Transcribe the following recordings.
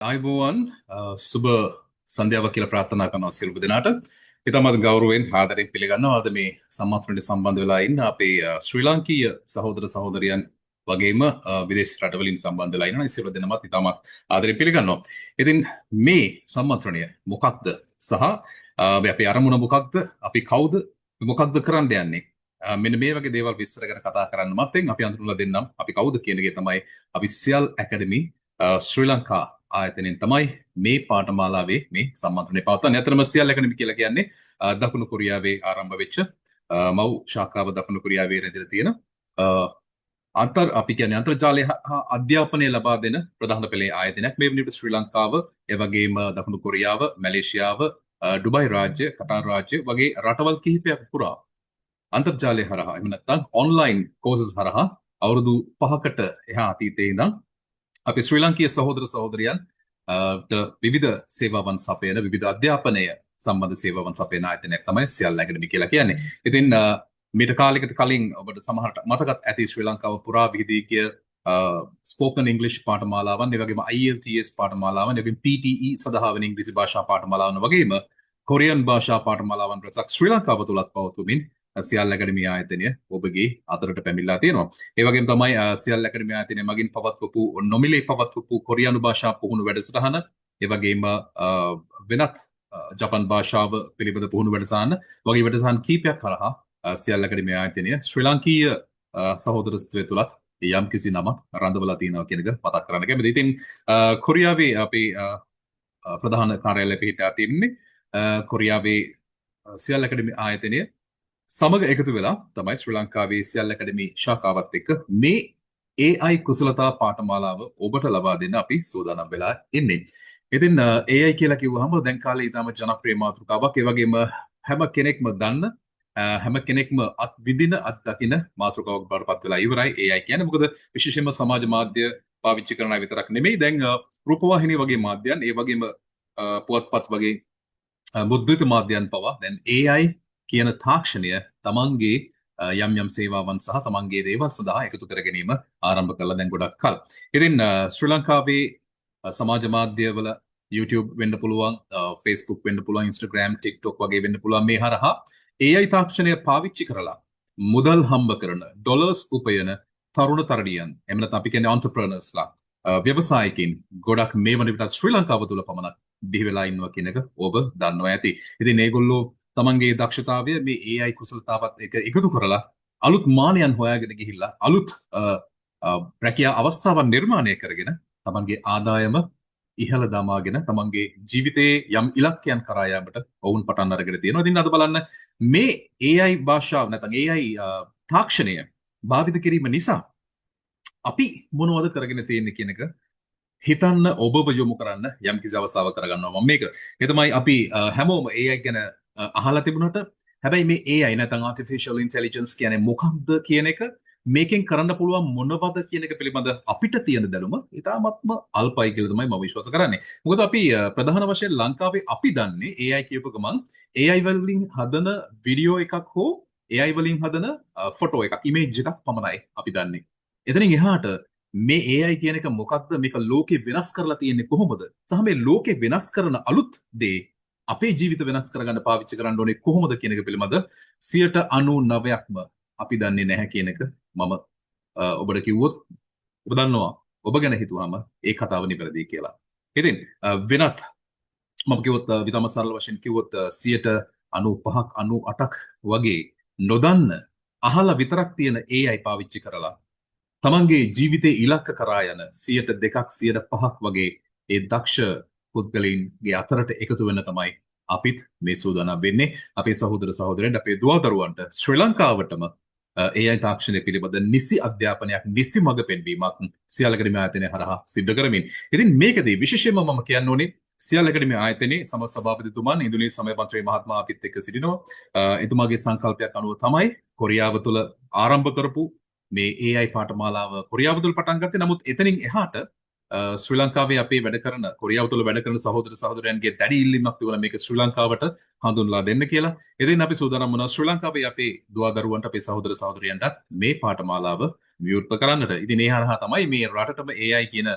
ආයුබෝවන් සුබ සන්ධ්‍යාවක් කියලා ප්‍රාර්ථනා කරනවා සියලු දෙනාට. ඉතාමත් ගෞරවයෙන් ආදරයෙන් පිළිගන්නවා අද මේ සම්මාත්‍රණයට සම්බන්ධ වෙලා ඉන්න අපේ ශ්‍රී ලාංකීය සහෝදර සහෝදරියන් වගේම විදේශ රටවලින් සම්බන්ධ වෙලා ඉන්න සියලු දෙනාමත් ඉතාමත් ආදරයෙන් පිළිගන්නවා. ඉතින් මේ සම්මාත්‍රණය මොකක්ද සහ අපේ අරමුණ මොකක්ද? අපි කවුද? මොකක්ද කරන්න යන්නේ? මෙන්න මේ වගේ දේවල් විස්තර ගැන කතා කරන්න මත්තෙන් අපි අඳුරලා දෙන්නම් අපි කවුද කියන එක තමයි අපි සියල් ඇකඩමි ශ්‍රී ලංකා ආයතනයෙන් තමයි මේ පාඨමාලාවේ මේ සම්මන්ත්‍රණය පවත්වන්නේ. අතරම සියල් ඇකඩමි කියලා කියන්නේ දකුණු කොරියාවේ ආරම්භ වෙච්ච මව් ශාඛාව දකුණු කොරියාවේ රැඳිලා තියෙන අපි කියන්නේ අන්තර්ජාලය හා අධ්‍යාපනය ලබා දෙන ප්‍රධාන පෙළේ ආයතනයක්. මේ වුණිට ශ්‍රී ලංකාව, ඒ වගේම දකුණු කොරියාව, මැලේසියාව, ඩුබයි රාජ්‍ය, කටාර් රාජ්‍ය වගේ රටවල් කිහිපයක් පුරා අන්තර්ජාලය හරහා එහෙම නැත්නම් ඔන්ලයින් කෝසස් හරහා අවුරුදු 5කට එහා අතීතයේ ඉඳන් අපි ශ්‍රී ලංකීය සහෝදර සහෝදරියන් විවිධ සේවාවන් සපයන විවිධ අධ්‍යාපනය සම්බන්ධ සේවාවන් සපයන ආයතනයක් තමයි සියල් ඇකඩමි කියලා කියන්නේ. ඉතින් මීට කාලයකට කලින් ඔබට සමහරට මතකත් ඇති ශ්‍රී ලංකාව පුරා විහිදී ගිය ස්පෝකන් ඉංග්‍රීසි පාඨමාලාවන්, ඒ වගේම IELTS පාඨමාලාවන්, ඒ වගේම PTE සඳහා වෙන ඉංග්‍රීසි භාෂා පාඨමාලාවන් වගේම කොරියන් භාෂා පාඨමාලාවන් රැසක් ශ්‍රී ලංකාව තුලත් පවතුමින් සියල් ඇකඩමි ආයතනය ඔබගේ අතරට පැමිණලා තියෙනවා. ඒ වගේම තමයි සියල් ඇකඩමි ආයතනය මගින් පවත්වපු නොමිලේ පවත්වපු කොරියානු භාෂා පුහුණු වැඩසටහන, ඒ වගේම වෙනත් ජපන් භාෂාව පිළිබඳ පුහුණු වැඩසටහන වගේ වැඩසටහන් කීපයක් කරහා සියල් ඇකඩමි ආයතනය ශ්‍රී ලාංකීය සහෝදරත්වය තුලත් යම් කිසි නමක් රඳවලා තියෙනවා කියන එක මතක් කරන්න කැමතියි. ඉතින් කොරියාවේ අපේ ප්‍රධාන කාර්යාලය පිහිටා තින්නේ කොරියාවේ සියල් ඇකඩමි ආයතනය සමග එකතු වෙලා තමයි ශ්‍රී ලංකාවේ සියල් ඇකඩමි ශාඛාවත් එක්ක මේ AI කුසලතා පාඨමාලාව ඔබට ලබා දෙන්න අපි සූදානම් වෙලා ඉන්නේ. ඉතින් AI කියලා කිව්වහම දැන් කාලේ ඊටම ජනප්‍රිය මාතෘකාවක්. ඒ වගේම හැම කෙනෙක්ම දන්න හැම කෙනෙක්ම අත්විඳින අත්දකින මාතෘකාවක් බවටපත් වෙලා ඉවරයි AI කියන්නේ. මොකද විශේෂයෙන්ම සමාජ මාධ්‍ය පාවිච්චි කරන අය විතරක් නෙමෙයි, දැන් රූපවාහිනී වගේ මාධ්‍යයන්, ඒ වගේම පුවත්පත් වගේ මුද්‍රිත මාධ්‍යයන් පවා දැන් AI කියන තාක්ෂණය තමන්ගේ යම් යම් සේවාවන් සහ තමන්ගේ දේවල් සඳහා එකතු කර ගැනීම ආරම්භ කළා දැන් ගොඩක් කල්. ඉතින් ශ්‍රී ලංකාවේ සමාජ මාධ්‍යවල YouTube වෙන්න පුළුවන්, Facebook වෙන්න පුළුවන්, Instagram, TikTok වගේ වෙන්න පුළුවන්. මේ හරහා AI තාක්ෂණය පාවිච්චි කරලා මුදල් හම්බ කරන, ඩොලර්ස් උපයන තරුණ තරුණියන්, එහෙම නැත්නම් අපි කියන්නේ entrepreneursලා, ව්‍යවසායකින් ගොඩක් මේ වන විට ශ්‍රී ලංකාව තුල පමණක් බිහි වෙලා ඉන්නවා කියන එක ඔබ දන්නවා ඇති. ඉතින් මේගොල්ලෝ තමන්ගේ දක්ෂතාවය මේ AI කුසලතාවත් එක එකතු කරලා අලුත් මානයන් හොයාගෙන ගිහිල්ලා අලුත් රැකියා අවස්ථාවන් නිර්මාණය කරගෙන තමන්ගේ ආදායම ඉහළ දමාගෙන තමන්ගේ ජීවිතයේ යම් ඉලක්කයන් කරා යාමට ඔවුන් පටන් අරගෙන තියෙනවා. ඉතින් අද බලන්න මේ AI භාෂාව නැත්නම් AI තාක්ෂණය භාවිත කිරීම නිසා අපි මොනවද කරගෙන තියෙන්නේ කියන එක හිතන්න ඔබව යොමු කරන්න යම් කිසි අවස්ථාවක් කරගන්නවා. මම මේක ඒ තමයි අපි හැමෝම AI ගැන අහලා තිබුණාට හැබැයි මේ AI නැත්නම් artificial intelligence කියන්නේ මොකක්ද කියන එක, මේකෙන් කරන්න පුළුවන් මොනවද කියන එක පිළිබඳ අපිට තියෙන දැනුම ඉතාමත්ම අල්පයි කියලා තමයි මම විශ්වාස කරන්නේ. මොකද අපි ප්‍රධාන වශයෙන් ලංකාවේ අපි දන්නේ AI කියපු ගමන් AI වලින් හදන වීඩියෝ එකක් හෝ AI වලින් හදන ෆොටෝ එකක්, ඉමේජ් එකක් පමණයි අපි දන්නේ. එතනින් එහාට මේ AI කියන එක මොකක්ද, මේක ලෝකෙ වෙනස් කරලා තියෙන්නේ කොහොමද, සහ මේ ලෝකෙ වෙනස් කරන අලුත් දේ අපේ ජීවිත වෙනස් කරගන්න පාවිච්චි කරන්න ඕනේ කොහොමද කියන එක පිළිබඳ 99%ක්ම අපි දන්නේ නැහැ කියන එක මම ඔබට කිව්වොත් ඔබ දන්නවා ඔබ ගැන හිතුවාම ඒ කතාව නිවැරදි කියලා. ඉතින් වෙනත් මම කිව්වොත් විතම සරල වශයෙන් කිව්වොත් 95ක් 98ක් වගේ නොදන්න අහලා විතරක් තියෙන AI පාවිච්චි කරලා තමන්ගේ ජීවිතේ ඉලක්ක කරා යන 2%ක් 5%ක් වගේ ඒ දක්ෂ පුද්ගලයින්ගේ අතරට එකතු වෙන්න තමයි අපිත් මේ සූදානම් වෙන්නේ. අපේ සහෝදර සහෝදරයන්ට, අපේ දුවදරුවන්ට ශ්‍රී ලංකාවටම AI තාක්ෂණය පිළිබඳ නිසි අධ්‍යාපනයක්, නිසි මඟ පෙන්වීමක් සියල් ඇකඩමි ආයතනය හරහා සිද්ධ කරමින්. ඉතින් මේකදී විශේෂයෙන්ම මම කියන්න ඕනේ සියල් ඇකඩමි ආයතනයේ සභාපතිතුමන් ඉන්දුනීසි සමය පන්ත්‍රේ මහත්මයා අපිත් එක්ක සිටිනවා. එතුමාගේ සංකල්පයක් අනුව තමයි කොරියාව තුළ ආරම්භ කරපු මේ AI පාඨමාලාව කොරියාව තුළ පටන් ගත්තේ. නමුත් එතනින් එහාට ශ්‍රී ලංකාවේ අපේ වැඩ කරන කොරියාව තුළ වැඩ කරන සහෝදර සහෝදරයන්ගේ දැඩි ඉල්ලීමක් තිබුණා මේක ශ්‍රී ලංකාවට හඳුන්වලා දෙන්න කියලා. ඉතින් අපි සූදානම් වුණා ශ්‍රී ලංකාවේ අපේ දුවදරුවන්ට, අපේ සහෝදර සහෝදරයන්ට මේ පාඨමාලාව විවෘත කරන්නට. ඉතින් ඒ හරහා තමයි මේ රටටම AI කියන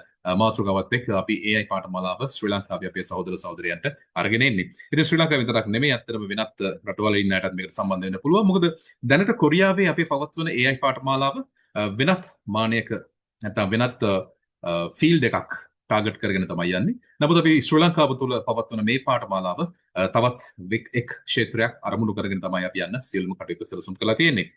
මාතෘකාවත් එක්ක අපි AI පාඨමාලාව ශ්‍රී ලංකාවේ අපේ සහෝදර සහෝදරයන්ට අරගෙන එන්නේ. ඉතින් ශ්‍රී ලංකාව විතරක් නෙමෙයි අත්‍තරම වෙනත් රටවල ඉන්න අයටත් මේකට සම්බන්ධ වෙන්න පුළුවන්. මොකද දැනට කොරියාවේ අපි පවත්වන AI පාඨමාලාව වෙනත් මානයක නැත්නම් වෙනත් ෆීල්ඩ් එකක් ටාගට් කරගෙන තමයි යන්නේ. නමුත් අපි ශ්‍රී ලංකාව තුළ පවත්වන මේ පාඨමාලාව තවත් එක් ක්ෂේත්‍රයක් අරමුණු කරගෙන තමයි අපි යන්න සියලුම කටයුතු සැලසුම් කරලා තියෙන්නේ.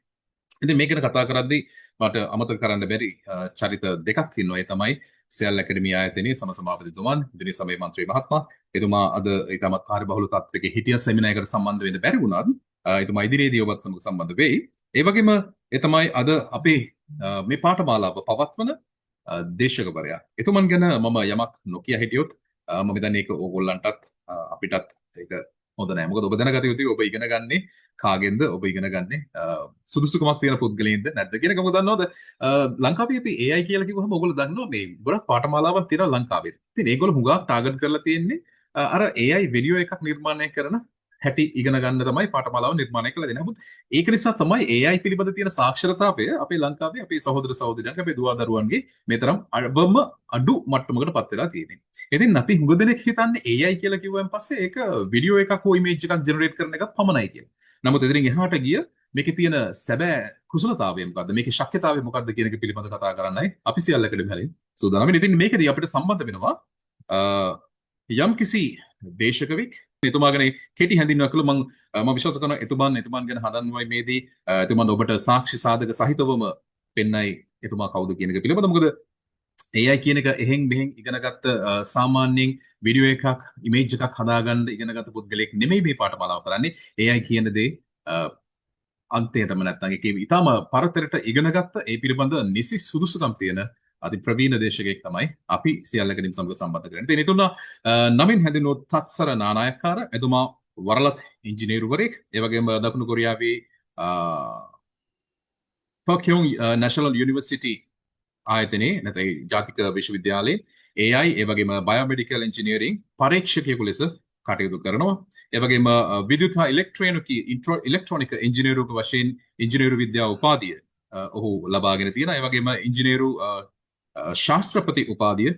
ඉතින් මේක ගැන කතා කරද්දී මට අමතක කරන්න බැරි චරිත දෙකක් ඉන්නවා. ඒ තමයි සෙල් ඇකඩමි ආයතනයේ සමසභාපතිතුමන් දිනේ සමේ මන්ත්‍රී මහත්මයා. එතුමා අද ඊටමත් කාර්යබහුල තත්ත්වයක හිටිය සෙමිනාර් එකකට සම්බන්ධ වෙන්න බැරි වුණත් එතුමා ඉදිරියේදී ඔබත් සමග සම්බන්ධ වෙයි. ඒ වගේම එතමයි අද අපේ මේ පාඨමාලාව පවත්වන දේශකවරයා. එතුමන් ගැන මම යමක් නොකිය හිටියොත් මම හිතන්නේ ඒක ඕගොල්ලන්ටත් අපිටත් ඒක හොඳ නෑ. මොකද ඔබ දැනගත යුතුයි ඔබ ඉගෙන ගන්නේ කාගෙන්ද, ඔබ ඉගෙන ගන්නේ සුදුසුකමක් තියෙන පුද්ගලයින්ද නැද්ද කියන එක. මොකද දන්නවද ලංකාවේ අපි AI කියලා කිව්වහම ඔයගොල්ලෝ දන්නවා මේ ගොඩක් පාඨමාලාවක් තියෙනවා ලංකාවේ. ඉතින් ඒගොල්ලෝ හුඟක් ටාගට් කරලා තියෙන්නේ අර AI වීඩියෝ එකක් නිර්මාණය කරන හැටි ඉගෙන ගන්න තමයි පාඨමාලාව නිර්මාණය කරලා දෙන්නේ. නමුත් ඒක නිසා තමයි AI පිළිබඳ තියෙන සාක්ෂරතාවය අපේ ලංකාවේ අපේ සහෝදර සහෝදරියන්ගේ අපේ දුව දරුවන්ගේ මේතරම් අවම අඩු මට්ටමකට පත් වෙලා තියෙන්නේ. ඉතින් අපි හුඟ දෙනෙක් හිතන්නේ AI කියලා කිව්වන් පස්සේ ඒක වීඩියෝ එකක් හෝ ඉමේජ් එකක් ජෙනරේට් කරන එක පමණයි කියලා. නමුත් එතනින් එහාට ගිය මේකේ තියෙන සැබෑ කුසලතාවය මොකද්ද? මේකේ ශක්්‍යතාවය මොකද්ද කියන එක පිළිබඳව කතා කරන්නයි අපි සියල්ලකටම හැලින් සූදානම්. ඉතින් මේකදී අපිට සම්බන්ධ වෙනවා යම් කිසි දේශකවෙක්. එතුමා ගැන කෙටි හැඳින්වීමක් කළා. මම විශ්වාස කරනවා එතුමන් ගැන හඳුන්වයි මේදී එතුමන් ඔබට සාක්ෂි සාධක සහිතවම පෙන්නයි එතුමා කවුද කියන එක පිළිබඳව. මොකද AI කියන එක එහෙන් මෙහෙන් ඉගෙනගත්ත සාමාන්‍යයෙන් වීඩියෝ එකක් ඉමේජ් එකක් හදාගන්න ඉගෙනගත්ත පුද්ගලෙක් නෙමෙයි මේ පාඨමාලාව කරන්නේ. AI කියන දේ අන්තයටම නැත්නම් ඒකේ ඊටම පරතරට ඉගෙනගත්ත ඒ පිළිබඳ නිසි සුදුසුකම් තියෙන අති ප්‍රවීණ දේශකයෙක් තමයි අපි සියල්ලකටම සම්බන්ධ කරන්නේ. ඉතින් එතුණා නමින් හැඳින්වුවොත් තත්සර නානායක්කාර. එතුමා වරලත් ඉංජිනේරුවරයෙක්. ඒ වගේම දකුණු කොරියාවේ පොක්යොන් නැෂනල් යුනිවර්සිටි ආයතනයේ නැත්නම් ජාතික විශ්වවිද්‍යාලයේ AI ඒ වගේම බයෝමෙඩිකල් ඉංජිනේරින් පරීක්ෂකයෙකු ලෙස කටයුතු කරනවා. ඒ වගේම විද්‍යුත් හා ඉලෙක්ට්‍රොනික ඉංජිනේරුවක වශයෙන් ඉංජිනේරු විද්‍යාව උපාධිය ඔහු ලබාගෙන තියෙනවා. ඒ වගේම ඉංජිනේරු ශාස්ත්‍රපති උපාධිය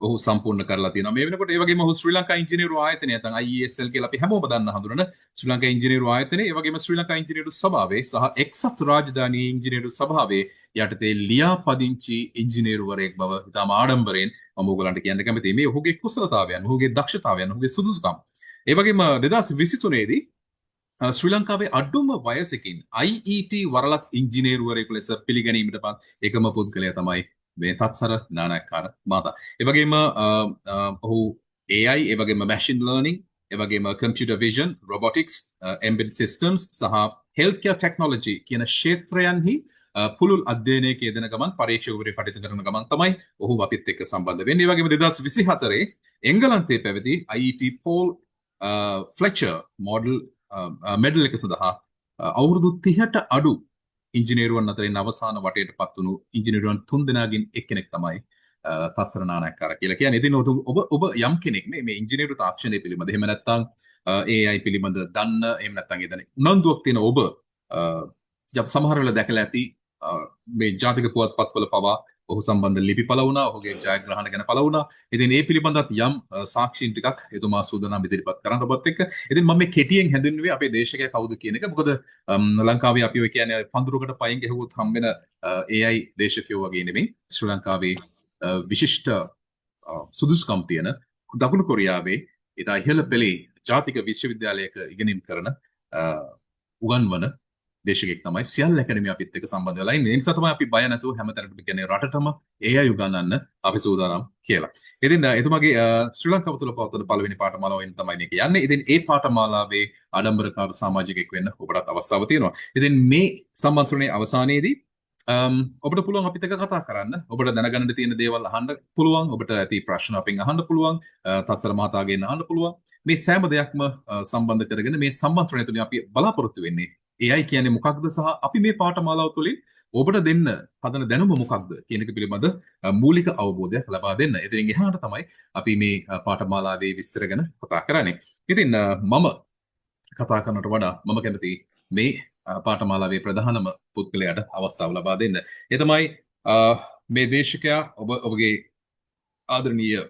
ඔහු සම්පූර්ණ කරලා තියෙනවා. මේ වෙනකොට ඒ වගේම ඔහු ශ්‍රී ලංකා ඉංජිනේරු ආයතනය නැත්නම් IESL කියලා අපි හැමෝම දන්න හඳුනන ශ්‍රී ලංකා ඉංජිනේරු ආයතනය, ඒ වගේම ශ්‍රී ලංකා ඉංජිනේරු සභාවේ සහ එක්සත් රාජධානී ඉංජිනේරු සභාවේ යටතේ ලියාපදිංචි ඉංජිනේරුවරයෙක් බව ඉතාම ආඩම්බරයෙන් මම ඔයගලන්ට කියන්න කැමතියි. මේ ඔහුගේ කුසලතාවයන්, ඔහුගේ දක්ෂතාවයන්, ඔහුගේ සුදුසුකම්. ඒ වගේම 2023 දී ශ්‍රී ලංකාවේ අඩුම වයසකින් IET වරලත් ඉංජිනේරුවරයෙකු ලෙස පිළිගැනීමට පත් එකම පුද්ගලයා තමයි මේ තත්සර නානායක්කාර මහතා. ඒ වගේම ඔහු AI, ඒ වගේම machine learning, ඒ වගේම computer vision, robotics, embedded systems සහ healthcare technology කියන ක්ෂේත්‍රයන්හි පුළුල් අධ්‍යයනයක යෙදෙන ගමන් පරීක්ෂකවරයෙක් කටයුතු කරන ගමන් තමයි ඔහු අපිත් එක්ක සම්බන්ධ වෙන්නේ. ඒ වගේම 2024 එංගලන්තයේ පැවති IET Paul Fletcher model medal එක සඳහා අවුරුදු 30ට අඩු ඉංජිනේරුවන් අතරින් අවසාන වටේට පත් වුණු ඉංජිනේරුවන් 3 දෙනාගෙන් එක්කෙනෙක් තමයි තත්සර නානායක්කාර කියලා කියන්නේ. ඉතින් ඔබ යම් කෙනෙක් මේ ඉංජිනේරු තාක්ෂණය පිළිබඳ එහෙම නැත්නම් AI පිළිබඳ දන්න, එහෙම නැත්නම් එදැන උනන්දුවක් තියෙන ඔබ සමහර වෙලාව දැකලා ඇති මේ ජාතික පුවත්පත්වල පවා ඔහු සම්බන්ධ ලිපි පළ වුණා, ඔහුගේ ජයග්‍රහණ ගැන පළ වුණා. ඉතින් ඒ පිළිබඳත් යම් සාක්ෂීන් ටිකක් එතුමා සූදානම් ඉදිරිපත් කරන්න ඔබත් එක්ක. ඉතින් මම මේ කෙටියෙන් හැඳින්වුවේ අපේ දේශකයා කවුද කියන එක. මොකද ලංකාවේ අපි ඔය කියන්නේ පඳුරකට පයින් ගැහුවොත් හම්බෙන AI දේශකයෝ වගේ නෙමෙයි. ශ්‍රී ලංකාවේ විශිෂ්ට සුදුසුකම් තියෙන දකුණු කොරියාවේ ඉතා ඉහළ පෙළේ ජාතික විශ්වවිද්‍යාලයක ඉගෙනීම් කරන උගන්වන දේශකෙක් තමයි සියල්ල ඇකඩමි අපිත් එක්ක සම්බන්ධ වෙලා ඉන්නේ. ඒ නිසා තමයි අපි බය නැතුව හැමතැනකම කියන්නේ රටටම AI උගන්වන්න අපි සූදානම් කියලා. ඉතින් එතුමාගේ ශ්‍රී ලංකාව තුළ පවත්වන පළවෙනි පාඨමාලාවෙන් තමයි මේක යන්නේ. ඉතින් ඒ පාඨමාලාවේ ආඩම්බරකාර සමාජිකයෙක් වෙන්න ඔබටත් අවස්ථාව තියෙනවා. ඉතින් මේ සම්මන්ත්‍රණයේ අවසානයේදී ඔබට පුළුවන් අපිත් එක්ක කතා කරන්න. ඔබට දැනගන්න තියෙන දේවල් අහන්න පුළුවන්. ඔබට ඇති ප්‍රශ්න අපෙන් අහන්න පුළුවන්. තස්සර මහතාගෙන් අහන්න පුළුවන්. මේ සෑම දෙයක්ම සම්බන්ධ කරගෙන මේ සම්මන්ත්‍රණය තුලින් අපි බලාපොරොත්තු වෙන්නේ AI කියන්නේ මොකක්ද සහ අපි මේ පාඨමාලාව තුළින් ඔබට දෙන්න හදන දැනුම මොකක්ද කියන එක පිළිබඳ මූලික අවබෝධයක් ලබා දෙන්න. ඉතින් එහාට තමයි අපි මේ පාඨමාලාවේ විස්තර ගැන කතා කරන්නේ. ඉතින් මම කතා කරනට වඩා මම කැමති මේ පාඨමාලාවේ ප්‍රධානම පුද්ගලයාට අවස්ථාව ලබා දෙන්න. ඒ තමයි මේ දේශකයා ඔබගේ ආදරණීය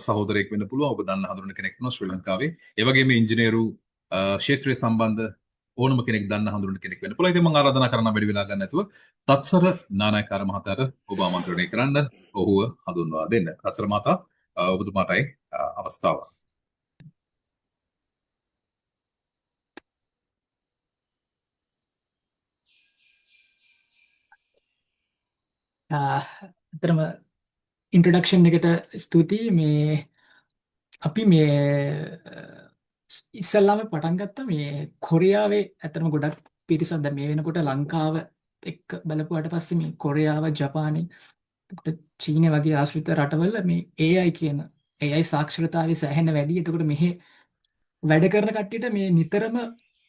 සහෝදරයෙක් වෙන්න පුළුවන්. ඔබ දන්න හඳුනන කෙනෙක් වෙනවා ශ්‍රී ලංකාවේ. ඒ වගේම ඉංජිනේරු ක්ෂේත්‍රයේ සම්බන්ධ ඕනම කෙනෙක් දන්න හඳුනන කෙනෙක් වෙන්න පුළුවන්. ඉතින් මම ආරාධනා කරනවා වැඩි වෙලා ගන්න නැතුව තත්සර නානායකාර මහතාට ඔබ ආමන්ත්‍රණය කරන්න ඔහුව හඳුන්වා දෙන්න. තත්සර මහතා ඔබතුමාටයි අවස්ථාව. ඇතරම ඉන්ට්‍රඩක්ෂන් එකට ස්තුතියි. මේ අපි මේ ඉස්සල්ලාම පටන් ගත්තා මේ කොරියාවේ. ඇතරම ගොඩක් පිරිසක් දැන් මේ වෙනකොට ලංකාව එක්ක බලපුවාට පස්සේ මේ කොරියාව, ජපානය, එතකොට චීනය වගේ ආශ්‍රිත රටවල මේ AI කියන AI සාක්ෂරතාවය සෑහෙන වැඩි. එතකොට මෙහි වැඩ කරන කට්ටියට මේ නිතරම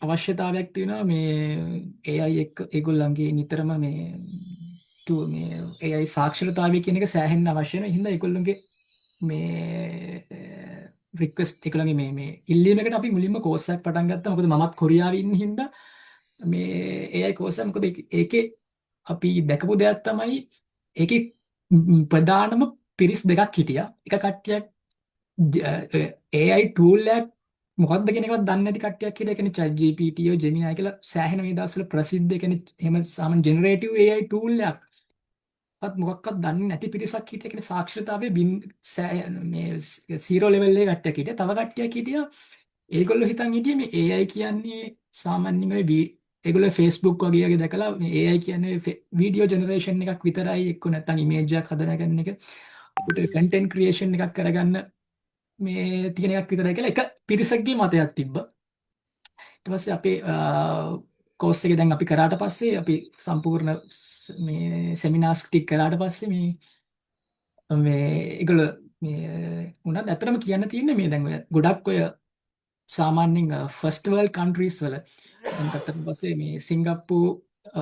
අවශ්‍යතාවයක් තියෙනවා මේ AI එක්ක ඒගොල්ලන්ගේ නිතරම මේ AI සාක්ෂරතාවය කියන එක සෑහෙන්න අවශ්‍ය වෙන හින්දා ඒගොල්ලන්ගේ මේ රික්වෙස්ට් ඒගොල්ලන්ගේ මේ ඉල්ලීම එකට අපි මුලින්ම කෝස් එකක් පටන් ගත්තා. මොකද මමත් කොරියාවේ ඉන්න හින්දා මේ AI කෝස් එක මොකද ඒකේ අපි දැකපු දෙයක් තමයි ඒකේ ප්‍රධානම පිරිස් දෙකක් හිටියා. එක කට්ටියක් AI tool එකක් මොකක්ද කියන එකවත් දන්නේ නැති කට්ටියක් හිටියා. ඒ කියන්නේ ChatGPT or Gemini කියලා සෑහෙන මේ දවස්වල ප්‍රසිද්ධ. ඒ කියන්නේ එහෙම සාමාන්‍ය ජෙනරේටිව් AI tool එකක් වත් මොකක්වත් දන්නේ නැති පිරිසක් හිටියා. ඒ කියන්නේ සාක්ෂරතාවයේ මේ 0 level එකේ කට්ටියක් හිටියා. තව කට්ටියක් හිටියා ඒගොල්ලෝ හිතන් හිටියේ මේ AI කියන්නේ සාමාන්‍යයෙන් ඒගොල්ලෝ Facebook වගේ දැකලා මේ AI කියන්නේ වීඩියෝ ජෙනරේෂන් එකක් විතරයි. එක්ක නැත්නම් ඉමේජ් එකක් හදනගන්න එක, අපිට කන්ටෙන්ට් ක්‍රියේෂන් එකක් කරගන්න මේ තියෙන එකක් විතරයි කියලා එක පිරිසක්ගේ මතයක් තිබ්බා. ඊට පස්සේ අපේ කෝස් එක දැන් අපි කරාට පස්සේ අපි සම්පූර්ණ මේ සෙමිනාර්ස් ටික කරාට පස්සේ මේ ඒගොල්ලෝ මේ උනත් ඇත්තටම කියන්න තියෙන්නේ මේ දැන් ඔය ගොඩක් ඔය සාමාන්‍යයෙන් ෆස්ට් වර්ල්ඩ් කන්ට්‍රීස් වල දැන් ගත්තට පස්සේ මේ සිංගප්පූර්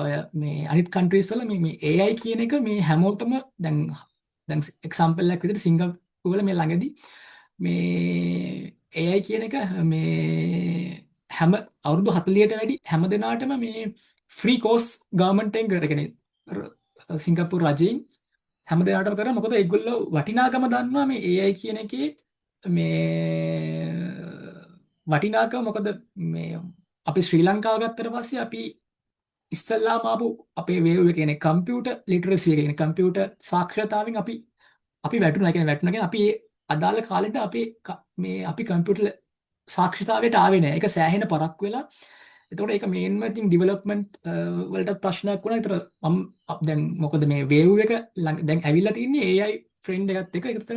ඔය මේ අනිත් කන්ට්‍රීස් වල මේ AI කියන එක මේ හැමෝටම දැන් එක්සැම්පල් එකක් විදිහට සිංගප්පූර් වල මේ ළඟදී මේ AI කියන එක මේ හැම අවුරුදු 40ට වැඩි හැම දිනාටම මේ ෆ්‍රී කෝස් ගවර්න්මන්ට් එකෙන් කරගෙන සිංගප්පූර් රජයෙන් හැම දිනාටම කරා. මොකද ඒගොල්ලෝ වටිනාකම දන්නවා මේ AI කියන එකේ මේ වටිනාකම. මොකද මේ අපි ශ්‍රී ලංකාව ගත්තට පස්සේ අපි ඉස්සල්ලාම ආපු අපේ වේව් එක කියන්නේ කම්පියුටර් ලිටරසි එක කියන්නේ කම්පියුටර් සාක්ෂරතාවෙන් අපි වැටුණා. කියන්නේ අපි අදාළ කාලෙට අපි කම්පියුටර් සාක්ෂරතාවයට ආවේ නැහැ. ඒක සෑහෙන පරක්කු වෙලා. එතකොට ඒක මේන්ම ඉතින් ඩෙවලොප්මන්ට් වලට ප්‍රශ්නයක් වුණා. ඒතර මම දැන් මොකද මේ වේව් එක දැන් ඇවිල්ලා තින්නේ AI ට්‍රෙන්ඩ් එකත් එක්ක. ඒකට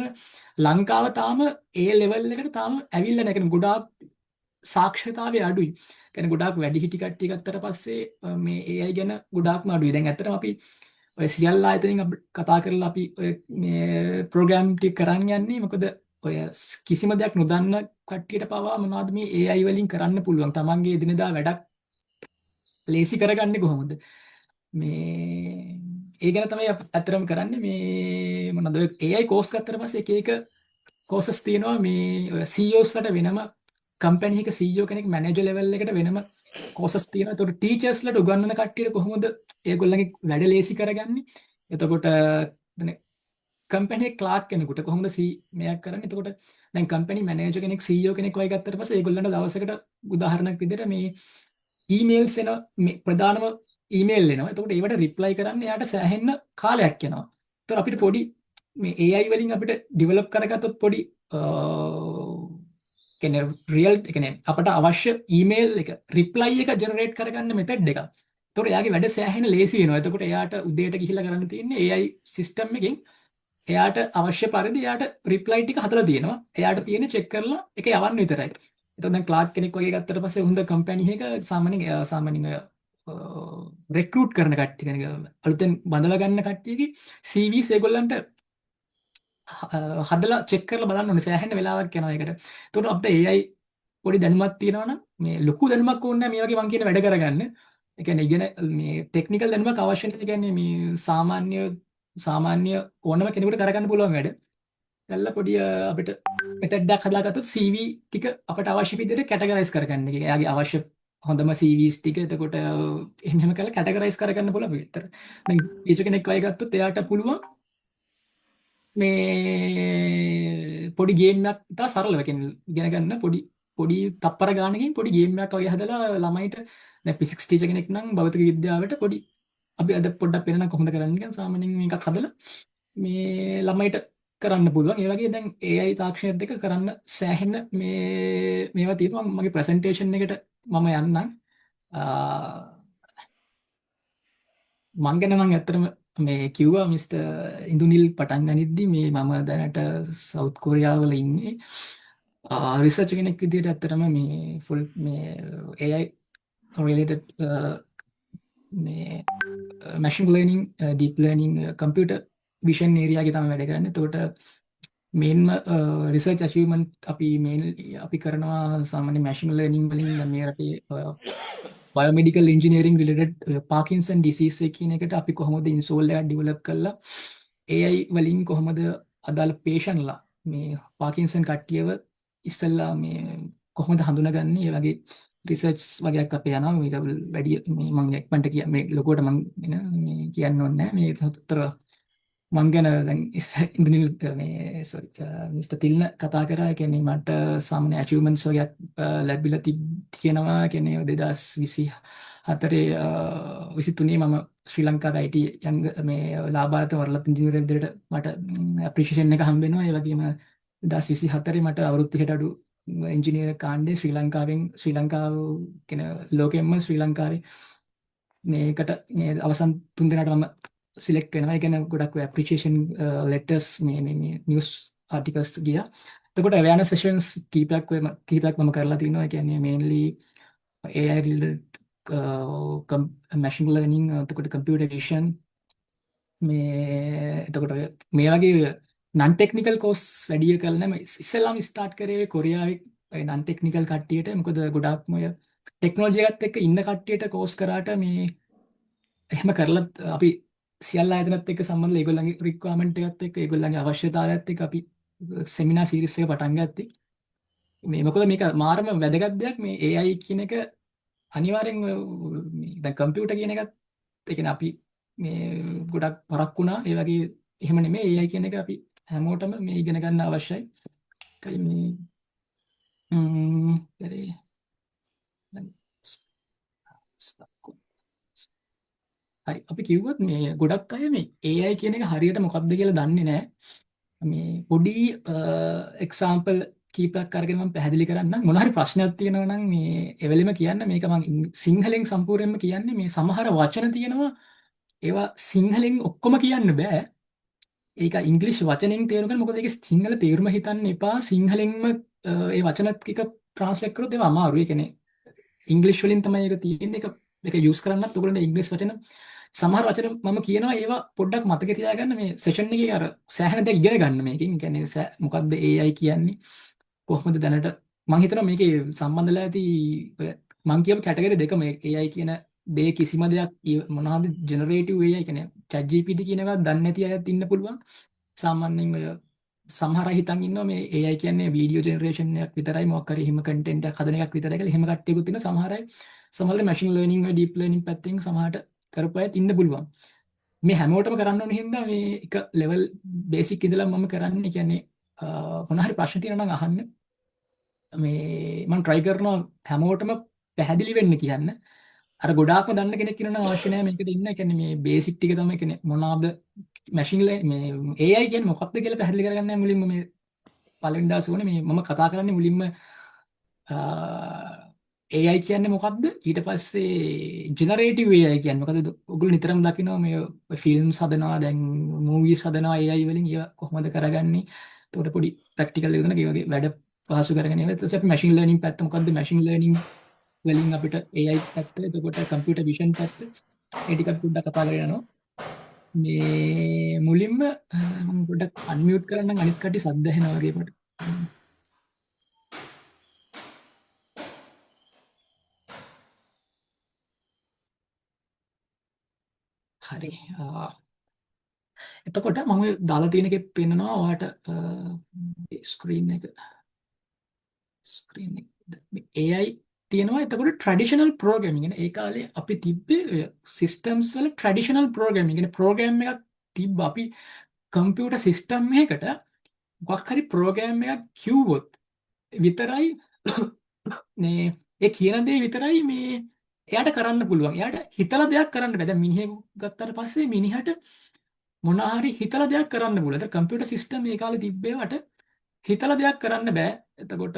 ලංකාව තාම ඒ ලෙවල් එකට තාම ඇවිල්ලා නැහැ. කියන්නේ ගොඩාක් සාක්ෂරතාවය අඩුයි. කියන්නේ ගොඩාක් වැඩිහිටි කට්ටිය ගත්තට පස්සේ මේ AI ගැන ගොඩාක්ම අඩුයි. දැන් ඇත්තටම අපි ඔය සියල්ල ආයතනින් කතා කරලා අපි ඔය මේ ප්‍රෝග්‍රෑම් ටික කරන් යන්නේ. මොකද ඔය කිසිම දෙයක් නොදන්න කට්ටියට පවා මොනවද මේ AI වලින් කරන්න පුළුවන්. තමන්ගේ එදිනෙදා වැඩක් ලේසි කරගන්නේ කොහොමද? මේ ඒ ගැන තමයි අත්‍තරම කරන්නේ. මේ මොනවද ඔය AI කෝස් ගත්තට පස්සේ එක කෝසස් තියෙනවා. මේ CEOs ලට වෙනම කම්පැනි එක CEO කෙනෙක් මැනේජර් ලෙවල් එකට වෙනම කෝසස් තියෙනවා. ඒතකොට ටීචර්ස් ලට උගන්වන කට්ටියට කොහොමද ඒගොල්ලන්ගේ වැඩ ලේසි කරගන්නේ? එතකොට දැන් කම්පැනි ක්ලාක් කෙනෙකුට කොහොමද මේක කරන්නේ? එතකොට දැන් කම්පැනි මැනේජර් කෙනෙක් CEO කෙනෙක් වගේ ගත්තට පස්සේ ඒගොල්ලන්ට දවසකට උදාහරණයක් විදිහට මේ ඊමේල්ස් එන මේ ප්‍රධානම ඊමේල් එනවා. එතකොට ඒවට රිප්ලයි කරන්න එයාට සෑහෙන්න කාලයක් යනවා. ඒතකොට අපිට පොඩි මේ AI වලින් අපිට ඩෙවලොප් කරගත්තොත් පොඩි කියන්නේ රියල් කියන්නේ අපට අවශ්‍ය ඊමේල් එක රිප්ලයි එක ජෙනරේට් කරගන්න මෙතඩ් එකක්. ඒතකොට එයාගේ වැඩ සෑහෙන ලේසි වෙනවා. එතකොට එයාට උදේට ගිහිල්ලා කරන්න තියෙන්නේ AI සිස්ටම් එකෙන් එයාට අවශ්‍ය පරිදි එයාට රිප්ලයි ටික හදලා තියෙනවා. එයාට තියෙන්නේ චෙක් කරලා ඒක යවන්න විතරයි. එතකොට දැන් ක්ලාක් කෙනෙක් වගේ ගත්තට පස්සේ හොඳ කම්පැනි එක සාමාන්‍යයෙන් රෙක්රූට් කරන කට්ටිය කියන්නේ අලුතෙන් බඳලා ගන්න කට්ටියගේ CVs ඒගොල්ලන්ට හදලා චෙක් කරලා බලන්න ඕනේ. සෑහෙන වෙලාවක් යනවා ඒකට. එතකොට අපිට AI පොඩි දැනුමක් තියෙනවා නම් මේ ලොකු දැනුමක් ඕනේ නැහැ මේ වගේ මං කියන වැඩ කරගන්න. ඒ කියන්නේ ඉගෙන මේ ටෙක්නිකල් දැනුමක් අවශ්‍ය නැහැ. ඒ කියන්නේ මේ සාමාන්‍ය ඕනම කෙනෙකුට කරගන්න පුළුවන් වැඩ. දැන්ලා පොඩි අපිට මෙතඩ් එකක් හදාගත්තොත් CV ටික අපිට අවශ්‍ය විදිහට කැටගරයිස් කරගන්න එක. එයාගේ අවශ්‍ය හොඳම CVs ටික එතකොට එහෙම කරලා කැටගරයිස් කරගන්න පුළුවන් විතර. දැන් ටීචර් කෙනෙක් වගේ ගත්තොත් එයාට පුළුවන් මේ පොඩි ගේම් එකක් ඉතා සරලව කියන්නේ ඉගෙන ගන්න පොඩි පොඩි තප්පර ගානකින් පොඩි ගේම් එකක් වගේ හදලා ළමයිට දැන් ෆිසික්ස් ටීචර් කෙනෙක් නම් භෞතික විද්‍යාවට පොඩි අපි අද පොඩ්ඩක් පෙන්නන කොහොමද කරන්නේ කියලා සාමාන්‍යයෙන් මේකක් හදලා මේ ළමයිට කරන්න පුළුවන්. ඒ වගේ දැන් AI තාක්ෂණයත් එක්ක කරන්න සෑහෙන මේවා තියෙනවා. මගේ ප්‍රසන්ටේෂන් එකට මම යන්නම්. මං ගැන මං ඇත්තටම මේ කිව්වා මිස්ටර් ඉන්දුනිල් පටන් ගනිද්දි මේ මම දැනට සවුත් කොරියාව වල ඉන්නේ රිසර්ච් කෙනෙක් විදිහට ඇත්තටම මේ ෆුල් මේ AI related මේ machine learning deep learning computer vision ඒරියාගේ තමයි වැඩ කරන්නේ. එතකොට මේන්ම රිසර්ච් අචීව්මන්ට් අපි කරනවා සාමාන්‍ය මැෂින් ලර්නින් වලින් මේ රටේ බයෝමෙඩිකල් ඉන්ජිනියරිං රිලේටඩ් පාකින්සන් ඩිසීස් එක කියන එකට අපි කොහොමද ඉන්සෝල් එකක් ඩෙවලොප් කරලා AI වලින් කොහොමද අදාළ පේෂන්ලා මේ පාකින්සන් කට්ටියව ඉස්සෙල්ලා මේ කොහොමද හඳුනගන්නේ ඒ වගේ රිසර්ච් වගේක් අපේ යනවා. මේක වැඩි මේ මම එක්මන්ට මේ ලොකෝට මම මේ කියන්න ඕනේ නැහැ. මේ තොතර මං ගැන දැන් ඉන්දුනිල් මේ සෝරි මිස්ටර් තිල්න කතා කරා. ඒ කියන්නේ මට සාමාන්‍ය අචීව්මන්ට්ස් වගේක් ලැබිලා තියෙනවා. ඒ කියන්නේ 2024 23 මම ශ්‍රී ලංකාවේ IT යංග මේ ලාභාර්ථ වරලත් ඉංජිනේරු විදිහට මට ඇප්‍රීෂিয়েෂන් එක හම්බ වෙනවා. ඒ වගේම 2024 මට අවුරුදු 30ට අඩු ඉංජිනේර කාණ්ඩේ ශ්‍රී ලංකාව කියන ලෝකෙම්ම ශ්‍රී ලංකාවේ මේකට මේ අවසන් 3 දිනකට මම සිලෙක්ට් වෙනවා. ඒ කියන්නේ ගොඩක් ඇප්‍රීෂিয়েෂන් ලෙටර්ස් මේ නිවුස් ආටිකල්ස් ගියා. එතකොට අවෑනස් සෙෂන්ස් කීපයක් මම කරලා තිනවා. ඒ කියන්නේ mainly AI related machine learning එතකොට computer vision මේ එතකොට මේ වගේ non technical course වැඩි කරලා නම් ඉස්සෙල්ලාම ස්ටාර්ට් කරේ කොරියාවේ non technical කට්ටියට. මොකද ගොඩාක්ම ඔය ටෙක්නොලොජි එකත් එක්ක ඉන්න කට්ටියට කෝස් කරාට මේ එහෙම කරලා අපි සියල්ල ආයතනත් එක්ක සම්බන්ධ ඒගොල්ලන්ගේ රික්වයර්මන්ට් එකත් එක්ක ඒගොල්ලන්ගේ අවශ්‍යතාවයත් එක්ක අපි සෙමිනාර් සීරීස් එක පටන් ගත්තේ. මේ මොකද මේක මාරම වැදගත් දෙයක්. මේ AI කියන එක අනිවාර්යෙන් දැන් කම්පියුටර් කියන එකත් ඒ කියන්නේ අපි මේ ගොඩක් පරක් වුණා. ඒ වගේ එහෙම නෙමෙයි AI කියන එක අපි හැමෝටම මේ ඉගෙන ගන්න අවශ්‍යයි. ඒකයි මේ කරේ දැන් හරි අපි කිව්වත් මේ ගොඩක් අය මේ AI කියන එක හරියට මොකක්ද කියලා දන්නේ නැහැ. මේ පොඩි එක්සැම්පල් කීපයක් අරගෙන මම පැහැදිලි කරන්නම්. මොන හරි ප්‍රශ්නයක් තියෙනවා නම් මේ එවෙලෙම කියන්න. මේක මම සිංහලෙන් සම්පූර්ණයෙන්ම කියන්නේ මේ සමහර වචන තියෙනවා ඒවා සිංහලෙන් ඔක්කොම කියන්න බෑ. ඒක ඉංග්‍රීසි වචනෙන් තේරුම් ගන්න. මොකද ඒක සිංහල තේරුම හිතන්න එපා. සිංහලෙන්ම ඒ වචන ටික ට්‍රාන්ස්ලේට් කරොත් ඒවා අමාරුයි. ඒ කියන්නේ ඉංග්‍රීසි වලින් තමයි ඒක තියෙන්නේ. ඒක යූස් කරන්නත් ඔයගොල්ලන්ට ඉංග්‍රීසි වචන සමහර වචන මම කියනවා ඒවා පොඩ්ඩක් මතක තියාගන්න. මේ සෙෂන් එකේ අර සෑහෙන දෙයක් ඉගෙන ගන්න මේකෙන්. ඒ කියන්නේ මොකද්ද AI කියන්නේ? කොහොමද දැනට මම හිතනවා මේකේ සම්බන්ධලා ඇති මම කියපු කැටගරි දෙක මේ AI කියන දේ කිසිම දෙයක් මොනවාද ජෙනරේටිව් AI කියන්නේ chat GPT කියන එකක් දන්නේ නැති අයත් ඉන්න පුළුවන්. සාමාන්‍යයෙන් ඔය සමහර අය හිතන් ඉන්නවා මේ AI කියන්නේ වීඩියෝ ජෙනරේෂන් එකක් විතරයි මොකක් හරි එහෙම කන්ටෙන්ට් එකක් හදන එකක් විතරයි කියලා එහෙම කට්ටියකුත් ඉන්න සමහර අය සමහරවල් මැෂින් ලර්නින් ඔය ඩීප් ලර්නින් පැත්තෙන් සමහරට කරපු අයත් ඉන්න පුළුවන්. මේ හැමෝටම කරන්න ඕන හින්දා මේ එක ලෙවල් බේසික් ඉඳලා මම කරන්නේ කියන්නේ මොන හරි ප්‍රශ්න තියෙනවා නම් අහන්න. මේ මම try කරනවා හැමෝටම පැහැදිලි වෙන්න කියන්න. අර ගොඩාක්ම දන්න කෙනෙක් ඉන්නවා අවශ්‍ය නැහැ මේකට ඉන්න. ඒ කියන්නේ මේ බේසික් ටික තමයි කියන්නේ මොනවාද මැෂින් මේ AI කියන්නේ මොකක්ද කියලා පැහැදිලි කරගන්න මුලින්ම මේ පළවෙනි දවසේ ඕනේ මේ මම කතා කරන්නේ මුලින්ම AI කියන්නේ මොකක්ද? ඊට පස්සේ ජෙනරේටිව් AI කියන්නේ මොකද? ඔයගොල්ලෝ නිතරම දකිනවා මේ ෆිල්ම්ස් හදනවා දැන් මූවීස් හදනවා AI වලින් ඒවා කොහොමද කරගන්නේ? එතකොට පොඩි ප්‍රැක්ටිකල් එකක් ඒ වගේ වැඩ පහසු කරගෙන ඉන්නේ. ඊට පස්සේ අපි මැෂින් ලර්නින් පැත්ත මොකද්ද? මැෂින් ලර්නින් වලින් අපිට AI පැත්ත එතකොට කම්පියුටර් විෂන් පැත්ත ඒ ටිකක් පොඩ්ඩක් කතා කරගෙන යනවා. මේ මුලින්ම මම පොඩ්ඩක් අන්මියුට් කරන්න අනිත් කට්ටිය සද්ද ඇහෙනවා වගේ මට. හරි. එතකොට මම දාලා තියෙන එකේ පෙන්නනවා ඔයාලට ස්ක්‍රීන් එක AI තියෙනවා. එතකොට ට්‍රැඩිෂනල් ප්‍රෝග්‍රෑමින් කියන්නේ ඒ කාලේ අපි තිබ්බේ සිස්ටම්ස් වල ට්‍රැඩිෂනල් ප්‍රෝග්‍රෑමින් කියන්නේ ප්‍රෝග්‍රෑම් එකක් තිබ්බ අපි කම්පියුටර් සිස්ටම් එකකට මොකක් හරි ප්‍රෝග්‍රෑම් එකක් කිව්වොත් විතරයි මේ ඒ කියන දේ විතරයි මේ එයාට කරන්න පුළුවන්. එයාට හිතලා දෙයක් කරන්න බෑ. දැන් මිනිහෙක් ගත්තාට පස්සේ මිනිහට මොනවා හරි හිතලා දෙයක් කරන්න පුළුවන්. ඒතර කම්පියුටර් සිස්ටම් ඒ කාලේ තිබ්බේවට හිතලා දෙයක් කරන්න බෑ. එතකොට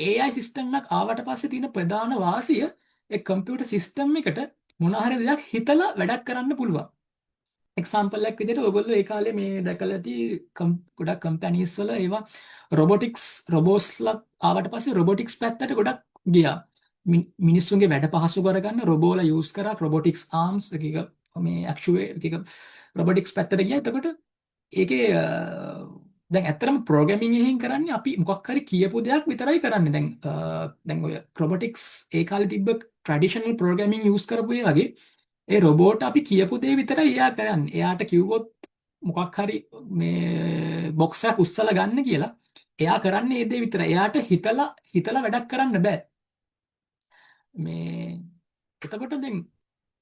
AI සිස්ටම් එකක් ආවට පස්සේ තියෙන ප්‍රධාන වාසිය ඒ කම්පියුටර් සිස්ටම් එකට මොනවා හරි දෙයක් හිතලා වැඩක් කරන්න පුළුවන්. එක්සාම්පල් එකක් විදිහට ඔයගොල්ලෝ ඒ කාලේ මේ දැකලා ඇති ගොඩක් කම්පැනිස් වල ඒවා රොබෝස්ලා ආවට පස්සේ රොබොටික්ස් පැත්තට ගොඩක් ගියා. මිනිස්සුන්ගේ වැඩ පහසු කරගන්න රොබෝලා යූස් කරා රොබොටික්ස් ආම්ස් එක මේ ඇක්චුවේට් එක රොබොටික්ස් පැත්තට ගියා. එතකොට ඒකේ දැන් ඇත්තටම ප්‍රෝග්‍රෑමින් එකෙන් කරන්නේ අපි මොකක් හරි කියපු දෙයක් විතරයි කරන්නේ. දැන් ඔය රොබොටික්ස් ඒ කාලේ තිබ්බ ට්‍රැඩිෂනල් ප්‍රෝග්‍රෑමින් යූස් කරපු ඒ වගේ ඒ රොබෝට අපි කියපු දේ විතරයි එයා කරන්නේ. එයාට කිව්වොත් මොකක් හරි මේ බොක්ස් එකක් උස්සලා ගන්න කියලා එයා කරන්නේ ඒ දේ විතරයි. එයාට හිතලා වැඩක් කරන්න බෑ. මේ එතකොට දැන්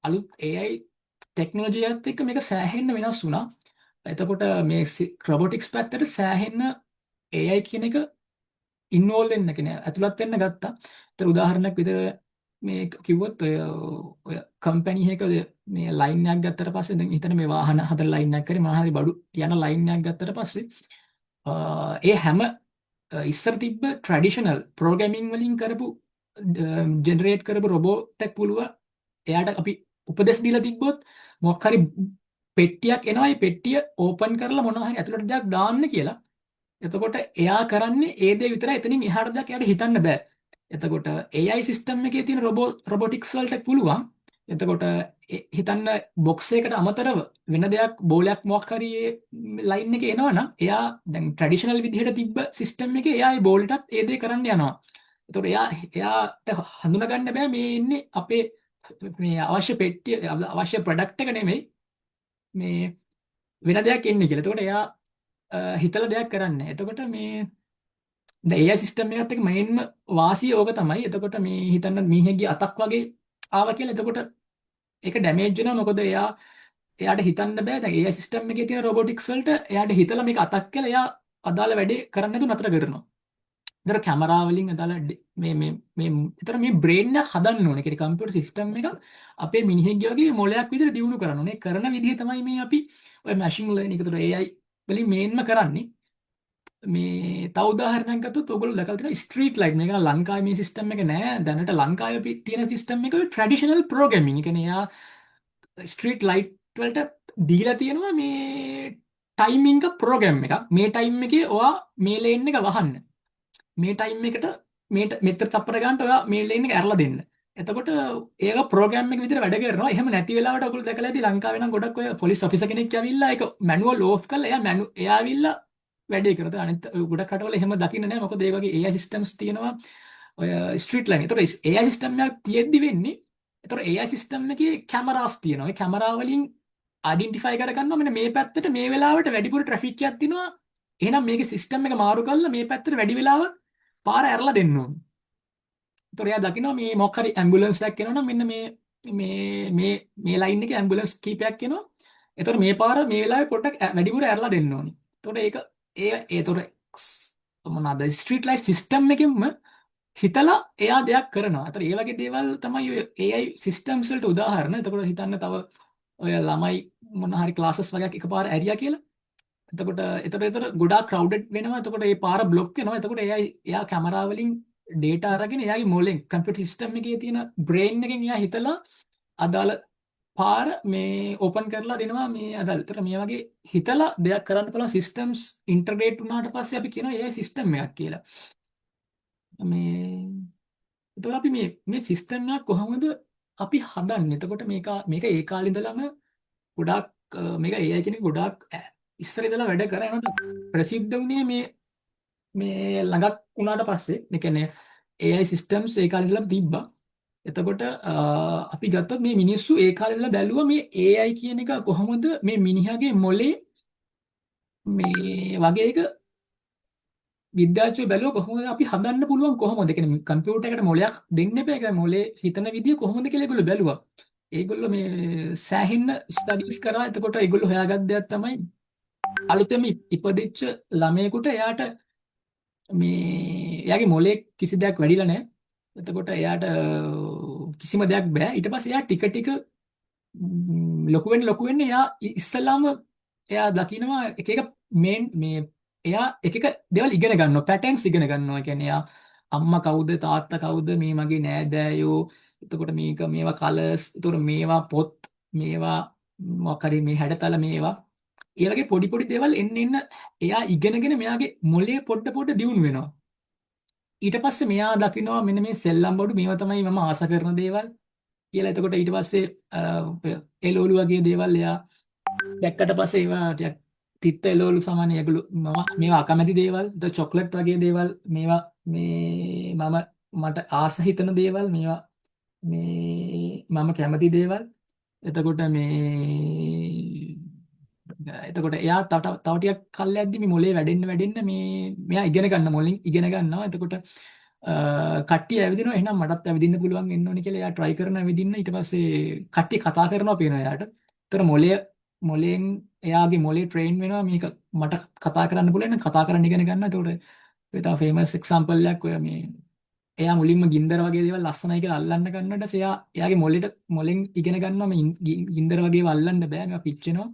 අලුත් AI ටෙක්නොලොජි එකත් එක්ක මේක සෑහෙන්න වෙනස් වුණා. එතකොට මේ රොබොටික්ස් පැත්තට සෑහෙන්න AI කියන එක ඉන්වෝල්ව් වෙන්න කියන්නේ ඇතුළත් වෙන්න ගත්තා. ඒතර උදාහරණයක් විදිහට මේ කිව්වොත් ඔය කම්පැනි එකක මේ ලයින් එකක් ගත්තට පස්සේ දැන් හිතන්න මේ වාහන හදලා ලයින් එකක් කරේ මොනවා හරි බඩු යන ලයින් එකක් ගත්තට පස්සේ ඒ හැම ඉස්සර තිබ්බ ට්‍රැඩිෂනල් ප්‍රෝග්‍රෑමින් වලින් කරපු ජෙනරේට් කරපු රොබෝට් එක පුළුවන් එයාට අපි උපදෙස් දීලා තිබ්බොත් මොකක් හරි පෙට්ටියක් එනවා. ඒ පෙට්ටිය ඕපන් කරලා මොනවා හරි ඇතුළට දෙයක් දාන්න කියලා. එතකොට එයා කරන්නේ ඒ දේ විතරයි. එතනින් එහාට දෙයක් එයාට හිතන්න බෑ. එතකොට AI සිස්ටම් එකේ තියෙන රොබොටික්ස් වලට පුළුවන්. එතකොට හිතන්න බොක්ස් එකකට අමතරව වෙන දෙයක් බෝලයක් මොකක් හරි ලයින් එකේ එනවනම් එයා දැන් ට්‍රැඩිෂනල් විදිහට තිබ්බ සිස්ටම් එකේ එයා ඒ බෝලටත් ඒ දේ කරන්න යනවා. එතකොට එයාට හඳුනා ගන්න බෑ මේ ඉන්නේ අපේ මේ අවශ්‍ය පෙට්ටිය අවශ්‍ය ප්‍රොඩක්ට් එක නෙමෙයි මේ වෙන දෙයක් එන්නේ කියලා. එතකොට එයා හිතලා දෙයක් කරන්නේ. එතකොට මේ දැන් AI සිස්ටම් එකත් එක්ක මේන්ම වාසිය ඕක තමයි. එතකොට මේ හිතන්න මීහෙක්ගේ අතක් වගේ ආවා කියලා. එතකොට ඒක ඩැමේජ් වෙනවා. මොකද එයාට හිතන්න බෑ. දැන් AI සිස්ටම් එකේ තියෙන රොබොටික්ස් වලට එයාට හිතලා මේක අතක් කියලා එයා අදාළ වැඩේ කරන්න නැතුව නතර කරනවා. ඒතර කැමරා වලින් අදාළ ඒතර මේ බ්‍රේන් එක හදන්න ඕනේ. ඒකේ කම්පියුටර් සිස්ටම් එක අපේ මිනිහෙක්ගේ වගේ මොලයක් විදිහට දියුණු කරන්න ඕනේ. කරන විදිහ තමයි මේ අපි ඔය මැෂින් ලර්නින් ඒතර AI වලින් මේන්ම කරන්නේ. මේ තව උදාහරණයක් ගත්තොත් ඔයගොල්ලෝ දැකලා තියෙනවා ස්ට්‍රීට් ලයිට්. මේක ලංකාවේ මේ සිස්ටම් එක නෑ. දැනට ලංකාවේ අපි තියෙන සිස්ටම් එක ට්‍රැඩිෂනල් ප්‍රෝග්‍රෑමින්. ඒ කියන්නේ එයා ස්ට්‍රීට් ලයිට් වලට දීලා තියෙනවා මේ ටයිමින්ග් එක ප්‍රෝග්‍රෑම් එකක්. මේ ටයිම් එකේ ඔයා මේ ලේන් එක වහන්න. මේ ටයිම් එකට මෙතර තප්පර ගන්නට ඔයා මේ ලේන් එක ඇරලා දෙන්න. එතකොට ඒක ප්‍රෝග්‍රෑම් එක විදිහට වැඩ කරනවා. එහෙම නැති වෙලාවට ඔයගොල්ලෝ දැකලා ඇති ලංකාවේ නම් ගොඩක් ඔය පොලිස් ඔෆිසර් කෙනෙක් ඇවිල්ලා ඒක මැනුවල් ඕෆ් කරලා එයා ඇවිල්ලා වැඩේ කරනවා. අනිත් ගොඩක් රටවල එහෙම දකින්න නැහැ. මොකද ඒ වගේ AI සිස්ටම්ස් තියෙනවා ඔය ස්ට්‍රීට් ලයින්. ඒතකොට AI සිස්ටම් එකක් තියෙද්දි වෙන්නේ. ඒතකොට AI සිස්ටම් එකේ කැමරාස් තියෙනවා. ඒ කැමරා වලින් අයිඩෙන්ටිෆයි කරගන්නවා මෙන්න මේ පැත්තට මේ වෙලාවට වැඩිපුර ට්‍රැෆික් එකක් තියෙනවා. එහෙනම් මේකේ සිස්ටම් එක මාරු කරලා මේ පැත්තට වැඩි වෙලාවක් පාර ඇරලා දෙන්න ඕනේ. ඒතකොට එයා දකිනවා මේ මොකක් හරි ඇම්බියුලන්ස් එකක් එනවා නම් මෙන්න මේ ලයින් එකේ ඇම්බියුලන්ස් කීපයක් එනවා. ඒතකොට මේ පාර මේ වෙලාවේ පොඩ්ඩක් වැඩිපුර ඇරලා දෙන්න ඕනේ. ඒතකොට ඒතකොට මොනවාද ස්ට්‍රීට් ලයිට් සිස්ටම් එකෙන්ම හිතලා එයා දෙයක් කරනවා. ඒතර ඒ වගේ දේවල් තමයි ඔය AI සිස්ටම්ස් වලට උදාහරණ. එතකොට හිතන්න තව ඔය ළමයි මොන හරි ක්ලාසස් වගේක් එකපාර ඇරියා කියලා. එතකොට ගොඩාක් ක්‍රවුඩඩ් වෙනවා. එතකොට ඒ පාර බ්ලොක් වෙනවා. එතකොට එයා කැමරා වලින් ඩේටා අරගෙන එයාගේ මොලෙන් කම්පියුටර් සිස්ටම් එකේ තියෙන බ්‍රේන් එකෙන් එයා හිතලා අදාළ පාර මේ ඕපන් කරලා දෙනවා මේ අදාළ. ඒතර මේ වගේ හිතලා දෙයක් කරන්න පුළුවන් සිස්ටම්ස් ඉන්ටර්ග්‍රේට් වුණාට පස්සේ අපි කියනවා AI සිස්ටම් එකක් කියලා. එතකොට අපි මේ සිස්ටම් එක කොහොමද අපි හදන්නේ? එතකොට මේක ඒ කාලේ ඉඳලම ගොඩාක් මේක AI කෙනෙක් ගොඩාක් ඉස්සර ඉඳලා වැඩ කරා. ප්‍රසිද්ධ වුණේ මේ ළඟක් වුණාට පස්සේ. ඒ කියන්නේ AI සිස්ටම්ස් ඒ කාලේ ඉඳලා තිබ්බා. එතකොට අපි ගත්තොත් මේ මිනිස්සු ඒ කාලේ ඉඳලා බැලුවා මේ AI කියන එක කොහොමද මේ මිනිහාගේ මොලේ මේ වගේ එක විද්‍යාඥයෝ බැලුවා කොහොමද අපි හදන්න පුළුවන් කොහොමද? ඒ කියන්නේ කම්පියුටර් එකට මොලයක් දෙන්න එපා. ඒක මොලේ හිතන විදිය කොහොමද කියලා ඒගොල්ලෝ බැලුවා. ඒගොල්ලෝ මේ සෑහෙන්න ස්ටඩීස් කරා. එතකොට ඒගොල්ලෝ හොයාගත් දෙයක් තමයි අලුතෙන් ඉපදිච්ච ළමයෙකුට එයාගේ මොලේ කිසි දෙයක් වැඩිලා නැහැ. එතකොට එයාට කිසිම දෙයක් බෑ. ඊට පස්සේ එයා ටික ටික ලොකු වෙන්න එයා ඉස්සලාම එයා දකිනවා එක එක මේ එයා එක එක දේවල් ඉගෙන ගන්නවා පැටර්න්ස් ඉගෙන ගන්නවා. ඒ කියන්නේ එයා අම්මා කවුද තාත්තා කවුද මේ මගේ නෑදෑයෝ එතකොට මේවා කලර්ස් එතකොට මේවා පොත් මේවා මොකක් හරි මේ හැඩතල මේවා ඒ වගේ පොඩි පොඩි දේවල් එන්න එයා ඉගෙනගෙන මෙයාගේ මොලේ පොඩ දියුණු වෙනවා. ඊට පස්සේ මෙයා දකිනවා මෙන්න මේ සෙල්ලම් බඩු මේවා තමයි මම ආස කරන දේවල් කියලා. එතකොට ඊට පස්සේ එළවලු වගේ දේවල් එයා දැක්කට පස්සේ ඒවා ටිකක් තිත්ත එළවලු සමාන ඒගොල්ලෝ මේවා අකමැති දේවල් ද චොක්ලට් වගේ දේවල් මේවා මට ආස හිතන දේවල් මේවා මම කැමති දේවල්. එතකොට එතකොට එයා තව ටිකක් කල්යද්දි මේ මොලේ වැඩෙන්න මෙයා ඉගෙන ගන්න මොලෙන් ඉගෙන ගන්නවා. එතකොට කට්ටිය ඇවිදිනවා එහෙනම් මටත් ඇවිදින්න පුළුවන් වෙන්න ඕනේ කියලා එයා try කරන ඇවිදින්න. ඊට පස්සේ කට්ටිය කතා කරනවා පේනවා එයාට. ඒතර මොලෙන් එයාගේ මොලේ ට්‍රේන් වෙනවා මේක මට කතා කරන්න පුළුවන් නම් කතා කරන්න ඉගෙන ගන්නවා. එතකොට ඒ තව ෆේමස් එක්සැම්පල් එකක් ඔය එයා මුලින්ම ගින්දර වගේ දේවල් ලස්සනයි කියලා අල්ලන්න ගන්නකොට ඊට එයාගේ මොලෙන් ඉගෙන ගන්නවා මේ ගින්දර වගේ ඒවා අල්ලන්න බෑ මේවා පිච්චෙනවා.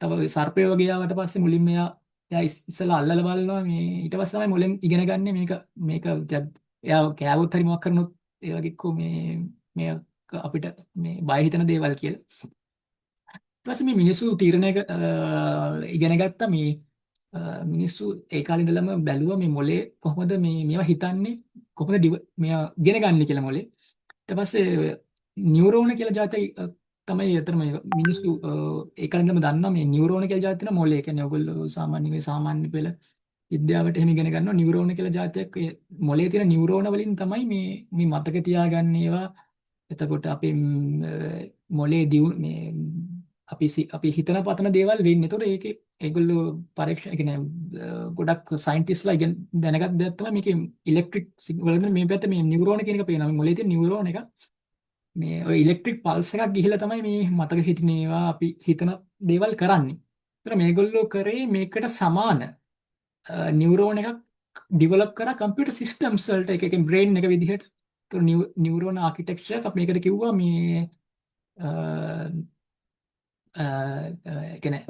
තව සර්පය වගේ ආවට පස්සේ මුලින්ම එයා ඉස්සලා අල්ලලා බලනවා මේ ඊට පස්සේ තමයි මොලෙන් ඉගෙන ගන්නේ මේක එයා කෑවොත් හරි මොකක් කරනොත් ඒ වගේ කො මේ අපිට මේ බය හිතන දේවල් කියලා. ඊට පස්සේ මේ මිනිස්සු ඉගෙන ගත්තා මේ මිනිස්සු ඒ කාලේ ඉඳලම බැලුවා මේ මොලේ කොහොමද මේවා හිතන්නේ කොහොමද මේවා ඉගෙන ගන්න කියලා මොලේ. ඊට පස්සේ නියුරෝන කියලා જાතයි තමයි අතරම මිනිස්සු ඒ කාලේ ඉඳලම දන්නවා මේ නියුරෝන කියලා જાතිය තියෙන මොලේ. ඒ කියන්නේ ඔයගොල්ලෝ සාමාන්‍ය පෙළ විද්‍යාවට එහෙම ඉගෙන ගන්නවා නියුරෝන කියලා જાතියක් මොලේ තියෙන නියුරෝන වලින් තමයි මේ මතක තියාගන්න ඒවා. එතකොට අපේ මොලේ අපි හිතන පතන දේවල් වෙන්නේ. එතකොට ඒකේ ඒගොල්ලෝ පරීක්ෂණ කියන්නේ ගොඩක් සයන්ටිස්ට්ලා දැනගත් දෙයක් තමයි මේකේ ඉලෙක්ට්‍රික් සිග්නල් මේ පැත්තේ මේ නියුරෝන කියන එක පේනවා. මේ මොලේ තියෙන නියුරෝන එක මේ ඔය ඉලෙක්ට්‍රික් පල්ස් එකක් ගිහිලා තමයි මේ මතක හිටින ඒවා අපි හිතන දේවල් කරන්නේ. ඒතර මේගොල්ලෝ කරේ මේකට සමාන නියුරෝන එකක් ඩිවලොප් කරා කම්පියුටර් සිස්ටම්ස් වලට එකකින් බ්‍රේන් එක විදිහට. ඒතර නියුරෝන ආකිටෙක්චර් එක අපි මේකට කිව්වා කියන්නේ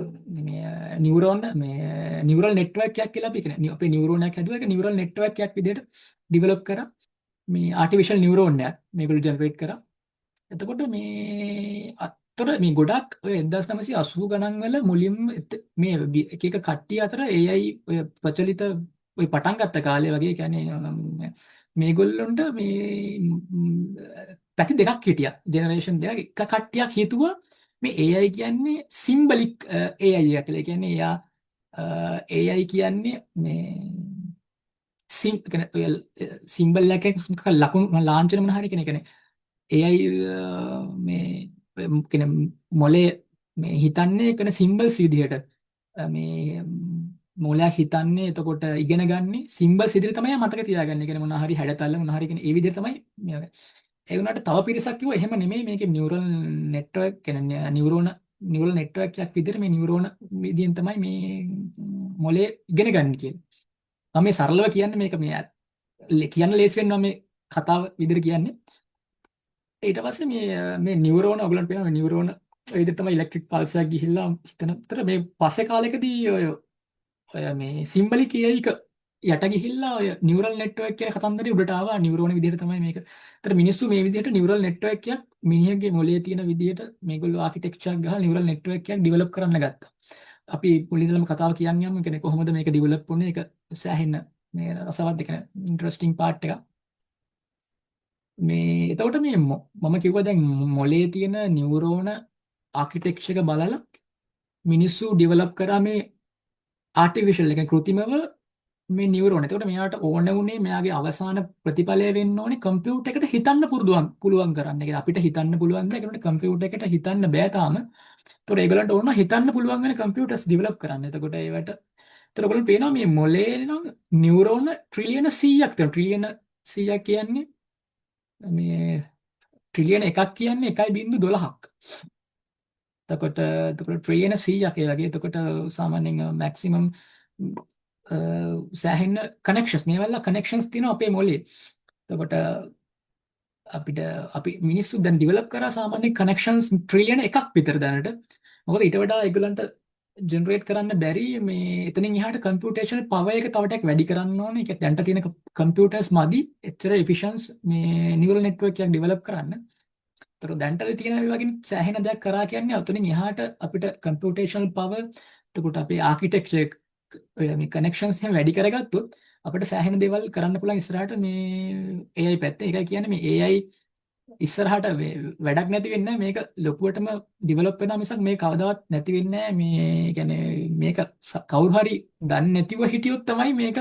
නියුරල් නෙට්වර්ක් එකක් කියලා අපි කියන්නේ අපේ නියුරෝනයක් හැදුවා. ඒක නියුරල් නෙට්වර්ක් එකක් විදිහට ඩිවලොප් කරා මේ ආටිෆිෂල් නියුරෝන් එකක් මේගොල්ලෝ ජෙනරේට් කරා. එතකොට අතර මේ ගොඩක් ඔය 1980 ගණන් වල මුලින්ම මේ එක එක කට්ටිය අතර AI ඔය ප්‍රචලිත ඔය පටන් ගත්ත කාලේ වගේ කියන්නේ මේගොල්ලොන්ට පැති දෙකක් හිටියා ජෙනරේෂන් දෙකක්. එක කට්ටියක් හිතුවා මේ AI කියන්නේ සිම්බලික් AI එකක් කියලා. කියන්නේ එයා AI කියන්නේ මේ සිම්බල් එකක් ලකුණු ලාංඡන මොන හරි කෙනෙක් AI මොලේ හිතන්නේ කියන සිම්බල්ස් විදිහට මේ මොලයක් හිතන්නේ. එතකොට ඉගෙන ගන්නේ සිම්බල්ස් විදිහට තමයි මතක තියාගන්නේ. කියන්නේ මොන හරි හැඩතල මොන හරි කියන ඒ විදිහට තමයි ඒ වුණාට තව පිරිසක් කිව්වා එහෙම නෙමෙයි මේකේ නියුරල් නෙට්වර්ක් කියන්නේ නියුරල් නෙට්වර්ක් එකක් විදිහට මේ නියුරෝන විදිහෙන් තමයි මේ මොලේ ඉගෙන ගන්න කියලා. මම මේ සරලව කියන්නේ මේක කියන්න ලේසි වෙනවා මේ කතාව විදිහට කියන්නේ. ඊට පස්සේ මේ නියුරෝන ඔයගලන්ට පේනවා නියුරෝන ඒ විදිහට තමයි ඉලෙක්ට්‍රික් පල්ස් එකක් ගිහිල්ලා හිතනතර මේ පස්සේ කාලෙකදී ඔය මේ සිම්බලික් AI එක යට ගිහිල්ලා ඔය නියුරල් නෙට්වර්ක් කියන කතන්දරේ උඩට ආවා. නියුරෝන විදිහට තමයි මේක. ඒතර මිනිස්සු මේ විදිහට නියුරල් නෙට්වර්ක් එකක් මිනිහගේ මොලේ තියෙන විදිහට මේගොල්ලෝ ආකිටෙක්චර් එකක් ගහලා නියුරල් නෙට්වර්ක් එකක් ඩිවලොප් කරන්න ගත්තා. අපි මුලින්දලම කතාව කියන්න යමු. කියන්නේ කොහොමද මේක ඩිවලොප් වුනේ? ඒක සෑහෙන මේ රසවත් එක ඉන්ටරෙස්ටිං පාර්ට් එකක්. එතකොට මම කිව්වා දැන් මොලේ තියෙන නියුරෝන ආකිටෙක්චර් එක බලලා මිනිස්සු ඩිවලොප් කරා මේ ආටිෆිෂල් එක කෘත්‍රිමව මේ නියුරෝන. එතකොට මෙයාට ඕන වුණේ මෙයාගේ අවසාන ප්‍රතිඵලය වෙන්න ඕනේ කම්පියුටර් එකට හිතන්න පුළුවන් කරන්න. ඒ අපිට හිතන්න පුළුවන් ද? ඒකට කම්පියුටර් එකට හිතන්න බෑ තාම. ඒතකොට ඒගොල්ලන්ට ඕන හිතන්න පුළුවන් වෙන කම්පියුටර්ස් ඩිවලොප් කරන්න. එතකොට ඒවට ඒතර ඔයගොල්ලෝ පේනවා මේ මොලේ නම් නියුරෝන ට්‍රිලියන 100ක් තියෙනවා. ට්‍රිලියන 100ක් කියන්නේ මේ ට්‍රිලියන එකක් කියන්නේ 1.12ක්. එතකොට ට්‍රිලියන 100ක් ඒ වගේ. එතකොට සාමාන්‍යයෙන් මැක්සිමම් සෑහෙන කනෙක්ෂන්ස් මේවල කනෙක්ෂන්ස් තියෙනවා අපේ මොලේ. එතකොට අපිට අපි මිනිස්සු දැන් ඩිවෙලොප් කරා සාමාන්‍ය කනෙක්ෂන්ස් ට්‍රිලියන එකක් විතර දැනට. මොකද ඊට වඩා ඒගොල්ලන්ට ජෙනරේට් කරන්න බැරි මේ එතනින් එහාට කම්පියුටේෂනල් පවර් එක තව ටිකක් වැඩි කරන්න ඕනේ. ඒක දැන්ට තියෙන කම්පියුටර්ස් මදි එච්චර එෆිෂන්ස් මේ නියුරල් නෙට්වර්ක් එකක් ඩිවෙලොප් කරන්න. ඒතර දැන්ට තියෙන ඒ වගේ සෑහෙන දෙයක් කරා කියන්නේ අතනින් එහාට අපිට කම්පියුටේෂනල් පවර් එතකොට අපේ ආකිටෙක්චර් මේ කනෙක්ෂන්ස් එහෙම වැඩි කරගත්තොත් අපිට සෑහෙන දේවල් කරන්න පුළුවන් ඉස්සරහට මේ AI පැත්තේ. ඒකයි කියන්නේ මේ AI ඉස්සරහට වැඩක් නැති වෙන්නේ නැහැ. මේක ලොකුවටම ඩිවෙලොප් වෙනවා මිසක් මේ කවදාවත් නැති වෙන්නේ නැහැ. මේ කියන්නේ මේක කවුරු හරි දන්නේ නැතිව හිටියොත් තමයි මේක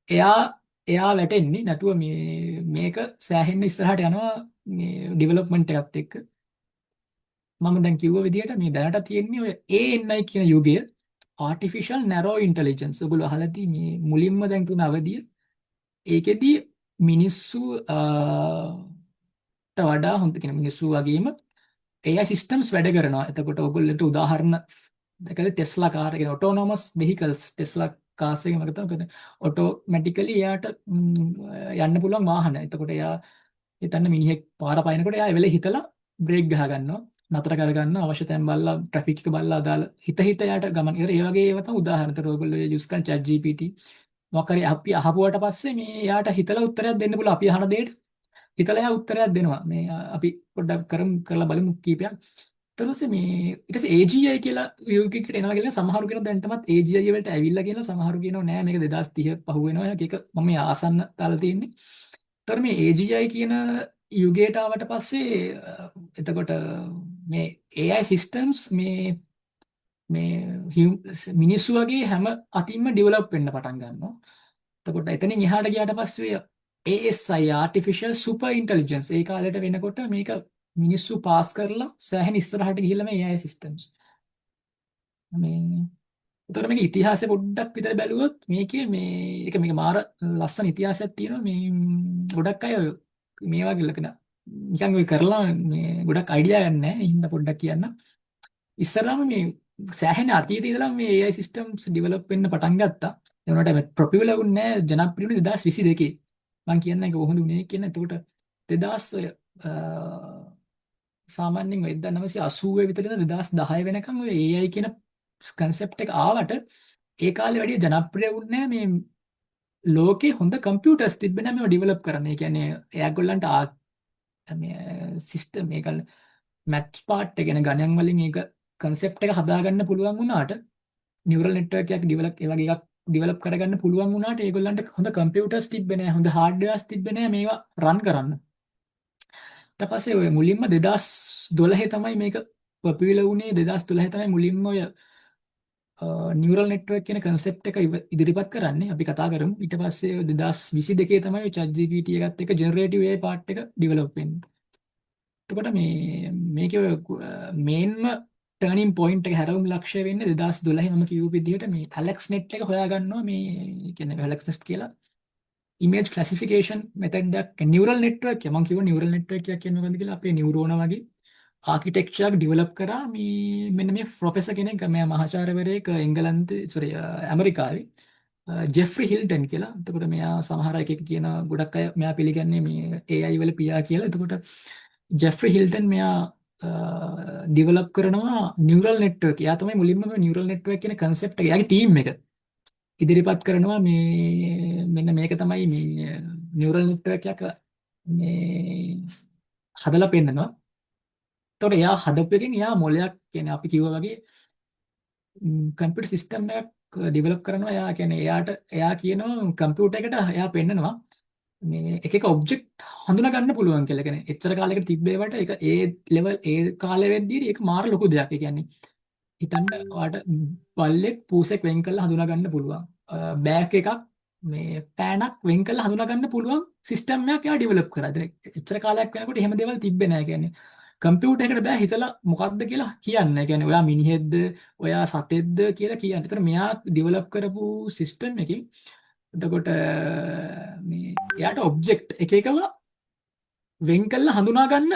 එයා එයා වැටෙන්නේ. නැතුව මේක සෑහෙන්න ඉස්සරහට යනවා මේ ඩිවෙලොප්මන්ට් එකත් එක්ක. මම දැන් කිව්ව විදිහට මේ දැනට තියෙන්නේ ඔය ANI කියන යුගය ආටිෆිෂල් නැරෝ ඉන්ටෙලිජන්ස්. ඔයගොල්ලෝ අහලා තියෙන්නේ මේ මුලින්ම දැන් තුන අවධිය. ඒකෙදි මිනිස්සු ට වඩා හොඳ කියන මිනිස්සු වගේම AI systems වැඩ කරනවා. එතකොට ඔයගොල්ලන්ට උදාහරණ දැකලා ටෙස්ලා කාර් කියන ඔටෝනොමස් වෙහිකල්ස් ටෙස්ලා කාර්ස් එක මම හිතනවා ඔටෝමැටිකලි එයාට යන්න පුළුවන් වාහන. එතකොට එයා හිතන්න මිනිහෙක් පාර පයින්නකොට එයා වෙලේ හිතලා බ්‍රේක් ගහ ගන්නවා. නතර කර ගන්න අවශ්‍ය තැන් බලලා ට්‍රැෆික් එක බලලා දාලා හිත එයාට ගමන් කරලා ඒ වගේ ඒවා තමයි උදාහරණ. ඒතර ඔයගොල්ලෝ යූස් කරන chat GPT මොකක් හරි අපි අහපුවට පස්සේ මේ එයාට හිතලා උත්තරයක් දෙන්න පුළුවන්. අපි අහන දෙයට හිතලා එයා උත්තරයක් දෙනවා. මේ අපි පොඩ්ඩක් කරලා බලමු කීපයක්. ඊට පස්සේ මේ ඊට පස්සේ AGI කියලා යුගයකට එනවා කියලා සමහරු කියනවා දැන්ටමත් AGI වලට ඇවිල්ලා කියනවා. සමහරු කියනවා නෑ මේක 2030 පහු වෙනවා. ඒක මම මේ ආසන්න දාලා තියෙන්නේ. ඒතර මේ AGI කියන යුගයට ආවට පස්සේ එතකොට මේ AI systems මේ මිනිස්සු වගේ හැම අතින්ම ඩෙවලොප් වෙන්න පටන් ගන්නවා. එතකොට එතනින් එහාට ගියාට පස්සේ ASI Artificial Super Intelligence ඒ කාලෙට වෙනකොට මේක මිනිස්සු පාස් කරලා සෑහෙන ඉස්සරහට ගිහිල්ලා මේ AI systems මේ එතකොට මේක ඉතිහාසය පොඩ්ඩක් විතර බැලුවොත් මේකේ මේක මාර ලස්සන ඉතිහාසයක් තියෙනවා. මේ ගොඩක් අය මේ වගේ ලකන නිකන් ඔය කරලා මේ ගොඩක් අයිඩියා ගන්න නැහැ. ඒ හින්දා පොඩ්ඩක් කියන්න. ඉස්සරහම මේ සෑහෙන අතීතයේ ඉඳලා මේ AI systems develop වෙන්න පටන් ගත්තා. ඒ වුණාට මේ popular වුණේ ජනප්‍රිය වුණේ 2022. මම කියන්නේ ඒක කොහොමද උනේ කියන. එතකොට 2000 ඔය සාමාන්‍යයෙන් 1980 විතර ඉඳන් 2010 වෙනකම් ඔය AI කියන concept එක ආවට ඒ කාලේ වැඩි ජනප්‍රිය වුණේ මේ ලෝකේ හොඳ කම්පියුටර්ස් තිබ්බේ නැහැ මේව ඩෙවලොප් කරන්න. ඒ කියන්නේ එයාගොල්ලන්ට මේ සිස්ටම් මේක මැත්ස් පාර්ට් එක ගැන ගණන් වලින් ඒක concept එක හදාගන්න පුළුවන් වුණාට නියුරල් නෙට්වර්ක් එකක් ඩෙවලොප් ඒ වගේ එකක් ඩෙවලොප් කරගන්න පුළුවන් වුණාට ඒගොල්ලන්ට හොඳ කම්පියුටර්ස් තිබ්බේ නැහැ. හොඳ හાર્ඩ්වෙයාර්ස් තිබ්බේ නැහැ මේවා රන් කරන්න. ඊට පස්සේ ඔය මුලින්ම 2012 තමයි මේක පොපියුලර් වුණේ. 2012 තමයි මුලින්ම ඔය නියුරල් නෙට්වර්ක් කියන concept එක ඉදිරිපත් කරන්නේ. අපි කතා කරමු. ඊට පස්සේ 2022 තමයි ඔය chat GPT එකත් එක්ක generative AI part එක develop වෙන්නේ. එතකොට මේකේ මේන්ම ටර්නින් පොයින්ට් එක හැරවුම් ලක්ෂ්‍ය වෙන්නේ 2012 මම කියූ විදිහට මේ AlexNet එක හොයාගන්නවා. මේ කියන්නේ AlexNet කියලා image classification method එකක් neural network එක. මම කිව්වා neural network එකක් කියන්නේ මොකක්ද කියලා. අපේ නියුරෝන වගේ ආකිටෙක්චර් එකක් ඩෙවලොප් කරා මේ මෙන්න මේ ප්‍රොෆෙසර් කෙනෙක් මෙයා මහාචාර්යවරයෙක් එංගලන්තේ ඇමරිකාවේ ජෙෆ්රි හිල්ටන් කියලා. එතකොට මෙයා සමහර අය කියන ගොඩක් අය මෙයා පිළිගන්නේ මේ AI වල පියා කියලා. එතකොට ජෙෆ්රි හිල්ටන් මෙයා ඩෙවලොප් කරනවා නියුරල් නෙට්වර්ක්. එයා තමයි මුලින්ම මේ නියුරල් නෙට්වර්ක් කියන concept එක එයාගේ ටීම් එක ඉදිරිපත් කරනවා. මේ මෙන්න මේක තමයි මේ නියුරල් නෙට්වර්ක් එකක් මේ හදලා පෙන්නනවා. එතකොට එයා හදපු එකෙන් එයා මොලයක් කියන්නේ අපි කිව්වා වගේ කම්පියුටර් සිස්ටම් එකක් ඩෙවලොප් කරනවා. එයා කියන්නේ එයා කියනවා කම්පියුටර් එකට එයා පෙන්නනවා මේ එක ඔබ්ජෙක්ට් හඳුනා ගන්න පුළුවන් කියලා. කියන්නේ එච්චර කාලයකට තිබ්බේවට ඒක ඒ ලෙවල් ඒ කාලෙ වෙද්දී ඒක මාර ලොකු දෙයක්. ඒ කියන්නේ හිතන්න ඔයාට බල්ලෙක් පූසෙක් වෙන් කරලා හඳුනා ගන්න පුළුවන්. බෑග් එකක් මේ පෑනක් වෙන් කරලා හඳුනා ගන්න පුළුවන් සිස්ටම් එකක් එයා ඩෙවලොප් කරා. ඉතින් එච්චර කාලයක් වෙනකොට එහෙම දේවල් තිබ්බේ නැහැ. කියන්නේ කම්පියුටර් එකකට බෑ හිතලා මොකක්ද කියලා කියන්න. ඒ කියන්නේ ඔයා මිනිහෙක්ද ඔයා සතෙක්ද කියලා කියන්න. ඒතර මෙයා ඩෙවලොප් කරපු සිස්ටම් එකේ එතකොට මේ එයාට ඔබ්ජෙක්ට් එක එකව වෙන් කළා හඳුනා ගන්න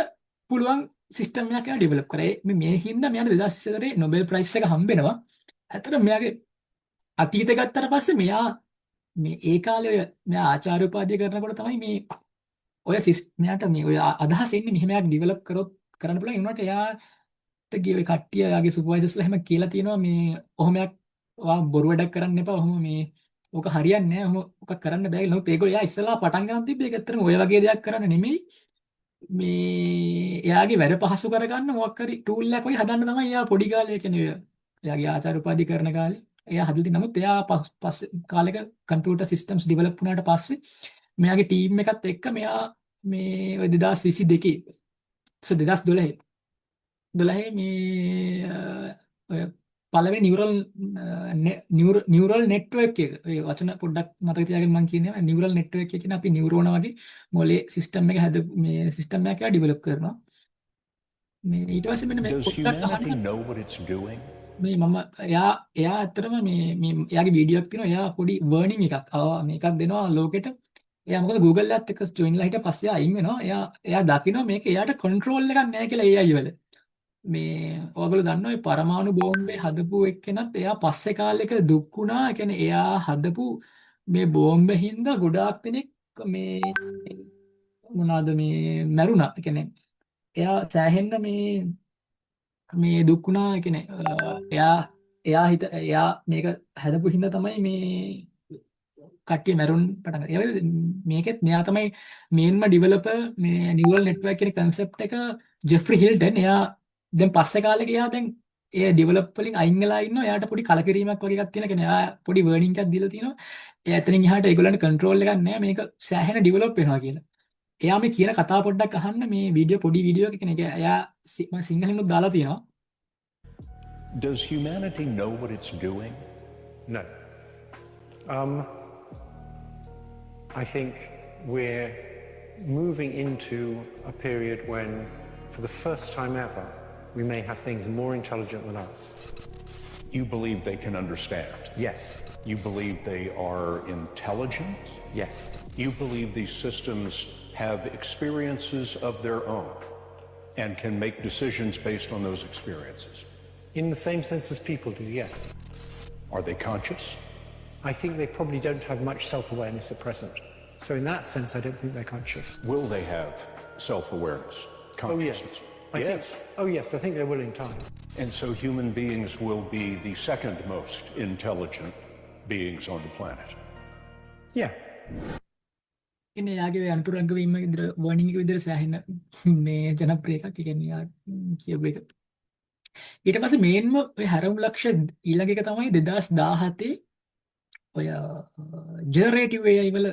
පුළුවන් සිස්ටම් එකක් එයා ඩෙවලොප් කරා. මේ හින්දා මෙයාට 2024 නොබෙල් ප්‍රයිස් එක හම්බෙනවා. ඇත්තට මෙයාගේ අතීතය ගත්තට පස්සේ මෙයා මේ ඒ කාලේ මෙයා ආචාර්ය උපාධිය කරනකොට තමයි මේ ඔය මෙයාට මේ ඔය අදහස එන්නේ මෙහෙම එකක් ඩෙවලොප් කරොත් කරන්න පුළුවන්. ඒ වුණාට එයාට ගිය ඔය කට්ටිය එයාගේ සුපර්වයිසර්ස්ලා එහෙම කියලා තියෙනවා මේ ඔහොම එකක් ඔයා බොරු වැඩක් කරන්න එපා. ඔහොම මේ ඕක හරියන්නේ නැහැ. ඔහොම ඔක කරන්න බෑ කියලා. නමුත් ඒගොල්ලෝ එයා ඉස්සලා පටන් ගන්න තිබ්බේ ඒක ඇත්තටම ඔය වගේ දෙයක් කරන්න නෙමෙයි. මේ එයාගේ වැඩ පහසු කරගන්න මොකක් හරි ටූල් එකක් වගේ හදන්න තමයි එයා පොඩි කාලේ කියන්නේ එයාගේ ආචාර්ය උපාධි කරන කාලේ එයා හදලා තිබ්බ. නමුත් එයා පස්සේ කාලෙක කම්පියුටර් සිස්ටම්ස් ඩෙවලොප් වුණාට පස්සේ මෙයාගේ ටීම් එකත් එක්ක මෙයා මේ ඔය 2022 2012 මේ ඔය පළවෙනි නියුරල් නෙට්වර්ක් එක ඔය වචන පොඩ්ඩක් මතක තියාගෙන මම කියන්නේ නියුරල් නෙට්වර්ක් එක කියන්නේ අපි නියුරෝන වගේ මොලේ සිස්ටම් එක මේ සිස්ටම් එකක් ඩෙවලොප් කරනවා. මේ ඊට පස්සේ මෙන්න මේ Does පොඩ්ඩක් humanity අහන්න know what it's doing? මේ මම එයා ඇත්තටම මේ එයාගේ වීඩියෝ එකක් තියෙනවා. එයා පොඩි වර්නින් එකක් මේකක් දෙනවා ලෝකෙට. එයා මොකද Google එකත් එක්ක ජොයින් ලා හිටිය පස්සේ අයින් වෙනවා. එයා දකිනවා මේක එයාට කන්ට්‍රෝල් එකක් නැහැ කියලා AI වල. මේ ඔයගොල්ලෝ දන්නවා මේ පරමාණු බෝම්බේ හදපු එක්කෙනත් එයා පස්සේ කාලෙක දුක් වුණා. ඒ කියන්නේ එයා හදපු මේ බෝම්බේ හින්දා ගොඩාක් දෙනෙක් මේ මොනවාද මේ මැරුණා. ඒ කියන්නේ එයා සෑහෙන්න මේ දුක් වුණා. ඒ කියන්නේ එයා මේක හදපු හින්දා තමයි මේ කට්ටිය මැරුන් පටන් ගත්තා. ඒ වගේ මේකෙත් මෙයා තමයි මේන්ම ඩෙවලොපර් මේ නියුරල් නෙට්වර්ක් කියන concept එක ජෙෆ්රි හිල්ටන්. එයා දැන් පස්සේ කාලෙක එයා දැන් ඒ ඩෙවලොප් වලින් අයින් වෙලා ඉන්නවා. එයාට පොඩි කලකිරීමක් වගේ එකක් තියෙනවා. කියන්නේ එයා පොඩි වර්නින් එකක් දීලා තියෙනවා. එයා එතනින් එහාට ඒගොල්ලන්ට කන්ට්‍රෝල් එකක් නැහැ. මේක සෑහෙන ඩෙවලොප් වෙනවා කියලා. එයා මේ කියන කතාව පොඩ්ඩක් අහන්න මේ පොඩි වීඩියෝ එකක් කියන්නේ එයා මම සිංහලෙන්වත් දාලා තියෙනවා. Does humanity know what it's doing? No. I think we're moving into a period when, for the first time ever, we may have things more intelligent than us. You believe they can understand. Yes. You believe they are intelligent. Yes. You believe these systems have experiences of their own and can make decisions based on those experiences. In the same sense as people do, yes. Are they conscious? I think they probably don't have much self-awareness at present. So in that sense, I don't think they're conscious. Will they have self-awareness, consciousness? Oh, yes. I think they will in time. And so human beings will be the second most intelligent beings on the planet. Yeah. ඉන්නේ යාගේ අනුතරංග වීම විදිහට වර්නින් එක විදිහට සෑහෙන මේ ජනප්‍රිය එකක්. ඒ කියන්නේ යා කියපු එක. ඊට පස්සේ මේන්ම ඔය හැරවුම් ලක්ෂ ඊළඟ එක තමයි 2017 ඔය ජෙනරේටිව් AI වල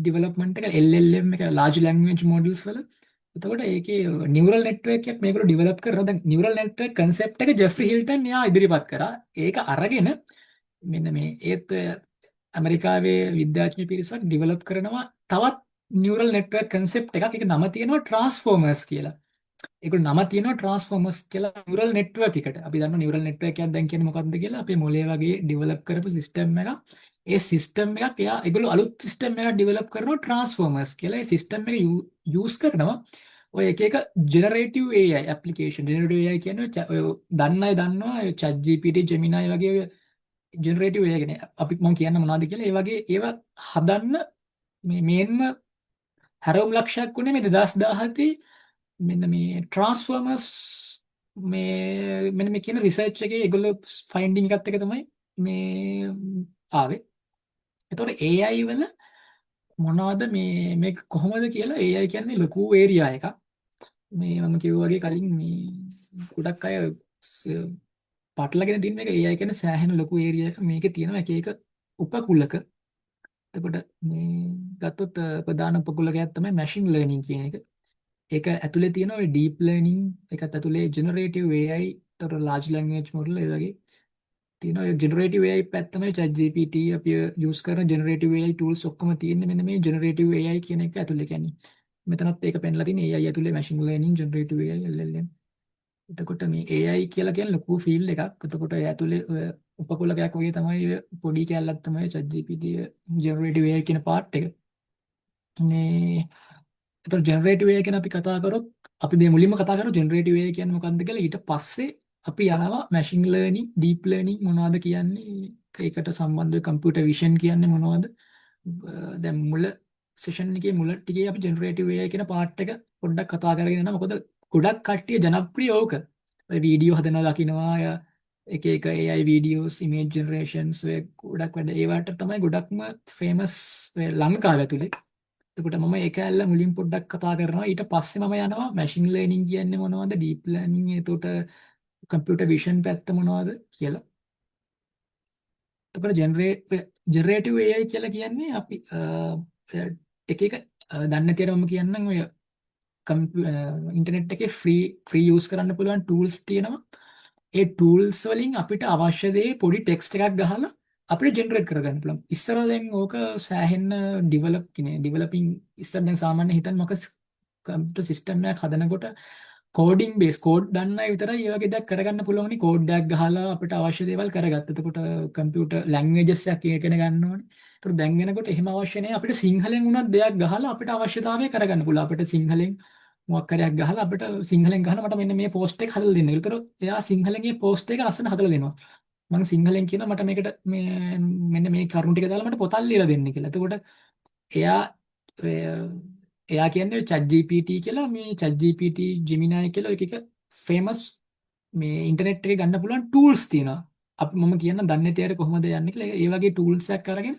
ඩෙවලොප්මන්ට් එක LLM එක large language models වල. එතකොට ඒකේ නියුරල් නෙට්වර්ක් එකක් මේගොල්ලෝ ඩෙවලොප් කරනවා. දැන් නියුරල් නෙට්වර්ක් concept එක ජෙෆ්රි හිල්ටන් එයා ඉදිරිපත් කරා. ඒක අරගෙන මෙන්න මේ ඒත් ඇමරිකාවේ විද්‍යාඥ පිරිසක් ඩෙවලොප් කරනවා තවත් නියුරල් නෙට්වර්ක් concept එකක්. ඒක නම තියෙනවා Transformers කියලා. ඒක නම තියෙනවා Transformers කියලා නියුරල් නෙට්වර්ක් එකට. අපි දන්නවා නියුරල් නෙට්වර්ක් එකක් දැන් කියන්නේ මොකක්ද කියලා. අපේ මොලේ වගේ ඩෙවලොප් කරපු සිස්ටම් එකක්. ඒ සිස්ටම් එකක් ඒගොල්ලෝ අලුත් සිස්ටම් එකක් ඩෙවලොප් කරනවා Transformers කියලා. ඒ සිස්ටම් එක යූස් කරනවා ඔය එක ජෙනරේටිව් AI ඇප්ලිකේෂන්. ජෙනරේටිව් AI කියන්නේ ඔය දන්න අය දන්නවා chat GPT Gemini වගේ ජෙනරේටිව් AI කියන්නේ අපි මම කියන්න මොනවද කියලා. ඒ වගේ ඒවා හදන්න මේ මේන්ම හැරවුම් ලක්ෂයක් උනේ මේ 2017 මෙන්න මේ Transformers මෙන්න මේ කියන රිසර්ච් එකේ ඒගොල්ලෝ ෆයින්ඩින් එකත් එක තමයි මේ ආවේ. එතකොට AI වල මොනවද මේක කොහොමද කියලා. AI කියන්නේ ලොකු ඒරියා එකක්. මේ මම කිව්වා වගේ කලින් මේ ගොඩක් අය පටලගෙන දින මේක AI කියන්නේ සෑහෙන ලොකු ඒරියා එකක්. මේකේ තියෙනවා එක එක උපකුලක. එතකොට මේ ගත්තොත් ප්‍රධාන උපකුලකයක් තමයි මැෂින් ලර්නින් කියන එක. ඒක ඇතුලේ තියෙනවා ඔය ඩීප් ලර්නින් එකත් ඇතුලේ ජෙනරේටිව් AI, තොර large language model ඒ වගේ තියෙනවා. ඒ ජෙනරේටිව් AI පැත්ත තමයි chat GPT අපි යූස් කරන ජෙනරේටිව් AI tools ඔක්කොම තියෙන්නේ මෙන්න මේ ජෙනරේටිව් AI කියන එක ඇතුලේ. කියන්නේ මෙතනත් ඒක පෙන්ලා තියෙන්නේ AI ඇතුලේ machine learning, generative AI, LLM. එතකොට මේ AI කියලා කියන්නේ ලොකු ෆීල්ඩ් එකක්. එතකොට ඒ ඇතුලේ ඔය උපකුලකයක් වගේ තමයි ඔය පොඩි කැලලක් තමයි ChatGPT generative AI කියන පාර්ට් එක. මේ එතකොට generative AI ගැන අපි කතා කරොත් අපි මේ මුලින්ම කතා කරමු generative AI කියන්නේ මොකක්ද කියලා. ඊට පස්සේ අපි යනවා machine learning, deep learning මොනවද කියන්නේ, ඒකට සම්බන්ධ computer vision කියන්නේ මොනවද. දැන් මුල සෙෂන් එකේ මුල ටිකේ අපි generative AI කියන පාර්ට් එක පොඩ්ඩක් කතා කරගෙන යනවා. මොකද ගොඩක් කට්ටිය ජනප්‍රිය ඕක. ඔය වීඩියෝ හදනවා දකින්නවා, එක එක AI videos, image generations, ඔය ගොඩක් වැඩ ඒවට තමයි ගොඩක්ම famous ලංකාව ඇතුලේ. එතකොට මම ඒක ඇල්ල මුලින් පොඩ්ඩක් කතා කරනවා. ඊට පස්සේ මම යනවා machine learning කියන්නේ මොනවද, deep learning, එතකොට computer vision පැත්ත මොනවද කියලා. එතකොට generative AI කියලා කියන්නේ අපි එක එක දන්නේ නැතිවට මම කියන්නම්. ඔය ඉන්ටර්නෙට් එකේ ෆ්‍රී යූස් කරන්න පුළුවන් ටූල්ස් තියෙනවා. ඒ ටූල්ස් වලින් අපිට අවශ්‍ය දේ පොඩි ටෙක්ස්ට් එකක් ගහලා අපිට ජෙනරේට් කරගන්න පුළුවන්. ඉස්සර දැන් ඕක සෑහෙන්න ඩිවලොපින් ඉස්සර දැන් සාමාන්‍ය හිතන්න මොකද කම්පියුටර් සිස්ටම් එකක් හදනකොට කෝඩින් බේස් කෝඩ් දන්න අය විතරයි ඒ වගේ දෙයක් කරගන්න පුළුවන්. කෝඩ් එකක් ගහලා අපිට අවශ්‍ය දේවල් කරගත්ත. එතකොට කම්පියුටර් ලැන්ග්වේජස් එකක් ඉගෙන ගන්න ඕනේ. ඒතර දැන් වෙනකොට එහෙම අවශ්‍ය නැහැ. අපිට සිංහලෙන් උනත් දෙයක් ගහලා අපිට අවශ්‍යතාවය කරගන්න පුළුවන්. අපිට සිංහලෙන් මොකක් කරයක් ගහලා අපිට සිංහලෙන් ගහන මට මෙන්න මේ පෝස්ට් එක හදලා දෙන්න. ඒතර එයා සිංහලෙන් මේ පෝස්ට් එක ලස්සන හදලා දෙනවා. මම සිංහලෙන් කියනවා මට මේකට මෙන්න මේ කරුණු ටික දාලා මට පොතක් ලියලා දෙන්න කියලා. එතකොට එයා කියන්නේ ChatGPT කියලා, මේ ChatGPT, Gemini කියලා එක famous මේ ඉන්ටර්නෙට් එකේ ගන්න පුළුවන් tools තියෙනවා. මම කියන්න දන්නේ නැති අයට කොහොමද යන්නේ කියලා. ඒ වගේ tools එකක් අරගෙන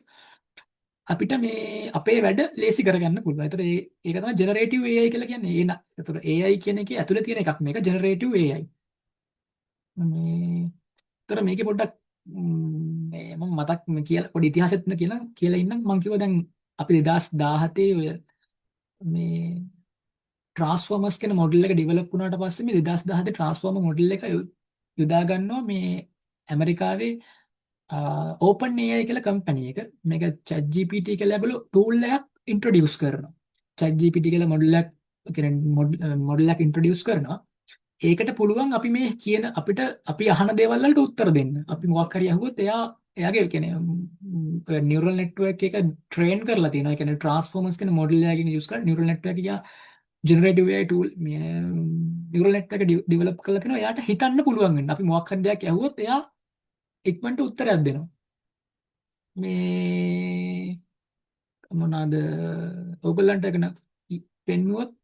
අපිට මේ අපේ වැඩ ලේසි කරගන්න පුළුවන්. ඒතර ඒක තමයි generative AI කියලා කියන්නේ. ඒතර AI කියන එකේ ඇතුලේ තියෙන එකක් මේක generative AI. ඒතර මේකේ පොඩ්ඩක් මම මතක් කියලා පොඩි ඉතිහාසෙත් කියලා ඉන්නම්. මම කිව්වා දැන් අපි 2017 ඔය මේ ට්‍රාන්ස්ෆෝමර්ස් කියන මොඩල් එක ඩෙවලොප් වුණාට පස්සේ මේ 2017 ට්‍රාන්ස්ෆෝමර් මොඩල් එක යොදා ගන්නවා මේ ඇමරිකාවේ ඕපන් AI කියලා කම්පැනි එක. මේක ChatGPT කියලා ඒගොල්ලෝ ටූල් එකක් ඉන්ට්‍රොඩියුස් කරනවා. ChatGPT කියලා මොඩල් එකක් ඉන්ට්‍රොඩියුස් කරනවා. ඒකට පුළුවන් අපි මේ කියන අපි අහන දේවල් වලට උත්තර දෙන්න. අපි මොකක් හරි අහුවොත් එයාගේ කියන්නේ නියුරල් නෙට්වර්ක් එක ට්‍රේන් කරලා තියෙනවා. ඒ කියන්නේ ට්‍රාන්ස්ෆෝමර්ස් කියන මොඩල් එකකින් යූස් කරලා නියුරල් නෙට්වර්ක් එක ජෙනරේටිව් AI ටූල් නියුරල් නෙට්වර්ක් එක ඩෙවලොප් කරලා තිනවා. එයාට හිතන්න පුළුවන් වෙන්න. අපි මොකක් හරි දෙයක් අහුවොත් එයා ඉක්මනට උත්තරයක් දෙනවා. මේ මොනවාද ඔයගොල්ලන්ට එකන පෙන්නුවොත්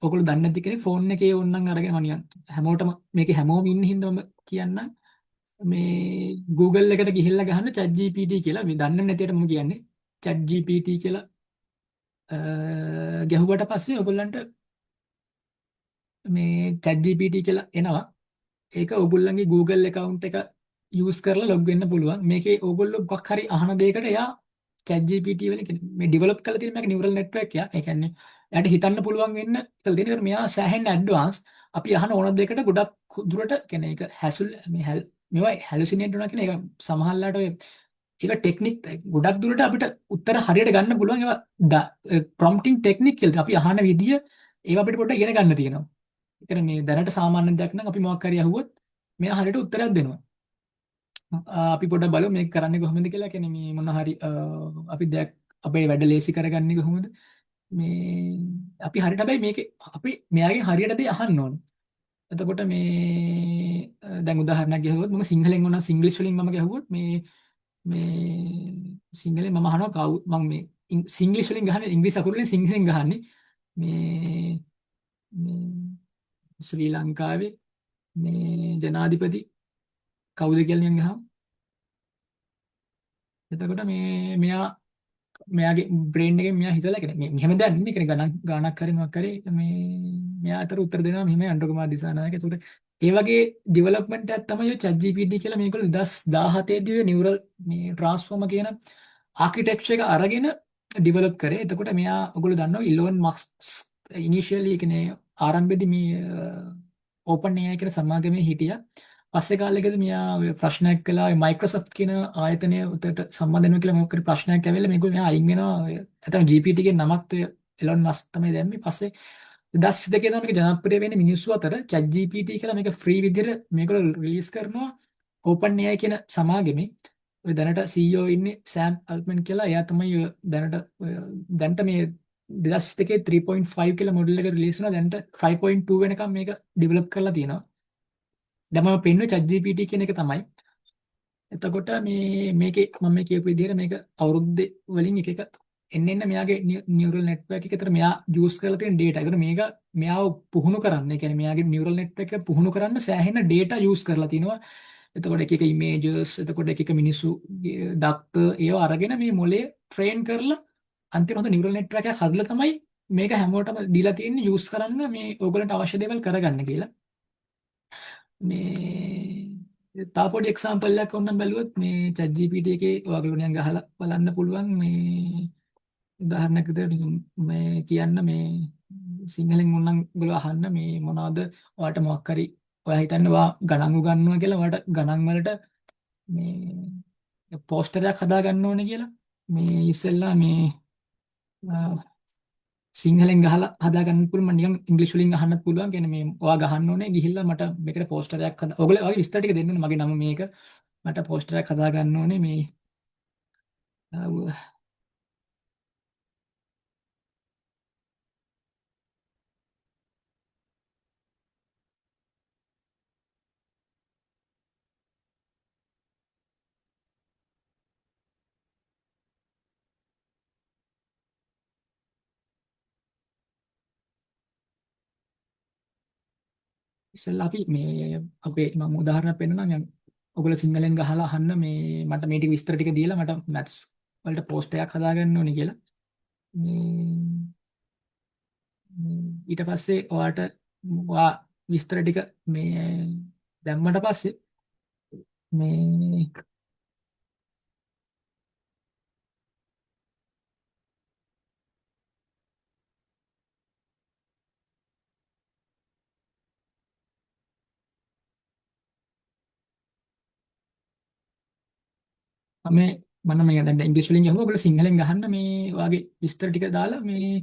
ඔයගොල්ලෝ දන්නේ නැති කෙනෙක් ෆෝන් එකේ ඕනනම් අරගෙන මම නිකන් හැමෝටම මේකේ හැමෝම ඉන්න හින්දා මම කියන්නම්. මේ Google එකට ගිහිල්ලා ගහන්න ChatGPT කියලා. මේ දන්නේ නැතිවට මම කියන්නේ ChatGPT කියලා ගැහුවට පස්සේ ඔයගොල්ලන්ට මේ ChatGPT කියලා එනවා. ඒක ඔයගොල්ලන්ගේ Google account එක use කරලා log වෙන්න පුළුවන්. මේකේ ඔයගොල්ලෝ මොකක් හරි අහන දෙයකට එයා ChatGPT වලින් මේ develop කරලා තියෙන මේක neural network එක. ඒ කියන්නේ එයාට හිතන්න පුළුවන් වෙන්න කියලා දෙන. ඒකට මෙයා සෑහෙන advance. අපි අහන ඕන දෙයකට ගොඩක් දුරට කියන්නේ ඒක මේවා හැලුසිනේට් වෙනවා කියන එක සමහරලාට ඔය ඒක ටෙක්නික් ගොඩක් දුරට අපිට උත්තර හරියට ගන්න පුළුවන්. ඒවා ප්‍රොම්ප්ටිං ටෙක්නික් කියලා. අපි අහන විදිය ඒවා අපිට පොඩ්ඩක් ඉගෙන ගන්න තියෙනවා. ඒ කියන්නේ මේ දැනට සාමාන්‍ය දෙයක් නම් අපි මොකක් හරි අහුවොත් මෙයා හරියට උත්තරයක් දෙනවා. අපි පොඩ්ඩක් බලමු මේක කරන්නේ කොහොමද කියලා. කියන්නේ මේ මොන හරි අපි දෙයක් අපේ වැඩ ලේසි කරගන්නේ කොහොමද? මේ අපි හරියට හැබැයි මේකේ අපි මෙයාගෙන් හරියට දේ අහන්න ඕනේ. එතකොට මේ දැන් උදාහරණයක් ගහුවොත් මම සිංහලෙන් වුණා සිංග්ලිෂ් වලින් මම ගහුවොත් මේ සිංහලෙන් මම අහනවා මම මේ සිංග්ලිෂ් වලින් ගහන්නේ ඉංග්‍රීසි අකුරු වලින් සිංහලෙන් ගහන්නේ මේ ශ්‍රී ලංකාවේ මේ ජනාධිපති කවුද කියලා නිකන් ගහම. එතකොට මෙයාගේ බ්‍රේන් එකෙන් මෙයා හිතලා කියන්නේ මෙහෙම දැන් ඉන්නේ කියන්නේ ගණක් හරි මොකක් හරි මෙයා අතර උත්තර දෙනවා මෙහෙම අන්ඩර්කුමාර් දිසානායක. එතකොට ඒ වගේ ඩෙවලොප්මන්ට් එකක් තමයි ඔය ChatGPT කියලා මේගොල්ලෝ 2017 දී නියුරල් මේ ට්‍රාන්ස්ෆෝමර් කියන ආකිටෙක්චර් එක අරගෙන ඩෙවලොප් කරේ. එතකොට මෙයා ඔයගොල්ලෝ දන්නවා ඉලෝන් මස්ක් ඉනිෂියලි කියන්නේ ආරම්භයේදී මේ ඕපන් AI කියන සමාගමේ හිටියා. පස්සේ කාලෙකදී මෙයා ඔය ප්‍රශ්නයක් කළා ඔය මයික්‍රොසොෆ්ට් කියන ආයතනය උතට සම්බන්ධ වෙනවා කියලා මොකක් හරි ප්‍රශ්නයක් ඇවිල්ලා මේගොල්ලෝ මෙයා අයින් වෙනවා. ඇත්තටම GPT ගේ නමක් එලොන් මස්ක් තමයි දැම්මේ. පස්සේ 2022 තමයි මේක ජනප්‍රිය වෙන්නේ මිනිස්සු අතර. chat GPT කියලා මේක ෆ්‍රී විදිහට මේගොල්ලෝ රිලීස් කරනවා OpenAI කියන සමාගමේ. ඔය දැනට CEO ඉන්නේ සෑම් අල්ට්මන් කියලා. එයා තමයි ඔය දැනට මේ 2022 3.5 කියලා මොඩල් එක රිලීස් වුණා. දැනට 5.2 වෙනකම් මේක ඩෙවලොප් කරලා තියෙනවා. දැන් මම පෙන්නුවේ chat GPT කියන එක තමයි. එතකොට මේකේ මම මේ කියපු විදිහට මේක අවුරුද්දේ වලින් එක එක එන්න මෙයාගේ නියුරල් නෙට්වර්ක් එක. ඒතර මෙයා යූස් කරලා තියෙන data. ඒකට මේක මෙයාව පුහුණු කරන්න. ඒ කියන්නේ මෙයාගේ නියුරල් නෙට්වර්ක් එක පුහුණු කරන්න සෑහෙන data යූස් කරලා තිනවා. එතකොට එක එක ඉමේජස්, එතකොට එක එක මිනිස්සු දත්ත ඒව අරගෙන මේ මොලේ ට්‍රේන් කරලා අන්තිම හොඳ නියුරල් නෙට්වර්ක් එකක් හදලා තමයි මේක හැමෝටම දීලා තියෙන්නේ යූස් කරන්න මේ ඕගලන්ට අවශ්‍ය දේවල් කරගන්න කියලා. මේ තා පොඩි එක්සාම්පල් එකක් ඔන්නම් බැලුවොත් මේ chat GPT එකේ ඔයාගේ උණියන් ගහලා බලන්න පුළුවන්. මේ උදාහරණයක් විදිහට මේ කියන්න මේ සිංහලෙන් ඕනනම් ඔයගොල්ලෝ අහන්න මේ මොනවද ඔයාලට මොකක් හරි ඔයා හිතන්නේ ඔයා ගණන් උගන්වනවා කියලා ඔයාලට ගණන් වලට මේ පෝස්ටරයක් හදා ගන්න ඕනේ කියලා. මේ ඉස්සෙල්ලා මේ සිංහලෙන් ගහලා හදා ගන්න පුළුවන්. මම නිකන් ඉංග්‍රීසි වලින් අහන්නත් පුළුවන්. කියන්නේ මේ ඔයා ගහන්න ඕනේ ගිහිල්ලා මට මේකට පෝස්ටරයක් හදා. ඔයගොල්ලෝ ඔයගේ විස්තර ටික දෙන්න ඕනේ. මගේ නම මේක. මට පෝස්ටරයක් හදා ගන්න ඕනේ මේ ඉස්සෙල්ලා අපි මේ අපේ මම උදාහරණයක් පෙන්නනවා. මම ඔයගොල්ලෝ සිංහලෙන් ගහලා අහන්න මේ මට මේ ටික විස්තර ටික දීලා මට මැත්ස් වලට පෝස්ට් එකක් හදා ගන්න ඕනේ කියලා. ඊට පස්සේ ඔයා විස්තර ටික මේ දැම්මට පස්සේ මේ මම මේ දැන් ඉංග්‍රීසි වලින් ගහුවා. ඔයගොල්ලෝ සිංහලෙන් ගහන්න මේ ඔයාගේ විස්තර ටික දාලා මේ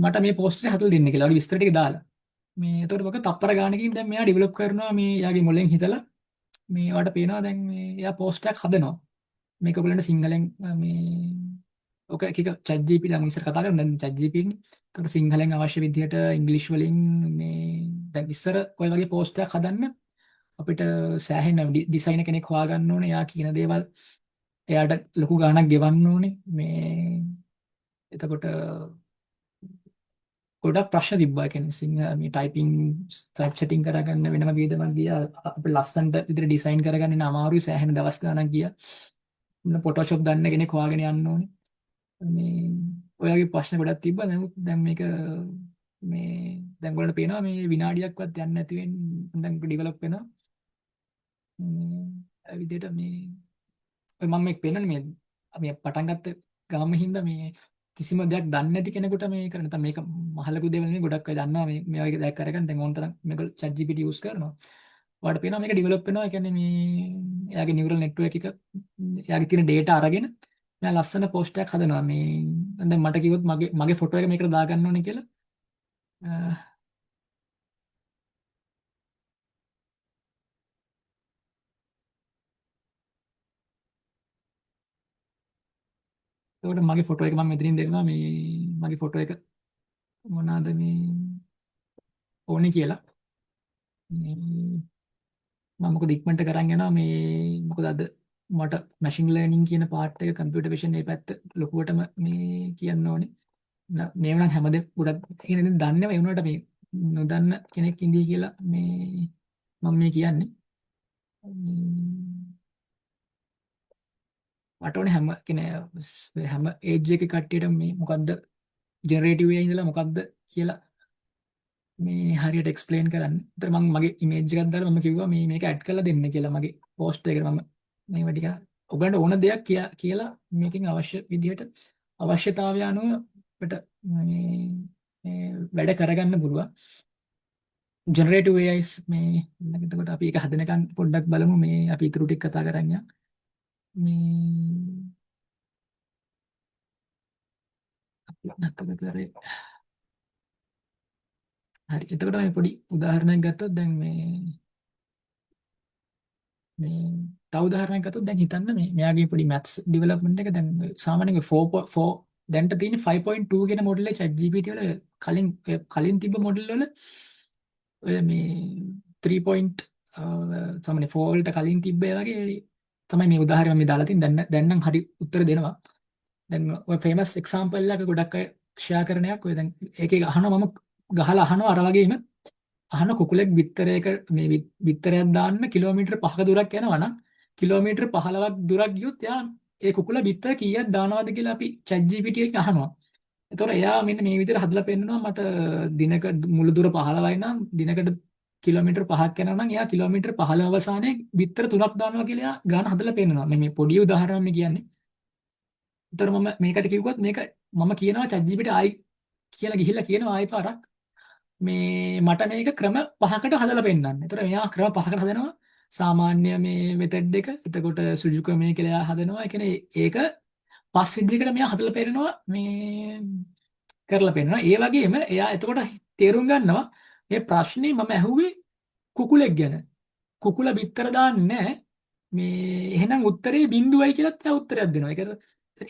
මට මේ පෝස්ට් එක හදලා දෙන්න කියලා. ඔයාගේ විස්තර ටික දාලා මේ එතකොට මොකද තප්පර ගානකින් දැන් මෙයා ඩෙවලොප් කරනවා මේ යාගේ මොලෙන් හිතලා මේ ඔයාලට පේනවා දැන් මේ එයා පෝස්ට් එකක් හදනවා. මේක ඔයගොල්ලන්ට සිංහලෙන් මේ ඔක එක chat GPT දැන් ඉස්සර කතා කරන දැන් chat GPT නේ. ඒතකොට සිංහලෙන් අවශ්‍ය විදිහට ඉංග්‍රීසි වලින් මේ දැන් ඉස්සර ඔය වගේ පෝස්ට් එකක් හදන්න අපිට සෑහෙන ඩිසයිනර් කෙනෙක් හොයාගන්න ඕනේ. එයා කියන දේවල් එයාට ලොකු ගාණක් ගෙවන්න ඕනේ. මේ එතකොට ගොඩක් ප්‍රශ්න තිබ්බා. කියන්නේ මේ ටයිපින් ටයිප් සෙටින් කරගන්න වෙනම වේදමක් ගියා. අපිට ලස්සනට විදිහට ඩිසයින් කරගන්න ඉන්න අමාරුයි. සෑහෙන දවස් ගාණක් ගියා. ෆොටෝෂොප් දන්න කෙනෙක් හොයාගෙන යන්න ඕනේ. මේ ඔයගේ ප්‍රශ්න ගොඩක් තිබ්බා. දැන් මේක මේ දැන් ඔයාලට පේනවා මේ විනාඩියක්වත් යන්නේ නැති වෙන්නේ දැන් ඩෙවලොප් වෙනවා. මේ විදිහට මේ මම මේක පේනනේ මේ පටන් ගත්ත ගාම හින්දා මේ කිසිම දෙයක් දන්නේ නැති කෙනෙකුට මේ කරන නැත්නම් මේක මහලකු දේවල් නෙමෙයි. ගොඩක් අය දන්නවා මේ වගේ දෙයක් කරගන්න. දැන් ඕනතරම් මේගොල්ලෝ chat GPT යූස් කරනවා. ඔයාලට පේනවා මේක ඩෙවලොප් වෙනවා. ඒ කියන්නේ මේ එයාගේ නියුරල් නෙට්වර්ක් එක එයාගේ තියෙන data අරගෙන මෙයා ලස්සන පෝස්ට් එකක් හදනවා. මේ දැන් මට කිව්වොත් මගේ ෆොටෝ එක මේකට දාගන්න ඕනේ කියලා එතකොට මගේ ෆොටෝ එක මම මෙතනින් දෙනවා. මේ මගේ ෆොටෝ එක මොනවාද මේ ඕනේ කියලා. මම මොකද ඉක්මනට කරන් යනවා. මේ මොකද අද මට මැෂින් ලර්නින් කියන පාර්ට් එක කම්පියුටර් විෂන් මේ පැත්ත ලොකුවටම මේ කියන්න ඕනේ. මේ වුණා හැමදේම ගොඩක් කියන්නේ දන්නේම ඒ වුණාට මේ නොදන්න කෙනෙක් ඉඳී කියලා මේ මම මේ කියන්නේ. මට ඕනේ හැම ඒජ් එක කට්ටියට මේ මොකද්ද ජෙනරේටිව් AI ඉඳලා මොකද්ද කියලා මේ හරියට එක්ස්ප්ලেইন කරන්න. ඒතර මම මගේ ඉමේජ් එකක් දාලා මම කිව්වා මේක ඇඩ් කරලා දෙන්න කියලා මගේ පෝස්ට් එකට. මම මේව ටික ඔයගලන්ට ඕන දෙයක් කියලා මේකෙන් අවශ්‍ය විදිහට අවශ්‍යතාවය අනුව අපිට මේ වැඩ කරගන්න පුළුවන්. ජෙනරේටිව් AIs මේ එතකොට අපි ඒක හදනකන් පොඩ්ඩක් බලමු. මේ අපි ඊටු ටික කතා කරන් යන්න. මේ නැත්තක කරේ. හරි. එතකොට මේ පොඩි උදාහරණයක් ගත්තොත් දැන් මේ තව උදාහරණයක් ගත්තොත් දැන් හිතන්න මෙයාගේ පොඩි මැත්ස් ඩෙවලොප්මන්ට් එක දැන් සාමාන්‍යයෙන් 4 දැන්ට තියෙන 5.2 කියන මොඩල් එක ChatGPT වල කලින් තිබ්බ මොඩල් වල ඔය මේ 3. සාමාන්‍ය 4 වලට කලින් තිබ්බ ඒ වගේ තමයි මේ උදාහරණ මම දාලා තියෙන්නේ. දැන් නම් හරි උත්තර දෙනවා. දැන් ඔය ෆේමස් එක්සැම්පල් එක ගොඩක් අය ෂෙයා කරන එකක්. ඔය දැන් ඒකේ අහනවා මම ගහලා අහනවා අර වගේම අහන කුකුලෙක් බිත්තරයක මේ බිත්තරයක් දාන්න කිලෝමීටර් 5ක දුරක් යනවා නම් කිලෝමීටර් 15ක් දුරක් ගියොත් එයා ඒ කුකුලා බිත්තර කීයක් දානවද කියලා අපි ChatGPT එකෙන් අහනවා. එතකොට එයා මෙන්න මේ විදිහට හදලා පෙන්නනවා මට දිනක මුළු දුර 15යි නම් දිනකට කිලෝමීටර් 5ක් යනවා නම් එයා කිලෝමීටර් 15 අවසානයේ බිත්තර 3ක් දානවා කියලා එයා ගාන හදලා පෙන්නනවා. මේ පොඩි උදාහරණයක් මේ කියන්නේ. ඒතර මම මේකට කිව්වොත් මේක මම කියනවා ChatGPT ආයි කියලා ගිහිල්ලා කියනවා ආයි පාරක් මේ මට මේක ක්‍රම 5කට හදලා පෙන්නන්න. ඒතර මෙයා ක්‍රම 5කට හදනවා. සාමාන්‍ය මේ මෙතඩ් එක. එතකොට සුජු ක්‍රමය කියලා එයා හදනවා. ඒ කියන්නේ ඒක 5 විදිහකට මෙයා හදලා පෙන්නනවා මේ කරලා පෙන්නනවා. ඒ වගේම එයා එතකොට තේරුම් ගන්නවා මේ ප්‍රශ්නේ මම ඇහුවේ කුකුලෙක් ගැන. කුකුලා බිත්තර දාන්නේ නැහැ. මේ එහෙනම් උත්තරේ බිඳුවයි කියලාත් එයා උත්තරයක් දෙනවා. ඒක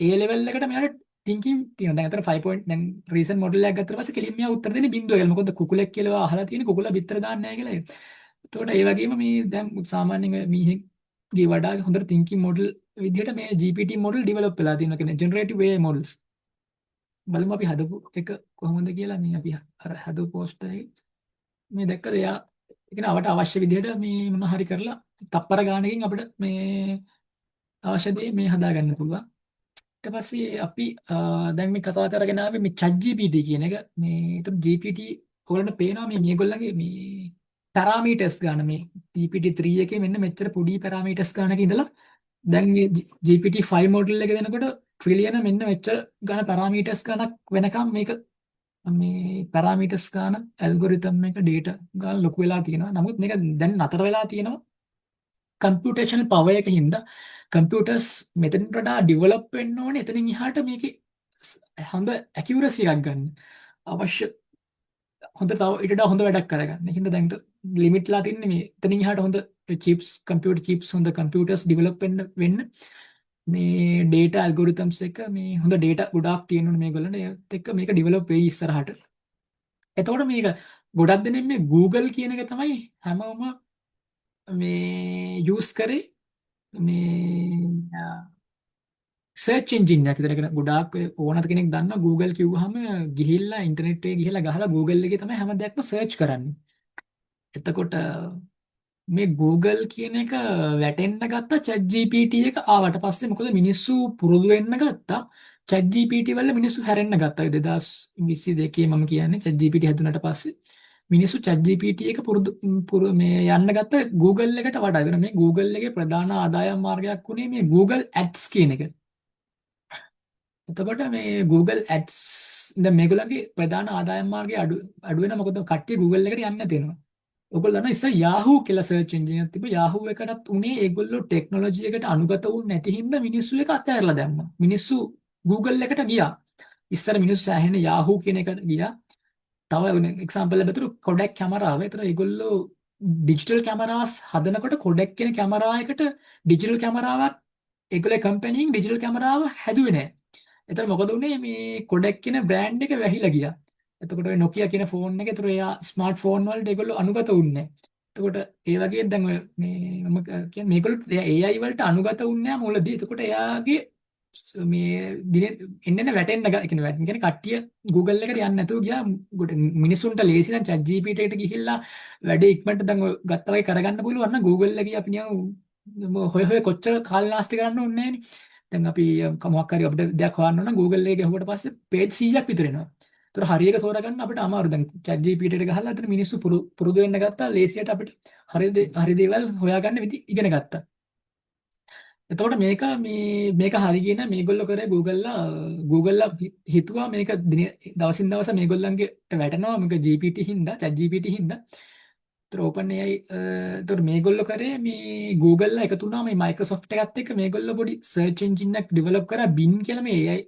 ඒ ලෙවල් එකට මෙයාට thinking තියෙනවා. දැන් අතන 5 point දැන් recent model එකක් ගත්තට පස්සේ කෙලින්ම මෙයා උත්තර දෙන්නේ බිඳුව කියලා. මොකද කුකුලෙක් කියලා අහලා තියෙන කුකුලා බිත්තර දාන්නේ නැහැ කියලා. එතකොට ඒ වගේම මේ දැන් සාමාන්‍යයෙන් මීහෙක්ගේ වඩා හොඳට thinking model විදිහට මේ GPT model develop වෙලා තියෙනවා. කියන්නේ generative AI models. බලමු අපි හදපු එක කොහොමද කියලා. මේ අපි අර හදපු post එකේ මේ දැක්කද එයා කියන්නේ අපට අවශ්‍ය විදිහට මේ මොන හරි කරලා තප්පර ගානකින් අපිට මේ අවශ්‍ය දේ මේ හදාගන්න පුළුවන්. ඊට පස්සේ අපි දැන් මේ කතා කරගෙන ආවේ මේ ChatGPT කියන එක. මේ ඒතර GPT ඔයගොල්ලන්ට පේනවා මේ මේගොල්ලන්ගේ මේ පැරාමීටර්ස් ගන්න මේ GPT-3 එකේ මෙන්න මෙච්චර පොඩි පැරාමීටර්ස් ගන්නක ඉඳලා දැන් මේ GPT-5 මොඩල් එක වෙනකොට ට්‍රිලියන මෙන්න මෙච්චර ගන්න පැරාමීටර්ස් ගණක් වෙනකම් මේක මේ පැරාමීටර්ස් ගන්න ඇල්ගොරිතම් එක ඩේටා ගන්න ලොකු වෙලා තියෙනවා. නමුත් මේක දැන් නතර වෙලා තියෙනවා. කම්පියුටේෂනල් පවර් එකකින් හින්දා කම්පියුටර්ස් මෙතනට වඩා ඩෙවලොප් වෙන්න ඕනේ. එතනින් එහාට මේකේ හොඳ ඇකියුරසි එකක් ගන්න අවශ්‍ය. හොඳ තව ඊට වඩා හොඳ වැඩක් කරගන්න. හින්දා දැන් ලිමිට්ලා තින්නේ මේ එතනින් එහාට හොඳ චිප්ස් කම්පියුටර් චිප්ස් හොඳ කම්පියුටර්ස් ඩෙවලොප් වෙන්න මේ ඩේටා ඇල්ගොරිතම්ස් එක මේ හොඳ ඩේටා ගොඩාක් තියෙන්න ඕනේ මේගොල්ලන්ට. ඒත් එක්ක මේක ඩෙවලොප් වෙයි ඉස්සරහට. එතකොට මේක ගොඩක් දෙනෙක් මේ Google කියන එක තමයි හැමෝම මේ යූස් කරේ මේ සර්ච් එන්ජින් එකක් විතර. ගොඩාක් ඕනත් කෙනෙක් දන්නවා Google කිව්වහම ගිහිල්ලා ඉන්ටර්නෙට් එකේ ගිහිල්ලා ගහලා Google එකේ තමයි හැම දෙයක්ම සර්ච් කරන්නේ. එතකොට මේ Google කියන එක වැටෙන්න ගත්තා ChatGPT එක ආවට පස්සේ. මොකද මිනිස්සු පුරුදු වෙන්න ගත්තා. ChatGPT වල මිනිස්සු හැරෙන්න ගත්තා. 2022 මම කියන්නේ ChatGPT හැදුනට පස්සේ මිනිස්සු ChatGPT එක පුරුදු මේ යන්න ගත්ත Google එකට වඩා. ඒතර මේ Google එකේ ප්‍රධාන ආදායම් මාර්ගයක් උනේ මේ Google Ads කියන එක. එතකොට මේ Google Ads දැන් මේගොල්ලන්ගේ ප්‍රධාන ආදායම් මාර්ගය අඩු වෙන මොකද කට්ටිය Google එකට යන්නේ නැති වෙනවා. ඔයගොල්ලෝ දන්නා ඉතින් Yahoo කියලා සර්ච් එන්ජින් එකක් තිබ්බ. Yahoo එකටත් උනේ ඒගොල්ලෝ ටෙක්නොලොජි එකට අනුගත වුනේ නැති හින්දා මිනිස්සු ඒක අතහැරලා දැම්මා. මිනිස්සු Google එකට ගියා. ඉස්සර මිනිස්සු ඇහෙන Yahoo කියන එකට ගියා. තව එක්සැම්පල් එකකට Kodak කැමරාව. ඒතර ඒගොල්ලෝ ඩිජිටල් කැමරාස් හදනකොට Kodak කියන කැමරා එකට ඩිජිටල් කැමරාවක් ඒගොල්ලෝ කම්පැනියෙන් ඩිජිටල් කැමරාව හැදුවේ නැහැ. එතකොට මොකද උනේ මේ Kodak කියන බ්‍රෑන්ඩ් එක වැහිලා ගියා. එතකොට ඔය Nokia කියන ෆෝන් එක ඒතර එයා ස්මාර්ට් ෆෝන් වලට ඒගොල්ලෝ අනුගත වුන්නේ නැහැ. එතකොට ඒ වගේ දැන් ඔය මේ මම කියන්නේ මේගොල්ලෝ AI වලට අනුගත වුන්නේ නැහැ මුලදී. එතකොට එයාගේ මේ දිනේ එන්න වැටෙන්න කියන්නේ කට්ටිය Google එකට යන්නේ නැතුව ගියා. මිනිස්සුන්ට ලේසි නම් ChatGPT එකට ගිහිල්ලා වැඩේ ඉක්මනට දැන් ඔය ගත්තා වගේ කරගන්න පුළුවන් නම් Google එකේ අපි නිකන් හොය කොච්චර කාල නාස්ති කරන්න ඕනේ නැහැ නේ. දැන් අපි මොකක් හරි අපිට දෙයක් හොයන්න ඕන නම් Google එකේ ගහුවට පස්සේ page 100ක් විතර එනවා. ඒතර හරියක තෝරගන්න අපිට අමාරු. දැන් ChatGPT එකට ගහලා අතන මිනිස්සු පුරුදු වෙන්න ගත්තා. ලේසියට අපිට හරි දේවල් හොයාගන්න විදි ඉගෙන ගත්තා. එතකොට මේක හරියගෙන මේගොල්ලෝ කරේ Google හිතුවා මේක දවසින් දවස මේගොල්ලන්ගේට වැටෙනවා මේක GPT හින්දා ChatGPT හින්දා. ඒතර OpenAI ඒතර මේගොල්ලෝ කරේ මේ Google එකතු වුණා මේ Microsoft එකත් එක්ක මේගොල්ලෝ පොඩි search engine එකක් develop කරා Bing කියලා මේ AI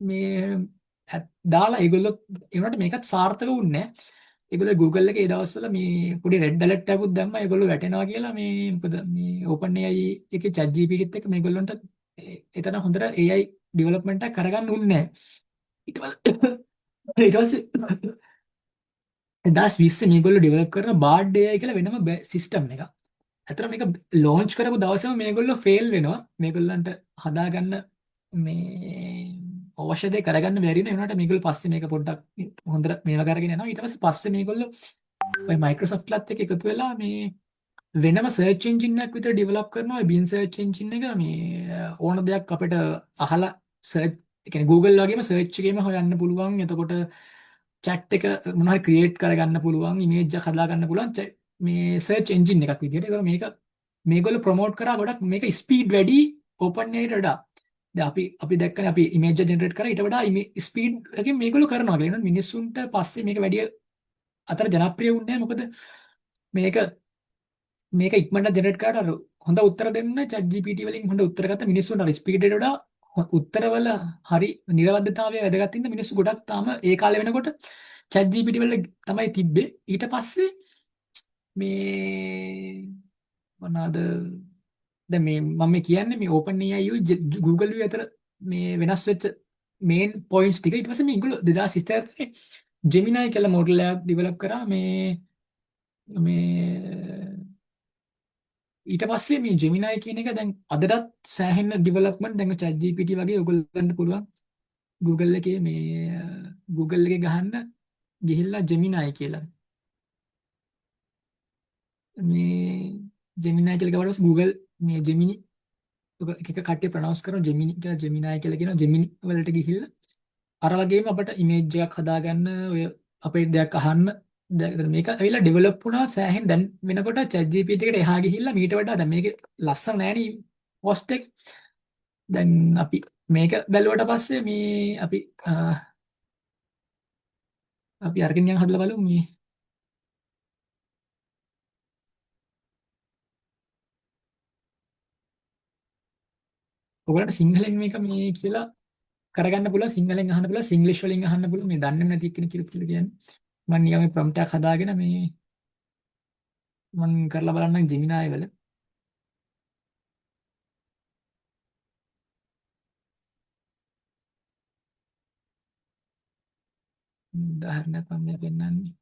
මේ දාලා ඒගොල්ලෝ ඒ වුණාට මේකත් සාර්ථක වුණේ නැහැ. ඒගොල්ලෝ Google එකේ ඒ දවස්වල මේ පොඩි රෙඩ් ඇලර්ට් එකකුත් දැම්මා ඒගොල්ලෝ වැටෙනවා කියලා මේ මොකද මේ OpenAI එකේ ChatGPT එක්ක මේගොල්ලන්ට එතන හොඳට AI ඩෙවලොප්මන්ට් එක කරගන්න උන්නේ නැහැ. ඊට පස්සේ 2020 මේගොල්ලෝ ඩෙවලොප් කරන බාඩ් AI කියලා වෙනම සිස්ටම් එකක්. ඇත්තට මේක ලොන්ච් කරපු දවසේම මේගොල්ලෝ ෆේල් වෙනවා. මේගොල්ලන්ට හදාගන්න මේ අවශ්‍ය දේ කරගන්න බැරි වෙන උනාට මේගොල්ලෝ පස්සේ මේක පොඩ්ඩක් හොඳට මේවා කරගෙන යනවා. ඊට පස්සේ මේගොල්ලෝ ඔය Microsoft ලත් එක්ක එකතු වෙලා මේ වෙනම සර්ච් එන්ජින් එකක් විතර ඩෙවලොප් කරනවා. ඒ බින් සර්ච් එන්ජින් එක මේ ඕන දෙයක් අපිට අහලා සර්ච් ඒ කියන්නේ Google වගේම සර්ච් එකේම හොයන්න පුළුවන්. එතකොට chat එක මොනවා හරි ක්‍රියේට් කරගන්න පුළුවන්, ඉමේජ් එකක් හදාගන්න පුළුවන් මේ සර්ච් එන්ජින් එකක් විදියට. ඒක මේක මේගොල්ලෝ ප්‍රොමෝට් කරා ගොඩක් මේක ස්පීඩ් වැඩි OpenAI ට වඩා. දැන් අපි දැක්කනේ අපි ඉමේජ් ජෙනරේට් කරා ඊට වඩා ස්පීඩ් එකකින් මේගොල්ලෝ කරනවා කියලා. එහෙනම් මිනිස්සුන්ට පස්සේ මේක වැඩි අතර ජනප්‍රිය වුණේ නැහැ. මොකද මේක ඉක්මනට ජෙනරේට් කරාට අර හොඳ උත්තර දෙන්න ChatGPT වලින් හොඳ උත්තර ගත්ත මිනිස්සුන්ට අර ස්පීඩ් එකට වඩා උත්තරවල හරි නිර්වද්‍යතාවය වැදගත් ඉන්න මිනිස්සු ගොඩක් තාම ඒ කාලේ වෙනකොට ChatGPT වල තමයි තිබ්බේ. ඊට පස්සේ මේ මොනවාද දැන් මේ මම කියන්නේ මේ OpenAI Google අතර මේ වෙනස් වෙච්ච මේන් පොයින්ට්ස් ටික. ඊට පස්සේ මේගොල්ලෝ 2027 Gemini කියලා මොඩල් එකක් ඩෙවලොප් කරා මේ ඊට පස්සේ මේ Gemini කියන එක දැන් අදටත් සෑහෙන ඩෙවලොප්මන්ට් දැන් ChatGPT වගේ ඔයගොල්ලන්ට පුළුවන් Google එකේ ගහන්න ගිහිල්ලා Gemini කියලා. මේ Gemini කියලා ගවඩස් Google මේ Gemini එක කට්ටිය ප්‍රොනවුන්ස් කරනවා Gemini කියලා Gemini කියලා කියනවා. Gemini වලට ගිහිල්ලා අර වගේම අපිට ඉමේජ් එකක් හදාගන්න ඔය අපේ දෙයක් අහන්න මේක ඇවිල්ලා ඩෙවලොප් වුණා සෑහෙන දැන් වෙනකොට ChatGPT එකට එහා ගිහිල්ලා මීට වඩා දැන් මේක ලස්සන නෑනේ පොස්ට් එක. දැන් අපි මේක බැලුවට පස්සේ මේ අපි අරගෙන යන් හදලා බලමු මේ ඔයගලන්ට සිංහලෙන් මේක මේ කියලා කරගන්න පුළුවන්, සිංහලෙන් අහන්න පුළුවන්, සිංග්ලිෂ් වලින් අහන්න පුළුවන්. මේ දන්නේ නැති කෙනෙක් කියලා කියන්නේ මම නිකන් මේ ප්‍රොම්ප්ට් එකක් හදාගෙන මේ මම කරලා බලන්නම් Gemini වල. උදාහරණයක් මම මේ පෙන්නන්නේ.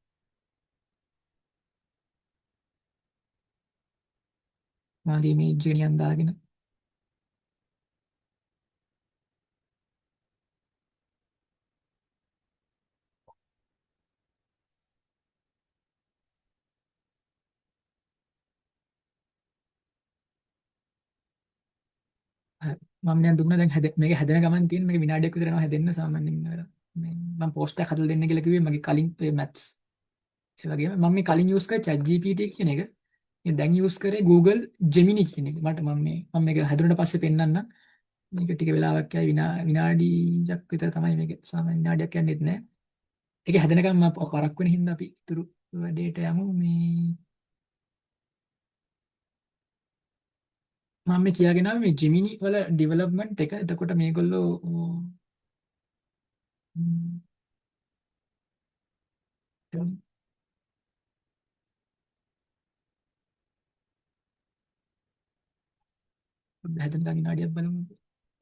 මාගේ ඉමේජ් එක නිකන් දාගෙන හරි. මම දැන් දුන්නා දැන් මේක හැදෙන ගමන් තියෙන මේක විනාඩියක් විතර යනවා හැදෙන්න සාමාන්‍යයෙන් මේ මම පෝස්ට් එකක් හදලා දෙන්න කියලා කිව්වේ මගේ කලින් ඒ මැත්ස් ඒ වගේම මම මේ කලින් යූස් කරේ ChatGPT කියන එක. මේ දැන් යූස් කරේ Google Gemini කියන එක. මම මේක හැදුනට පස්සේ පෙන්නන්න. මේක ටික වෙලාවක් යයි විනාඩියක් විතර තමයි මේක සාමාන්‍ය විනාඩියක් යන්නේත් නැහැ. ඒක හැදෙනකම් මම පරක් වෙන හින්දා අපි ඉතුරු වැඩේට යමු. මම මේ කියාගෙන ආවේ මේ Gemini වල ඩෙවලොප්මන්ට් එක. එතකොට මේගොල්ලෝ හැදෙනකම් විනාඩියක් බලමු.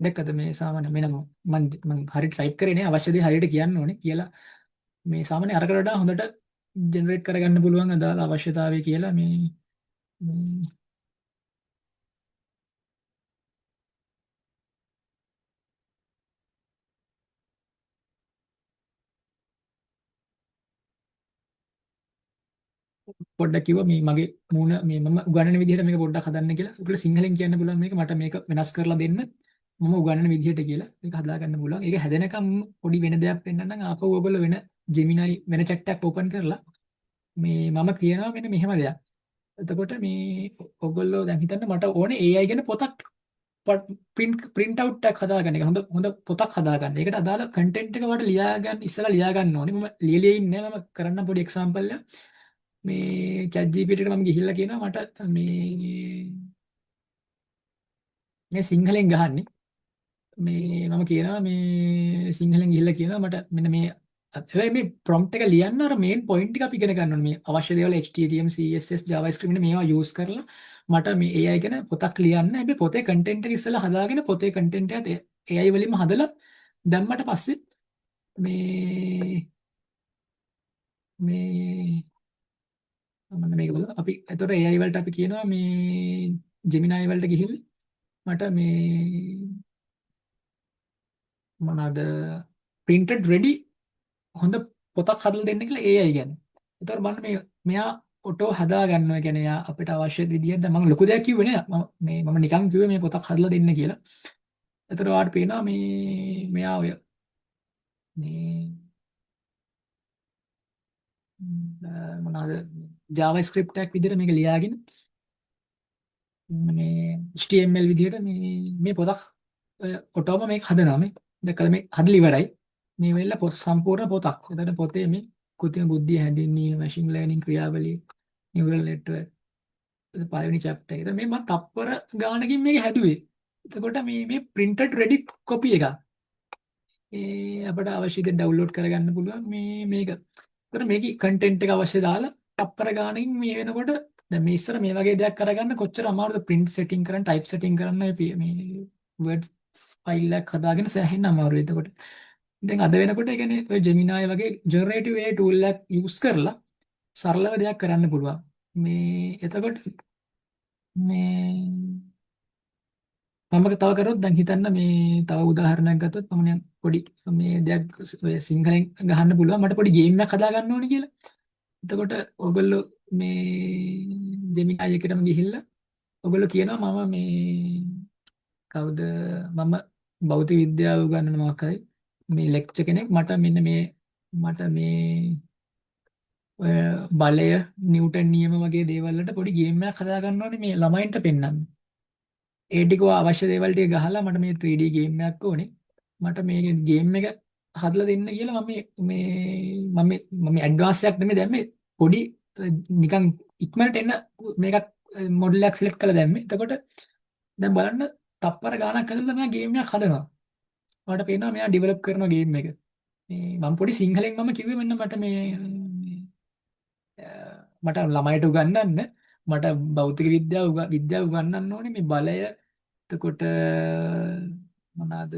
දැක්කද මේ සාමාන්‍ය මම හරි ටයිප් කරේ නේ අවශ්‍ය දේ හරියට කියන්න ඕනේ කියලා මේ සාමාන්‍ය අරකට වඩා හොඳට ජෙනරේට් කරගන්න පුළුවන් අදාළ අවශ්‍යතාවය කියලා මේ පොඩ්ඩක් කිව්වා මේ මගේ මූණ මේ මම උගන්වන විදිහට මේක පොඩ්ඩක් හදන්න කියලා. ඒකට සිංහලෙන් කියන්න පුළුවන් මේක මට මේක වෙනස් කරලා දෙන්න. මම උගන්වන විදිහට කියලා මේක හදා ගන්න පුළුවන්. ඒක හැදෙනකම් පොඩි වෙන දෙයක් වෙන්නනම් ආපහු ඔයගොල්ලෝ වෙන Gemini වෙන chat එකක් open කරලා මේ මම කියනවා මෙන්න මෙහෙම දෙයක්. එතකොට මේ ඔයගොල්ලෝ දැන් හිතන්න මට ඕනේ AI ගැන පොතක් print out එකක් හදාගන්න එක. හොඳ පොතක් හදාගන්න. ඒකට අදාළ content එක වට ඉස්සලා ලියා ගන්න ඕනේ. මම ලියලා ඉන්නේ මම කරන්න පොඩි example එක. මේ ChatGPT එකට මම ගිහිල්ලා කියනවා මට මේ සිංහලෙන් ගහන්නේ මේ මම කියනවා මේ සිංහලෙන් ගිහිල්ලා කියනවා මට මෙන්න මේ හැබැයි මේ ප්‍රොම්ප්ට් එක ලියන්න අර මේන් පොයින්ට් ටික අපි ඉගෙන ගන්න ඕනේ. මේ අවශ්‍ය දේවල් HTML, CSS, JavaScript මෙන්න මේවා යූස් කරලා මට මේ AI ගැන පොතක් ලියන්න. හැබැයි පොතේ කන්ටෙන්ට් එක ඉස්සෙල්ලා හදාගෙන පොතේ කන්ටෙන්ට් එකත් AI වලින්ම හදලා දැම්මට පස්සේ මේ මම මේක බලලා අපි එතකොට AI වලට අපි කියනවා මේ Gemini වලට ගිහිල්ලා මට මේ මොනවාද printed ready හොඳ පොතක් හදලා දෙන්න කියලා AI ගැන. එතකොට බලන්න මෙයා ඔටෝ හදා ගන්නවා. කියන්නේ යා අපිට අවශ්‍ය විදිහට දැන් මම ලොකු දෙයක් කිව්වේ නෑ. මම නිකන් කිව්වේ මේ පොතක් හදලා දෙන්න කියලා. එතකොට ඔයාලට පේනවා මෙයා ඔය මේ මොනවාද JavaScript එකක් විදිහට මේක ලියාගෙන මේ HTML විදිහට මේ පොතක් ඔටෝම මේක හදනවා. මේ දැක්කද මේ හදලා ඉවරයි. මේ වෙලාව සම්පූර්ණ පොතක්. එතන පොතේ මේ කෘත්‍රිම බුද්ධිය හැඳින්වීම, machine learning ක්‍රියාවලිය, neural network පළවෙනි chapter එක. එතන මේ මම තප්පර ගානකින් මේක හැදුවේ. එතකොට මේ printed ready copy එක. අපිට අවශ්‍ය දේ download කරගන්න පුළුවන් මේක. එතකොට මේකේ content එක අවශ්‍ය දාලා තප්පර ගානකින් මේ වෙනකොට දැන් මේ ඉස්සර මේ වගේ දෙයක් කරගන්න කොච්චර අමාරුද print setting කරන්න, type setting කරන්න මේ word file එකක් හදාගෙන සෑහෙන්න අමාරුයි. එතකොට දැන් අද වෙනකොට ඒ කියන්නේ ඔය Gemini වගේ generative AI tool එකක් use කරලා සරලව දෙයක් කරන්න පුළුවන්. මේ එතකොට මේ මම තව කරොත් දැන් හිතන්න මේ තව උදාහරණයක් ගත්තොත් මම නිකන් පොඩි මේ දෙයක් ඔය සිංහලෙන් ගහන්න පුළුවන් මට පොඩි ගේම් එකක් හදා ගන්න ඕනේ කියලා. එතකොට ඔයගොල්ලෝ මේ Gemini එකටම ගිහිල්ලා ඔයගොල්ලෝ කියනවා මම මේ කවුද මම භෞතික විද්‍යාව උගන්වන මොකක් හරි මේ ලෙක්චර් කෙනෙක් මට මෙන්න මේ ඔය බලය නිව්ටන් නියම වගේ දේවල් වලට පොඩි ගේම් එකක් හදා ගන්න ඕනේ මේ ළමයින්ට පෙන්නන්න. ඒ ටික අවශ්‍ය දේවල් ටික ගහලා මට මේ 3D ගේම් එකක් ඕනේ. මට මේ ගේම් එක හදලා දෙන්න කියලා මම ඇඩ්වාන්ස් එකක් නෙමෙයි දැම්මේ පොඩි නිකන් ඉක්මනට එන්න මේකක් මොඩල් එකක් සිලෙක්ට් කරලා දැම්මේ. එතකොට දැන් බලන්න තප්පර ගාණක් ඇතුළත මෙයා ගේම් එකක් හදනවා. මට පේනවා මෙයා ඩෙවලොප් කරන ගේම් එක. මේ මම පොඩි සිංහලෙන් මම කිව්වේ මෙන්න මට ළමයිට උගන්වන්න මට භෞතික විද්‍යාව උගන්වන්න ඕනේ මේ බලය එතකොට මොනවාද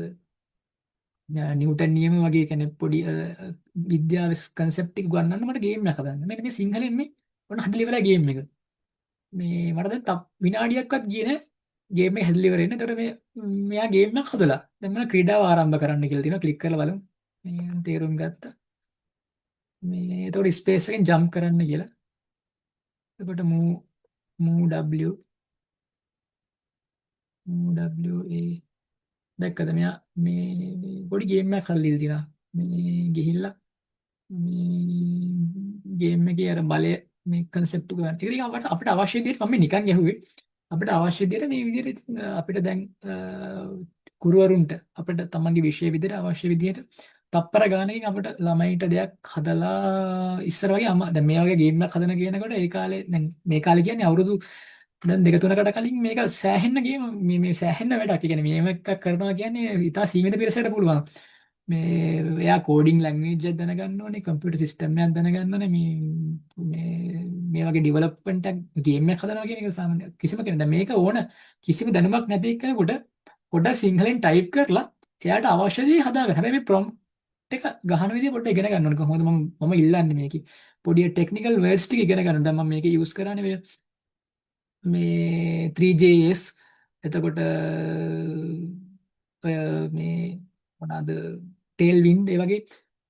නිව්ටන් නියම වගේ කියන්නේ පොඩි විද්‍යාව කන්සෙප්ට් ටික උගන්වන්න මට ගේම් එකක් හදන්න. මෙන්න මේ සිංහලෙන් මේ ඔන්න හදලා ඉවරයි ගේම් එක. මේ මට දැන් විනාඩියක්වත් ගියේ නෑ ගේම් එක හැදලා ඉවර වෙන්න. එතකොට මෙයා ගේම් එකක් හදලා දැන් මම ක්‍රීඩාව ආරම්භ කරන්න කියලා තියෙනවා. ක්ලික් කරලා බලමු. මේ තේරුම් ගත්තා. මේ එතකොට ස්පේස් එකෙන් ජම්ප් කරන්න කියලා. එතකොට move a දැක්කද මෙයා මේ පොඩි ගේම් එකක් හදලා තියෙනවා. මේ ගිහිල්ලා මේ ගේම් එකේ අර බලය මේ concept එක ගන්න. ඒක ඉතින් අපිට අවශ්‍ය විදිහට මම නිකන් ගැහුවේ. අපිට අවශ්‍ය විදිහට මේ විදිහට අපිට දැන් කුරුවරුන්ට අපිට තමන්ගේ විෂය විදිහට අවශ්‍ය විදිහට තප්පර ගානකින් අපිට ළමයින්ට දෙයක් හදලා ඉස්සර වගේ දැන් මේ වගේ ගේම් එකක් හදන කියනකොට ඒ කාලේ දැන් මේ කාලේ කියන්නේ අවුරුදු දැන් 2-3කට කලින් මේක සෑහෙන්න ගේම මේ සෑහෙන්න වැඩක්. ඒ කියන්නේ මේව එකක් කරනවා කියන්නේ ඉතා සීමිත පිරිසකට පුළුවන්. මේ එයා කෝඩින් ලැන්ග්වේජ් එකක් දැනගන්න ඕනේ, කම්පියුටර් සිස්ටම් එකක් දැනගන්න ඕනේ, මේ වගේ ඩෙවලොප්මන්ට් එකක් ගේම් එකක් හදනවා කියන එක සාමාන්‍ය කිසිම කෙනෙක් දැන් මේක ඕන කිසිම දැනුමක් නැති කෙනෙකුට පොඩ්ඩක් සිංහලෙන් ටයිප් කරලා එයාට අවශ්‍ය දේ හදාගන්න. හැබැයි මේ ප්‍රොම්ප්ට් එක ගහන විදිය පොඩ්ඩක් ඉගෙන ගන්න ඕනේ. කොහොමද මම ඉල්ලන්නේ මේකේ පොඩි ටෙක්නිකල් වර්ඩ්ස් ටික ඉගෙන ගන්න. දැන් මම මේක යූස් කරන්නේ මේ 3JS එතකොට ඔය මේ මොනවාද ටේල්වින්ඩ් ඒ වගේ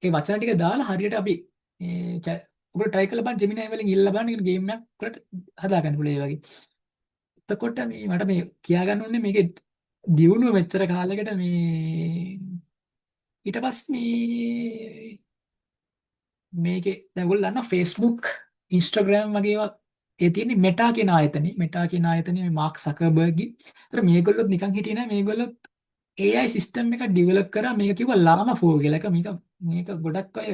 ඒ වචන ටික දාලා හරියට අපි ඔයගොල්ලෝ try කරලා බලන්න Gemini වලින් ඉල්ලලා බලන්න ගේම් එකක් කරට හදාගන්න පුළුවන් ඒ වගේ. එතකොට මට මේ කියා ගන්න ඕනේ මේකේ දියුණුව මෙච්චර කාලයකට මේ ඊට පස්සේ මේකේ දැන් ඔයගොල්ලෝ දන්නවා Facebook Instagram වගේ ඒවා ඒ තියෙන්නේ මෙටා කියන ආයතනේ. මෙටා කියන ආයතනේ මේ මාක් සකර්බර්ග්ගේ. ඒතර මේගොල්ලොත් නිකන් හිටියේ නෑ. මේගොල්ලොත් AI සිස්ටම් එකක් ඩෙවලොප් කරා. මේක කිව්වා llama 4 කියලා. මේක ගොඩක් අය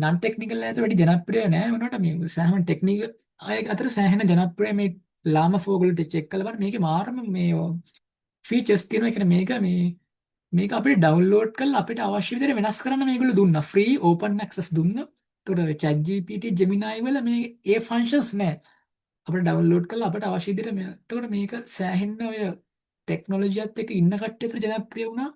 non technical අයට වැඩි ජනප්‍රිය නෑ. වුණාට මේ සෑහෙන ටෙක්නිකල් අය අතර සෑහෙන ජනප්‍රිය මේ llama 4 වලට චෙක් කරලා බලන්න මේකේ මාරම මේ ෆීචර්ස් තියෙනවා. ඒ කියන්නේ මේක මේ මේක අපිට ඩවුන්ලෝඩ් කරලා අපිට අවශ්‍ය විදිහට වෙනස් කරන්න මේගොල්ලෝ දුන්නා. ෆ්‍රී ඕපන් ඇක්සස් දුන්නා. ඒතකොට chat GPT Gemini වල මේ ඒ ෆන්ක්ෂන්ස් නැහැ. අපිට ඩවුන්ලෝඩ් කරලා අපිට අවශ්‍ය විදිහට එතකොට මේක සෑහෙන්න ඔය ටෙක්නොලොජියත් එක්ක ඉන්න කට්ටිය අතර ජනප්‍රිය වුණා.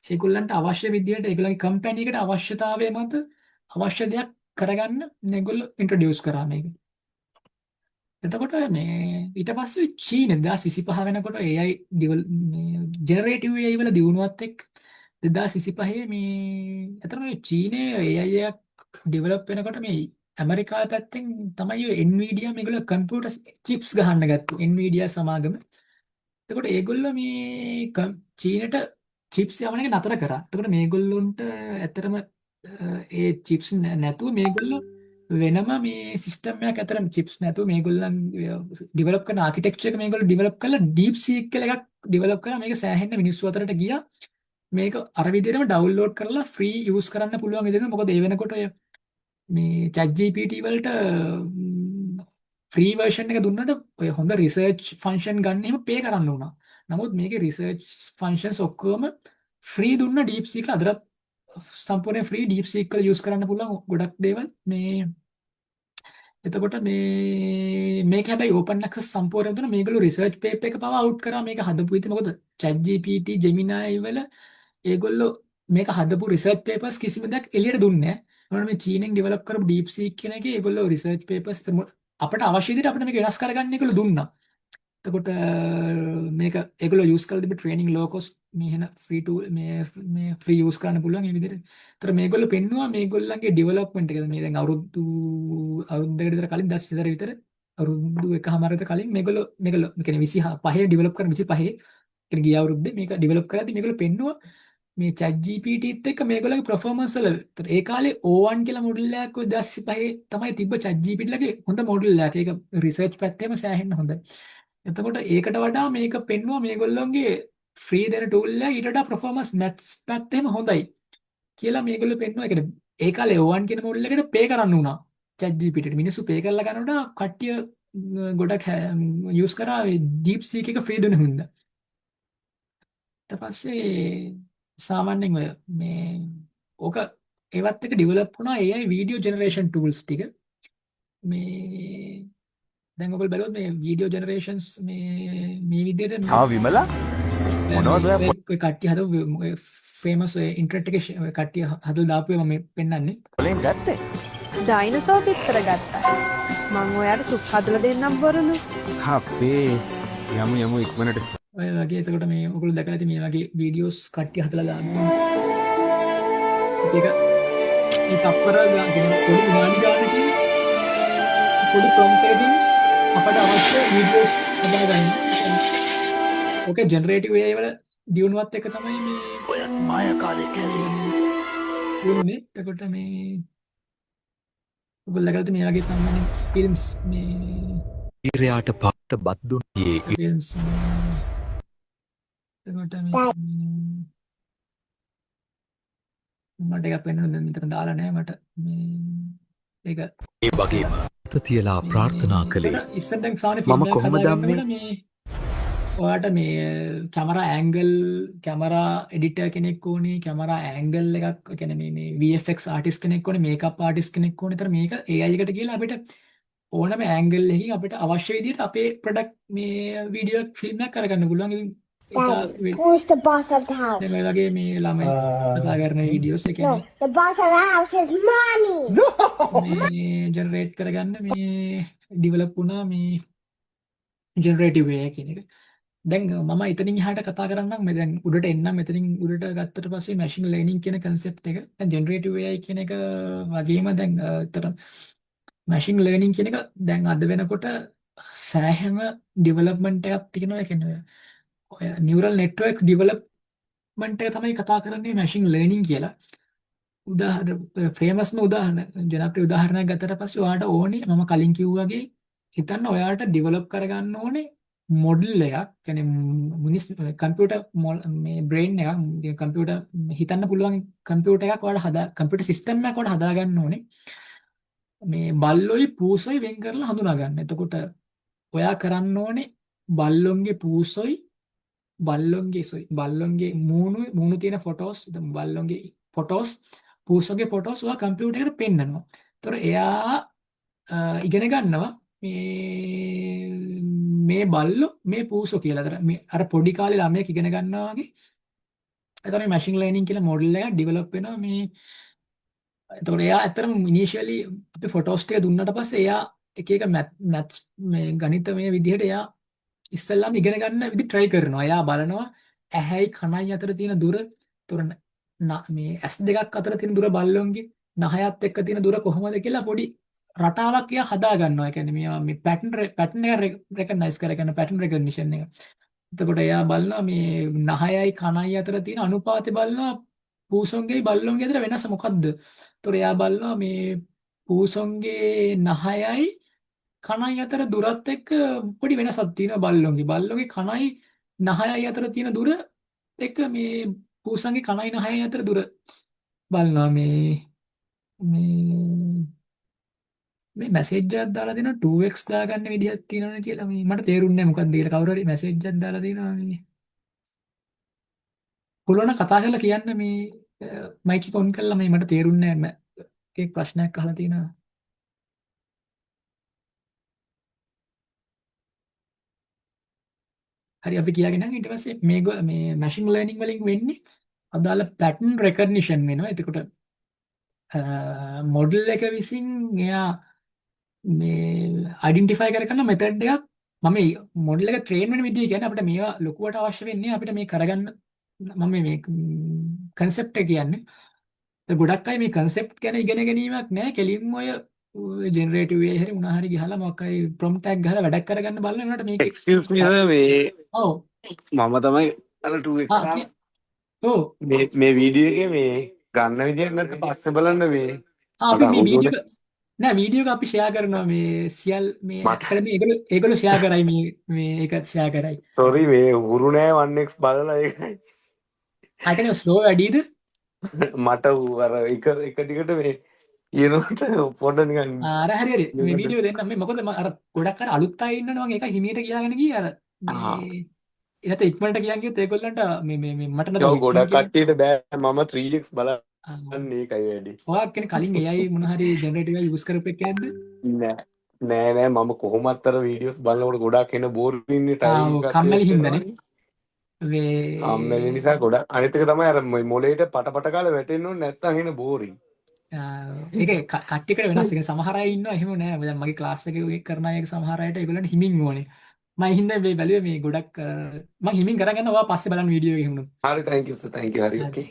ඒගොල්ලන්ට අවශ්‍ය විදිහට ඒගොල්ලන්ගේ කම්පැනි එකට අවශ්‍යතාවය මත අවශ්‍ය දෙයක් කරගන්න මේගොල්ලෝ ඉන්ට්‍රොඩියුස් කරා මේක. එතකොට මේ ඊට පස්සේ චීන 2025 වෙනකොට AI ජෙනරේටිව් AI වල දියුණුවත් එක්ක 2025 මේ අතන මේ චීනයේ AI එකක් ඩෙවලොප් වෙනකොට මේ ඇමරිකාව පැත්තෙන් තමයි ඔය Nvidia මේගොල්ලෝ කම්පියුටර් චිප්ස් ගහන්න ගත්තේ Nvidia සමාගම. එතකොට ඒගොල්ලෝ මේ චීනට චිප්ස් යවන එක නතර කරා. එතකොට මේගොල්ලොන්ට ඇත්තටම ඒ චිප්ස් නැතුව මේගොල්ලෝ වෙනම මේ සිස්ටම් එකක් ඇතරම චිප්ස් නැතුව මේගොල්ලන් ඩෙවලොප් කරන ආකිටෙක්චර් එක මේගොල්ලෝ ඩෙවලොප් කරලා ඩීප් සීක් කියලා එකක් ඩෙවලොප් කරා. මේක සෑහෙන්න මිනිස්සු අතරට ගියා. මේක අර විදිහටම ඩවුන්ලෝඩ් කරලා ෆ්‍රී යූස් කරන්න පුළුවන් විදිහට. මොකද ඒ වෙනකොට ඔය මේ chat GPT වලට ෆ්‍රී version එක දුන්නට ඔය හොඳ රිසර්ච් ෆන්ක්ෂන් ගන්න එහෙම පේ කරන්න වුණා. නමුත් මේකේ රිසර්ච් ෆන්ක්ෂන්ස් ඔක්කොම ෆ්‍රී දුන්න ඩීප් සීක් අදටත් සම්පූර්ණ ෆ්‍රී ඩීප් සීක් වල යූස් කරන්න පුළුවන් ගොඩක් දේවල් මේ එතකොට මේක හැබැයි ඕපන් ඇක්සස් සම්පූර්ණ දුන්න මේගොල්ලෝ රිසර්ච් පේපර් එක පවා අවුට් කරා මේක හදපු ඉතින් මොකද chat GPT Gemini වල ඒගොල්ලෝ මේක හදපු රිසර්ච් පේපර්ස් කිසිම දෙයක් එළියට දුන්නේ නැහැ. මොනවා මේ චීනෙන් ඩෙවලොප් කරපු ඩීප් සීක් කියන එකේ ඒගොල්ලෝ රිසර්ච් පේපර්ස් අපිට අවශ්‍ය විදිහට අපිට මේක වෙනස් කරගන්න ඒගොල්ලෝ දුන්නා. එතකොට මේක ඒගොල්ලෝ යූස් කරලා තිබ්බ ට්‍රේනින් ලෝ කොස්ට් මේ වෙන ෆ්‍රී ටූල් මේ ෆ්‍රී යූස් කරන්න පුළුවන් මේ විදිහට. ඒතර මේගොල්ලෝ පෙන්නුවා මේගොල්ලන්ගේ ඩෙවලොප්මන්ට් එක මේ දැන් අවුරුද්දකට විතර කලින් 10 විතර විතර අවුරුදු එකමාර විතර කලින් මේගොල්ලෝ කියන්නේ 25 ඩෙවලොප් කරන 25 කියන්නේ ගිය අවුරුද්දේ මේක ඩෙවලොප් කරද්දි මේගොල්ලෝ පෙන්නුවා මේ chat GPT ත් එක්ක මේගොල්ලන්ගේ performance වල ඒ කාලේ O1 කියලා මොඩල් එකක් ඔය 2025 තමයි තිබ්බ chat GPT ලගේ හොඳ මොඩල් එකක්. ඒක රිසර්ච් පැත්තේම සෑහෙන්න හොඳයි. එතකොට ඒකට වඩා මේක පෙන්වුවා මේගොල්ලොන්ගේ ෆ්‍රී දෙන ටූල් එක ඊට වඩා performance maths පැත්තේම හොඳයි කියලා මේගොල්ලෝ පෙන්වුවා. ඒ කියන්නේ ඒ කාලේ O1 කියන මොඩල් එකට පේ කරන්න උනා chat GPT ට. මිනිස්සු පේ කරලා ගන්නකොට කට්ටිය ගොඩක් යූස් කරා deep seek එක ෆ්‍රී දෙන හින්දා. ඊට පස්සේ සාමාන්‍යයෙන් ඔය මේ ඕක ඒවත් එක ඩෙවලොප් වුණා AI වීඩියෝ ජෙනරේෂන් ටූල්ස් ටික. මේ දැන් ඔයගොල්ලෝ බලුවොත් මේ වීඩියෝ ජෙනරේෂන්ස් මේ විදිහට විමලා මොනවද ඔය ඔය කට්ටිය හදපු ෆේමස් ඔය ඉන්ටර්නෙට් එකේ ඔය කට්ටිය හදලා දාපු ඒවා මේ පෙන්නන්නේ. වලින් ගත්තේ? ඩයිනසෝර් පිටර ගත්තා. මං ඔයාලට සුප් හදලා දෙන්නම් බොරුනු. අපේ යමු ඉක්මනට. ඔය වගේ එතකොට මේ ඔයගොල්ලෝ දැකලා ඇති මේ වගේ වීඩියෝස් කට්ටිය හදලා දානවා. ඒක ඒ තප්පර පොඩි විනාඩි ගානකින් පොඩි ප්‍රොම්ප්ට් එකකින් අපට අවශ්‍ය වීඩියෝස් හදාගන්න. ඕකේ ජෙනරේටිව් AI වල දියුණුවත් එක තමයි මේ ඔය මායාකාරී කැලේ. දුන්නේ. එතකොට මේ ඔයගොල්ලෝ දැකලා ඇති මේ වගේ සාමාන්‍ය ෆිල්ම්ස් මේ ඊරයාට පාට බත් දුන්නේ ෆිල්ම්ස් එතකොට මේ මට එකක් වෙන්න දැන් මෙතන දාලා නැහැ මට මේ ඒක ඒ වගේම අත තියලා ප්‍රාර්ථනා කළේ ඉස්සර දැන් සාමාන්‍ය මම ෆිල්ම් එකක් කොහොමද හදාගන්නකොට මේ ඔයාට මේ කැමරා ඇන්ගල් කැමරා එඩිටර් කෙනෙක් ඕනේ කැමරා ඇන්ගල් එකක් කියන්නේ මේ VFX ආටිස්ට් කෙනෙක් ඕනේ මේකප් ආටිස්ට් කෙනෙක් ඕනේ. ඒතර මේක AI එකට කියලා අපිට ඕනම ඇන්ගල් එකකින් අපිට අවශ්‍ය විදිහට අපේ ප්‍රොඩක්ට් මේ වීඩියෝ ෆිල්ම් එකක් කරගන්න පුළුවන්. Daddy, who's the boss of the house? දැන් ඔය වගේ මේ ළමයි කතා කරන වීඩියෝස් එක No, the boss of the house is mommy. මේ ජෙනරේට් කරගන්න මේ ඩෙවලොප් වුණා මේ ජෙනරේටිව් AI කියන එක. දැන් මම එතනින් එහාට කතා කරන්නම් මේ දැන් උඩට එන්නම් මෙතනින් උඩට ගත්තට පස්සේ මැෂින් ලර්නින් කියන concept එක දැන් ජෙනරේටිව් AI කියන එක වගේම දැන් අතට මැෂින් ලර්නින් කියන එක දැන් අද වෙනකොට සෑහෙන ඩෙවලොප්මන්ට් එකක් තියෙනවා. ඒ කියන්නේ ඔය නියුරල් නෙට්වර්ක් ඩෙවලොප්මන්ට් එක තමයි කතා කරන්නේ මැෂින් ලර්නින් කියලා. උදාහරණ ෆේමස්ම උදාහරණ ජනප්‍රිය උදාහරණයක් ගත්තට පස්සේ ඔයාට ඕනේ මම කලින් කිව්වා වගේ හිතන්න ඔයාට ඩෙවලොප් කරගන්න ඕනේ මොඩල් එකක්. කියන්නේ මිනිස් කම්පියුටර් මේ බ්‍රේන් එකක් කම්පියුටර් හිතන්න පුළුවන් කම්පියුටර් එකක් ඔයාලා කම්පියුටර් සිස්ටම් එකක් ඔයාලා හදාගන්න ඕනේ. මේ බල්ලොයි පූසොයි වෙන් කරලා හඳුනා ගන්න. එතකොට ඔයා කරන්න ඕනේ බල්ලොන්ගේ පූසොයි බල්ලොන්ගේ මූණු තියෙන ෆොටෝස් බල්ලොන්ගේ ෆොටෝස් පූසගේ ෆොටෝස් ඔයා කම්පියුටර් එකට පෙන්නනවා. ඒතර එයා ඉගෙන ගන්නවා මේ බල්ලෝ මේ පූසෝ කියලා. ඒතර මේ අර පොඩි කාලේ ළමයෙක් ඉගෙන ගන්නවා වගේ. එතකොට මේ මැෂින් ලර්නින් කියලා මොඩල් එකක් ඩෙවලොප් වෙනවා මේ. එතකොට එයා ඇත්තටම ඉනිෂියලි අපි ෆොටෝස් ටික දුන්නාට පස්සේ එයා එක එක මැත්ස් මේ ගණිතමය විදිහට එයා ඉස්සෙල්ලාම ඉගෙන ගන්න විදි try කරනවා. එයා බලනවා ඇහැයි කනයි අතර තියෙන දුර. ඒතොර මේ ඇස් දෙකක් අතර තියෙන දුර බල්ලොන්ගේ නහයත් එක්ක තියෙන දුර කොහොමද කියලා පොඩි රටාවක් එයා හදා ගන්නවා. ඒ කියන්නේ මේ පැටර්න් එක රෙකග්නයිස් කරගෙන පැටර්න් රෙකග්නිෂන් එක. එතකොට එයා බලනවා මේ නහයයි කනයි අතර තියෙන අනුපාතය බලනවා පූසොන්ගේ බල්ලොන්ගේ අතර වෙනස මොකද්ද. එතකොට එයා බලනවා මේ පූසොන්ගේ නහයයි කණයි අතර දුරත් එක්ක පොඩි වෙනසක් තියෙනවා බල්ලොන්ගේ. බල්ලොන්ගේ කණයි නහයයි අතර තියෙන දුර එක්ක මේ පූසන්ගේ කණයි නහයයි අතර දුර බලනවා මේ මැසේජ් එකක් දාලා දෙනවා 2x දාගන්න විදිහක් තියෙනවනේ කියලා. මේ මට තේරුන්නේ නැහැ මොකක්ද කියලා. කවුරු හරි මැසේජ් එකක් දාලා දෙනවා මේ. පුළුවන් කතා කරලා කියන්න මේ මයික් එක ඔන් කරලා මේ මට තේරුන්නේ නැහැ. ඒක ප්‍රශ්නයක් අහලා තියෙනවා. හරි අපි කියාගෙන යනවා. ඊට පස්සේ මේ මැෂින් ලර්නින් වලින් වෙන්නේ අදාළ පැටර්න් රෙකග්නිෂන් වෙනවා. එතකොට මොඩල් එක විසින් එයා මේ අයිඩෙන්ටිෆයි කරගන්න මෙතඩ් එකක් මම මොඩල් එක ට්‍රේන් වෙන විදිය කියන්නේ අපිට මේවා ලොකුවට අවශ්‍ය වෙන්නේ අපිට මේ කරගන්න මම මේ කන්සෙප්ට් එක කියන්නේ. ගොඩක් අය මේ කන්සෙප්ට් ගැන ඉගෙන ගැනීමක් නැහැ. කෙලින්ම ඔය ජෙනරේටිව් AI හරි මොනවා හරි ගහලා මොකක් හරි ප්‍රොම්ප්ට් එකක් ගහලා වැඩක් කරගන්න බලන වෙනකොට මේක එක්ස්කියුස් මී සර් මේ ඔව් මම තමයි අර 2x ඔව් මේ වීඩියෝ එකේ මේ ගන්න විදියක් නැත්නම් පස්සේ බලන්න මේ අපි මට මේ හුරුනේ වීඩියෝ වීඩියෝ එක අපි ෂෙයා කරනවා මේ සියල් මේ මට ඇත්තට මේ ඒගොල්ලෝ ෂෙයා කරයි මේ ඒක ෂෙයා කරයි. සෝරි මේ හුරු නෑ 1x බලලා ඒකයි ආ කියන්නේ ස්ලෝ වැඩිද? මට අර එක දිගට මේ කියනකොට පොඩ්ඩ නිකන් අර හරි මේ වීඩියෝ දෙන්නම් මේ මොකද අර ගොඩක් අර අලුත් අය ඉන්නවනේ මම ඒක හිමීට කියාගෙන ගියේ අර මේ එනත ඉක්මනට කියන් ගියොත් ඒගොල්ලන්ට මේ මට නේද ඔව් ගොඩක් කට්ටියට බෑ මම 3x බලන්න ඒකයි වැඩි ඔයා කියන්නේ කලින් AI මොන හරි ජෙනරේටිව් AI යූස් කරපු එක නැද්ද? නෑ මම කොහොමත් අර වීඩියෝස් බලනකොට ගොඩක් එන බෝරින් නේ ආ ටයිම් ඔව් එකක් කම්මැලි වේස්ට් හින්දානේ වෙනවා මේ කම්මැලි නිසා ගොඩක් අනිත් එක තමයි අර මොලේට පට කාලේ වැටෙන්න ඕනේ නැත්තම් එන බෝරින් ඒක කට්ටියකට වෙනස්. ඒ සමහර අය ඉන්නවා එහෙම නෑ. දැන් මගේ ක්ලාස් එකේ ඔය කරන අය සමහර අයට ඒගොල්ලන්ට හිමින් ඕනේ. මම හින්දා මේ බැලුවේ මේ ගොඩක් මම හිමින් කරගෙන ඔයා පස්සේ බලන්න වීඩියෝ එක එහෙම. හරි thank you sir thank you හරි okay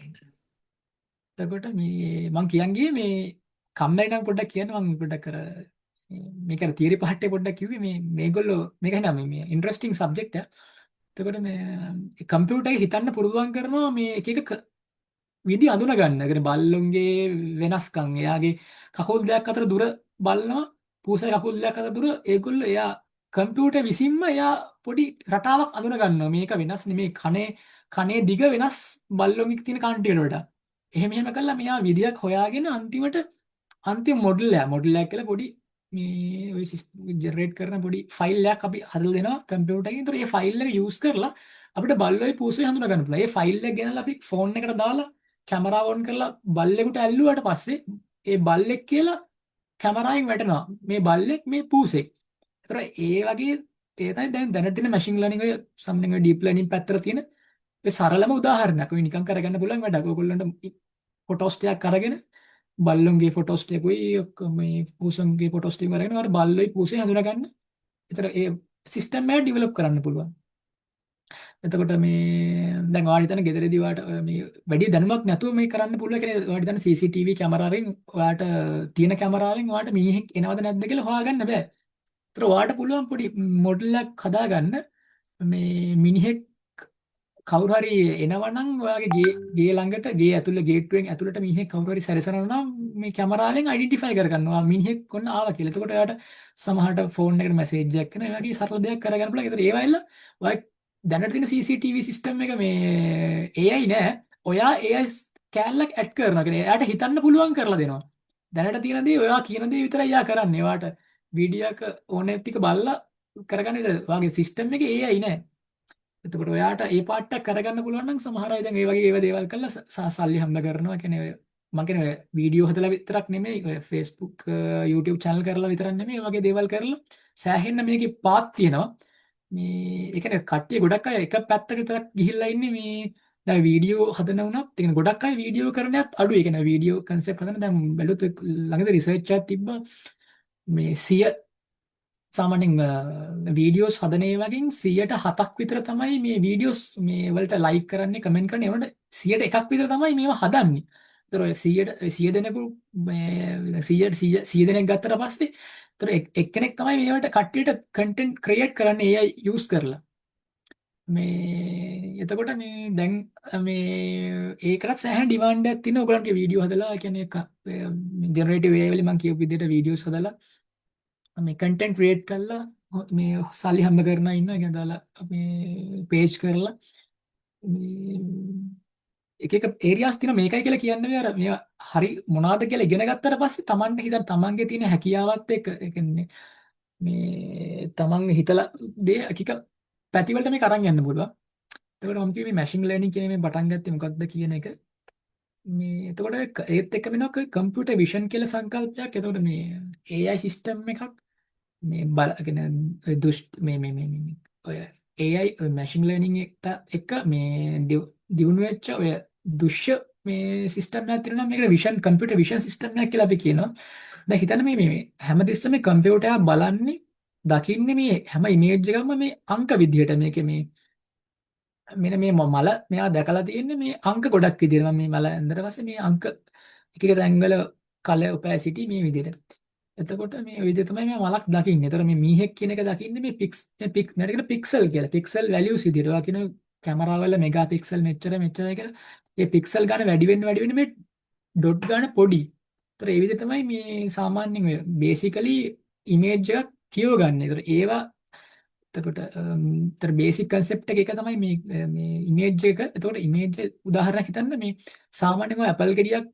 එතකොට මේ මම කියන් ගියේ මේ කම්මැලි නම් පොඩ්ඩක් කියන්න මම පොඩ්ඩක් අර මේක අර තියරි පහට්ටේ පොඩ්ඩක් කිව්වේ මේගොල්ලෝ මේක නම මේ ඉන්ටරෙස්ටිං සබ්ජෙක්ට් එක. එතකොට මේ කම්පියුටර් එක හිතන්න පුරුදුම් කරනවා මේ එක එක විදි අඳුන ගන්න. ඒ කියන්නේ බල්ලොන්ගේ වෙනස්කම් එයාගේ කකුල් දෙකක් අතර දුර බලනවා පූසයි කකුල් දෙකක් අතර දුර ඒගොල්ලෝ එයා කම්පියුටර් විසින්ම එයා පොඩි රටාවක් අඳුන ගන්නවා. මේක වෙනස් නෙමේ කනේ දිග වෙනස් බල්ලොන්ගේ තියෙන කන්ටියට වඩා. එහෙම කළා මෙයා විදියක් හොයාගෙන අන්තිම මොඩල් එකක් කියලා පොඩි මේ ඔය ජෙනරේට් කරන පොඩි ෆයිල් එකක් අපි හදලා දෙනවා කම්පියුටර් එකකින්. ඒතර මේ ෆයිල් එක යූස් කරලා අපිට බල්ලොයි පූසොයි හඳුනා ගන්න පුළුවන්. මේ ෆයිල් එක ගෙනල්ලා අපි ෆෝන් එකට දාලා කැමරාව ඔන් කරලා බල්ලෙකුට ඇල්ලුවාට පස්සේ ඒ බල්ලෙක් කියලා කැමරාවෙන් වැටෙනවා මේ බල්ලෙක් මේ පූසෙක්. ඒතර ඒ වගේ ඒ තමයි දැනට තියෙන මැෂින් ලර්නින් ඔය සම්නින් ඔය ඩීප් ලර්නින් පැත්තට තියෙන ඒ සරලම උදාහරණයක්. ඔය නිකන් කරගන්න පුළුවන් වැඩක්. ඔයගොල්ලන්ට ෆොටෝස් ටිකක් අරගෙන බල්ලොන්ගේ ෆොටෝස් ටිකුයි මේ පූසොන්ගේ ෆොටෝස් ටික අරගෙන අර බල්ලොයි පූසෙයි හඳුනා ගන්න. ඒතර ඒ සිස්ටම් එක ඩෙවලොප් කරන්න පුළුවන්. එතකොට මේ දැන් ඔයාලා හිතන ගෙදරදී ඔයාලට මේ වැඩි දැනුමක් නැතුව මේ කරන්න පුළුවන්. කියන්නේ ඔයාලට හිතන CCTV කැමරාවෙන් ඔයාලට තියෙන කැමරාවෙන් ඔයාලට මීහෙක් එනවද නැද්ද කියලා හොයාගන්න බෑ. ඒතර ඔයාලට පුළුවන් පොඩි මොඩල් එකක් හදාගන්න මේ මිනිහෙක් කවුරු හරි එනවනම් ඔයාගේ ගේ ළඟට ගේ ඇතුළේ ගේට්ටුවෙන් ඇතුළට මිනිහෙක් කවුරු හරි සැරසනවා නම් මේ කැමරාවෙන් අයිඩෙන්ටිෆයි කරගන්නවා මිනිහෙක් කොන්න ආවා කියලා. එතකොට ඔයාලට සමහරට ෆෝන් එකට මැසේජ් එකක් කරන ඒ වගේ සරල දෙයක් කරගන්න පුළුවන්. ඒතර ඒවා එල්ල ඔයා දැනට තියෙන CCTV සිස්ටම් එක මේ AI නෑ. ඔයා AI කැලලක් ඇඩ් කරනවා. කියන්නේ එයාට හිතන්න පුළුවන් කරලා දෙනවා. දැනට තියෙන දේ ඔයා කියන දේ විතරයි එයා කරන්නේ. ඔයාට වීඩියෝ එක ඕනෙත් ටික බලලා කරගන්න විතරයි. ඔයාගේ සිස්ටම් එකේ AI නෑ. එතකොට ඔයාට ඒ පාර්ට් එක කරගන්න පුළුවන් නම් සමහර අය දැන් ඒ වගේ ඒවා දේවල් කරලා සල්ලි හම්බ කරනවා. කියන්නේ ඔය මම කියන්නේ ඔය වීඩියෝ හදලා විතරක් නෙමෙයි ඔය Facebook YouTube channel කරලා විතරක් නෙමෙයි. ඔය වගේ දේවල් කරලා සෑහෙන්න මේකේ පාත් තියෙනවා. මේ ඒ කියන්නේ කට්ටිය ගොඩක් අය එක පැත්තකට විතරක් ගිහිල්ලා ඉන්නේ මේ දැන් වීඩියෝ හදන උනත් ඒ කියන්නේ ගොඩක් අය වීඩියෝ කරන යත් අඩුයි. ඒ කියන්නේ වීඩියෝ කන්සෙප්ට් හදන දැන් බැලුවොත් ළඟදී රිසර්ච් එකක් තිබ්බා මේ 100 සාමාන්‍යයෙන් වීඩියෝස් හදන ඒවාගෙන් 107ක් විතර තමයි මේ වීඩියෝස් මේ වලට ලයික් කරන්නේ කමෙන්ට් කරන්නේ ඒවට 101ක් විතර තමයි මේවා හදන්නේ. ඒතර ඔය 100 දෙනෙකු මේ 100 දෙනෙක් ගත්තට පස්සේ ඒතර එක්කෙනෙක් තමයි මේවට කට්ටියට කන්ටෙන්ට් ක්‍රියේට් කරන්නේ AI යූස් කරලා. මේ එතකොට මේ දැන් මේ ඒකටත් සෑහෙන ඩිමාන්ඩ් එකක් තියෙනවා. ඔයගලන්ගේ වීඩියෝ හදලා කියන්නේ ජෙනරේටිව් AI වලින් මම කියපු විදිහට වීඩියෝස් හදලා මේ කන්ටෙන්ට් ක්‍රියේට් කරලා මේ සල්ලි හම්බ කරන ඉන්නවා. ඒ කියන්නේ දාලා මේ පේජ් කරලා මේ එක එක ඒරියාස් තියෙනවා. මේකයි කියලා කියන්නේ අර මේවා හරි මොනවාද කියලා ඉගෙන ගත්තට පස්සේ Tamanne හිතන තමන්ගේ තියෙන හැකියාවත් එක්ක ඒ කියන්නේ මේ තමන් හිතලා දේ එක පැති වලට මේක අරන් යන්න පුළුවන්. එතකොට මම කිව්වේ මේ මැෂින් ලර්නින් කියන මේ පටන් ගත්තේ මොකක්ද කියන එක. මේ එතකොට ඒත් එක්ක වෙනවා කම්පියුටර් විෂන් කියලා සංකල්පයක්. එතකොට මේ AI සිස්ටම් එකක් මේ ඔය AI මැෂින් ලර්නින් එක මේ දියුණු වෙච්ච ඔය දෘශ්‍ය මේ සිස්ටම් එකක් තියෙනවා. මේකට විෂන් කම්පියුටර් විෂන් සිස්ටම් එකක් කියලා අපි කියනවා. දැන් හිතන්න මේ හැමතිස්සෙම මේ කම්පියුටර් එක බලන්නේ දකින්නේ මේ හැම ඉමේජ් එකක්ම මේ අංක විදිහට. මේකේ මේ මෙන්න මේ මල මෙයා දැකලා තියෙන්නේ මේ අංක ගොඩක් විදිහට. මම මේ මල ඇඳලා පස්සේ මේ අංක එක එක තැන්වල කලර් ඔපැසිටි මේ විදිහට. එතකොට මේ විදිහ තමයි මේ මලක් දකින්නේ. ඒතර මේ මීහෙක් කියන එක දකින්නේ මේ නේද පික්සල් කියලා. පික්සල් වැලියුස් විදිහට. ඔයා කියන කැමරා වල මෙගා පික්සල් මෙච්චරයි කියලා. ඒ පික්සල් ගන්න වැඩි වෙන්න මේ ඩොට් ගන්න පොඩි. ඒතර ඒ විදිහ තමයි මේ සාමාන්‍යයෙන් ඔය බේසිකලි ඉමේජ් එකක් කියව ගන්න. ඒතර ඒවා එතකොට බේසික් කන්සෙප්ට් එක තමයි මේ ඉමේජ් එක. එතකොට ඉමේජ් උදාහරණයක් හිතන්න මේ සාමාන්‍යයෙන් ඇපල් ගෙඩියක්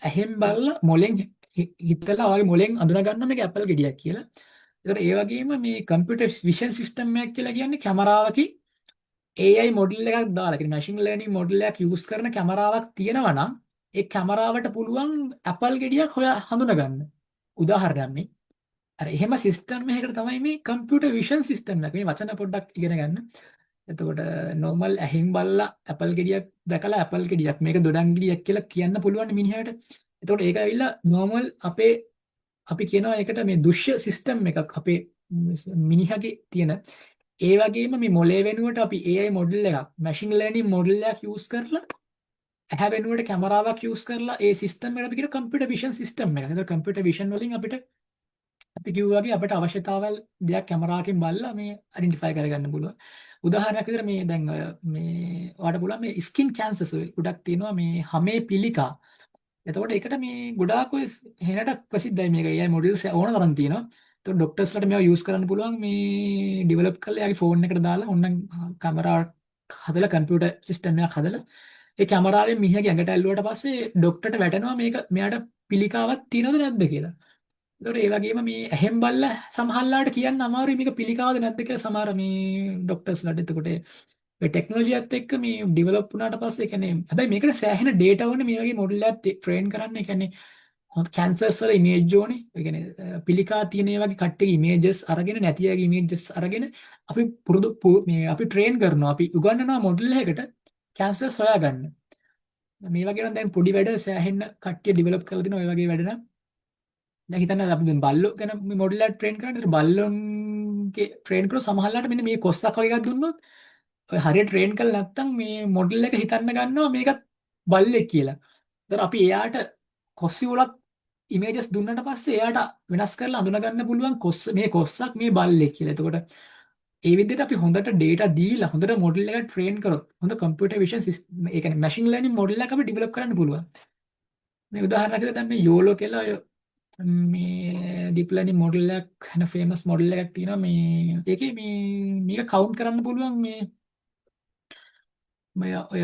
ඇහෙන් බලලා මොලෙන් හිතලා වගේ මොලෙන් අඳුනා ගන්න මේක ඇපල් ගෙඩියක් කියලා. ඒතකොට ඒ වගේම මේ කම්පියුටර් විෂන් සිස්ටම් එකක් කියලා කියන්නේ කැමරාවකින් AI මොඩල් එකක් දාලා කියන්නේ මැෂින් ලර්නින් මොඩල් එකක් යූස් කරන කැමරාවක් තියෙනවා නම් ඒ කැමරාවට පුළුවන් ඇපල් ගෙඩියක් හඳුනා ගන්න. උදාහරණයක් මේ අර එහෙම සිස්ටම් එකකට තමයි මේ කම්පියුටර් විෂන් සිස්ටම් එක. මේ වචන පොඩ්ඩක් ඉගෙන ගන්න. එතකොට නෝමල් ඇහෙන් බලලා ඇපල් ගෙඩියක් දැකලා ඇපල් ගෙඩියක් මේක දොඩම් ගෙඩියක් කියලා කියන්න පුළුවන් මිනිහට. එතකොට ඒක ඇවිල්ලා නෝමල් අපි කියනවා ඒකට මේ දෘශ්‍ය සිස්ටම් එකක් අපේ මිනිහගේ තියෙන. ඒ වගේම මේ මොලේ වෙනුවට අපි AI මොඩල් එකක් මැෂින් ලර්නින් මොඩල් එකක් යූස් කරලා ඇහැ වෙනුවට කැමරාවක් යූස් කරලා ඒ සිස්ටම් එකට අපි කියන කම්පියුටර් විෂන් සිස්ටම් එක. ඒතකොට කම්පියුටර් විෂන් වලින් අපිට අපි කිව්වා වගේ අපිට අවශ්‍යතාවල් දෙයක් කැමරාවකින් බලලා මේ අයිඩෙන්ටිෆයි කරගන්න පුළුවන්. උදාහරණයක් විදිහට මේ දැන් මේ ඔයාලට පුළුවන් මේ ස්කින් කැන්සර්ස් ගොඩක් තියෙනවා මේ හමේ පිළිකා. එතකොට ඒකට මේ ගොඩාක් ඔය හෙනට ප්‍රසිද්ධයි මේක. AI මොඩල්ස් ඕන තරම් තියෙනවා. එතකොට ડોක්ටර්ස්ලාට මේවා යූස් කරන්න පුළුවන් මේ ඩෙවලොප් කරලා එයාගේ ෆෝන් එකට දාලා ඕනනම් කැමරාවක් හදලා කම්පියුටර් සිස්ටම් එකක් හදලා ඒ කැමරාවෙන් මිනිහගේ ඇඟට ඇල්ලුවට පස්සේ ડોක්ටර්ට වැටෙනවා මේක මෙයාට පිළිකාවක් තියෙනවද නැද්ද කියලා. ඒතකොට ඒ වගේම මේ ඇහෙන් බලලා සමහරලාට කියන්න අමාරුයි මේක පිළිකාවද නැද්ද කියලා සමහර මේ ડોක්ටර්ස්ලාට. එතකොට ඒ ටෙක්නොලොජියත් එක්ක මේ ඩෙවලොප් වුණාට පස්සේ කියන්නේ හැබැයි මේකට සෑහෙන ඩේටා ඕනේ මේ වගේ මොඩල් එකක් ට්‍රේන් කරන්න. ඒ කියන්නේ හොඳ කැන්සර්ස් වල ඉමේජ් ඕනේ. ඒ කියන්නේ පිළිකා තියෙන ඒ වගේ කට්ටියගේ ඉමේජස් අරගෙන නැති අයගේ ඉමේජස් අරගෙන අපි අපි ට්‍රේන් කරනවා. අපි උගන්වනවා මොඩල් එකකට කැන්සර්ස් හොයාගන්න. මේ වගේ නම් දැන් පොඩි වැඩ සෑහෙන කට්ටිය ඩෙවලොප් කරලා දිනවා. ඔය වගේ වැඩ නම් දැන් හිතන්න අපි දැන් බල්ලෝ ගැන මේ මොඩල් එකක් ට්‍රේන් කරන්නේ. බල්ලොන්ගේ ට්‍රේන් කරලා සමහරලාට මෙන්න මේ කොස්සක් වගේ එකක් දුන්නොත් ඔය හරියට ට්‍රේන් කරලා නැත්නම් මේ මොඩල් එක හිතන්න ගන්නවා මේකත් බල්ලෙක් කියලා. ඒතර අපි එයාට කොස්සි වලත් ඉමේජස් දුන්නට පස්සේ එයාට වෙනස් කරලා අඳුන ගන්න පුළුවන් මේ කොස්සක් මේ බල්ලෙක් කියලා. එතකොට ඒ විදිහට අපි හොඳට data දීලා හොඳට මොඩල් එකක් ට්‍රේන් කරොත් හොඳ කම්පියුටර් විෂන් සිස්ටම් ඒ කියන්නේ මැෂින් ලර්නින් මොඩල් එකක් අපි ඩෙවලොප් කරන්න පුළුවන්. මේ උදාහරණයක් විදිහට දැන් මේ YOLO කියලා මේ ඩීප් ලර්නින් මොඩල් එකක් වෙන ෆේමස් මොඩල් එකක් තියෙනවා. මේ ඒකේ මේක කවුන්ට් කරන්න පුළුවන් මේ ඔය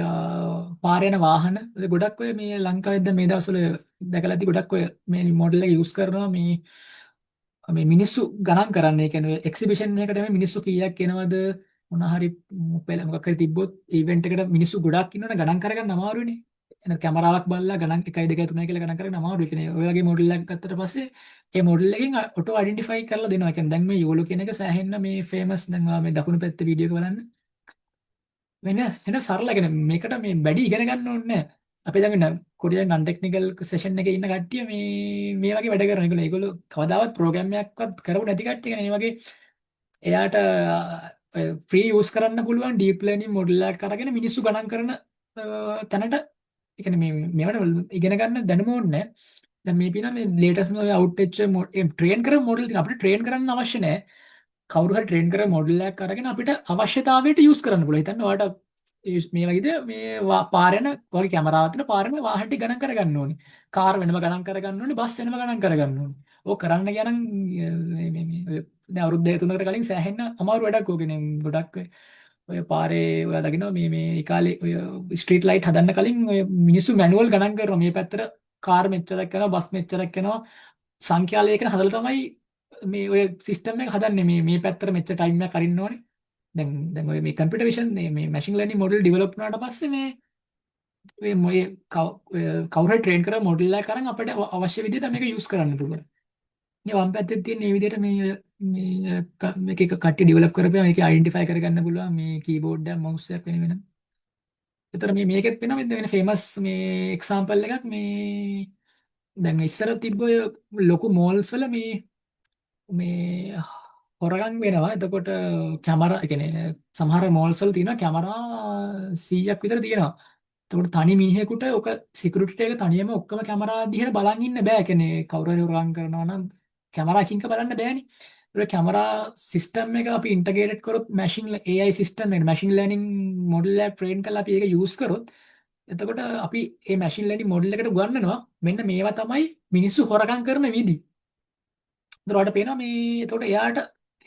පාරේ යන වාහන ගොඩක් ඔය මේ ලංකාවේ දැන් මේ දවස්වල දැකලා ඇති ගොඩක් ඔය මේ මොඩල් එක යූස් කරනවා මේ මිනිස්සු ගණන් කරන්න. ඒ කියන්නේ එක්සිබිෂන් එකකට මේ මිනිස්සු කීයක් එනවද මොන හරි මොකක් හරි තිබ්බොත් ඉවෙන්ට් එකට මිනිස්සු ගොඩක් ඉන්නවනේ ගණන් කරගන්න අමාරුනේ. එන කැමරාවක් බලලා ගණන් 1 2 3 කියලා ගණන් කරගෙන අමාරුයි. කියන්නේ ඔය වගේ මොඩල් එකක් ගත්තට පස්සේ ඒ මොඩල් එකෙන් ඔටෝ අයිඩෙන්ටිෆයි කරලා දෙනවා. කියන්නේ දැන් මේ YOLO කියන එක සෑහෙන්න මේ ෆේමස්. දැන් ඔයා මේ දකුණු පැත්තේ වීඩියෝ එක බලන්න. වෙන සරල කියන්නේ මේකට මේ බැඩි ඉගෙන ගන්න ඕනේ නැහැ. අපි දැන් කොරියන් නන් ටෙක්නිකල් සෙෂන් එකේ ඉන්න කට්ටිය මේ වගේ වැඩ කරන. ඒගොල්ලෝ කවදාවත් ප්‍රෝග්‍රෑම් එකක්වත් කරපු නැති කට්ටිය. කියන්නේ මේ වගේ එයාට ෆ්‍රී යූස් කරන්න පුළුවන් ඩීප් ලර්නින් මොඩල් එකක් අරගෙන මිනිස්සු ගණන් කරන තැනට ඒ කියන්නේ මේවට ඉගෙන ගන්න දැනුම ඕනේ නැහැ. දැන් මේ පිනා මේ ලේටස්ට් මේ අවුට් වෙච්ච ට්‍රේන් කරන මොඩල් තියෙන අපිට ට්‍රේන් කරන්න අවශ්‍ය නැහැ. කවුරු හරි ට්‍රේන් කරන මොඩල් එකක් අරගෙන අපිට අවශ්‍යතාවයට යූස් කරන්න පුළුවන්. හිතන්න ඔයාලට මේ වගේද මේ පාරෙන වගේ කැමරාවක් තියෙන පාරෙන වාහන ටික ගණන් කරගන්න ඕනේ. කාර් වෙනම ගණන් කරගන්න ඕනේ, බස් වෙනම ගණන් කරගන්න ඕනේ. ඕක කරන්න ගියා නම් මේ දැන් අවුරුදු 2 3කට කලින් සෑහෙන්න අමාරු වැඩක් ඕකනේ. ගොඩක් ඔය පාරේ ඔයා දකිනවා මේ ඒ කාලේ ඔය ස්ට්‍රීට් ලයිට් හදන්න කලින් ඔය මිනිස්සු මැනුවල් ගණන් කරනවා. මේ පැත්තට කාර් මෙච්චරක් යනවා, බස් මෙච්චරක් යනවා. සංඛ්‍යා ලේඛන හදලා තමයි මේ ඔය සිස්ටම් එක හදන්නේ. මේ පැත්තට මෙච්චර ටයිම් එකක් අරින්න ඕනේ. දැන් ඔය මේ කම්පියුටර් විෂන් මේ මැෂින් ලර්නින් මොඩල් ඩෙවලොප් වුණාට පස්සේ මේ කවුරු හරි ට්‍රේන් කරන මොඩල් එකක් අරන් අපිට අවශ්‍ය විදිහට මේක යූස් කරන්න පුළුවන්. මේ වම් පැත්තේ තියෙන මේ විදිහට මේක එක කට්ටිය ඩෙවලොප් කරපුවා මේක අයිඩෙන්ටිෆයි කරගන්න පුළුවන් මේ කීබෝඩ් එක මවුස් එකක් වෙන. ඒතර මේකෙත් වෙනවා වෙන ෆේමස් මේ එක්සැම්පල් එකක් මේ දැන් ඉස්සර තිබ්බ ඔය ලොකු මෝල්ස් වල මේ හොරගම් වෙනවා. එතකොට කැමරා කියන්නේ සමහර මෝල්ස් වල තියෙනවා කැමරා 100ක් විතර තියෙනවා. එතකොට තනි මිනිහෙකුට ඔක සිකියුරිටි එක තනියම ඔක්කොම කැමරා දිහට බලන් ඉන්න බෑ. කියන්නේ කවුරු හරි හොරගම් කරනවා නම් කැමරා එකකින් බලන්න බෑනේ. ඒක කැමරා සිස්ටම් එක අපි ඉන්ටග්‍රේටඩ් කරොත් මැෂින් AI සිස්ටම් එක මැෂින් ලර්නින් මොඩල් එක ට්‍රේන් කරලා අපි ඒක යූස් කරොත් එතකොට අපි මේ මැෂින් ලර්නින් මොඩල් එකට උගන්වනවා මෙන්න මේවා තමයි මිනිස්සු හොරගම් කරන විදි. ඒතරට පේනවා මේ එතකොට එයාට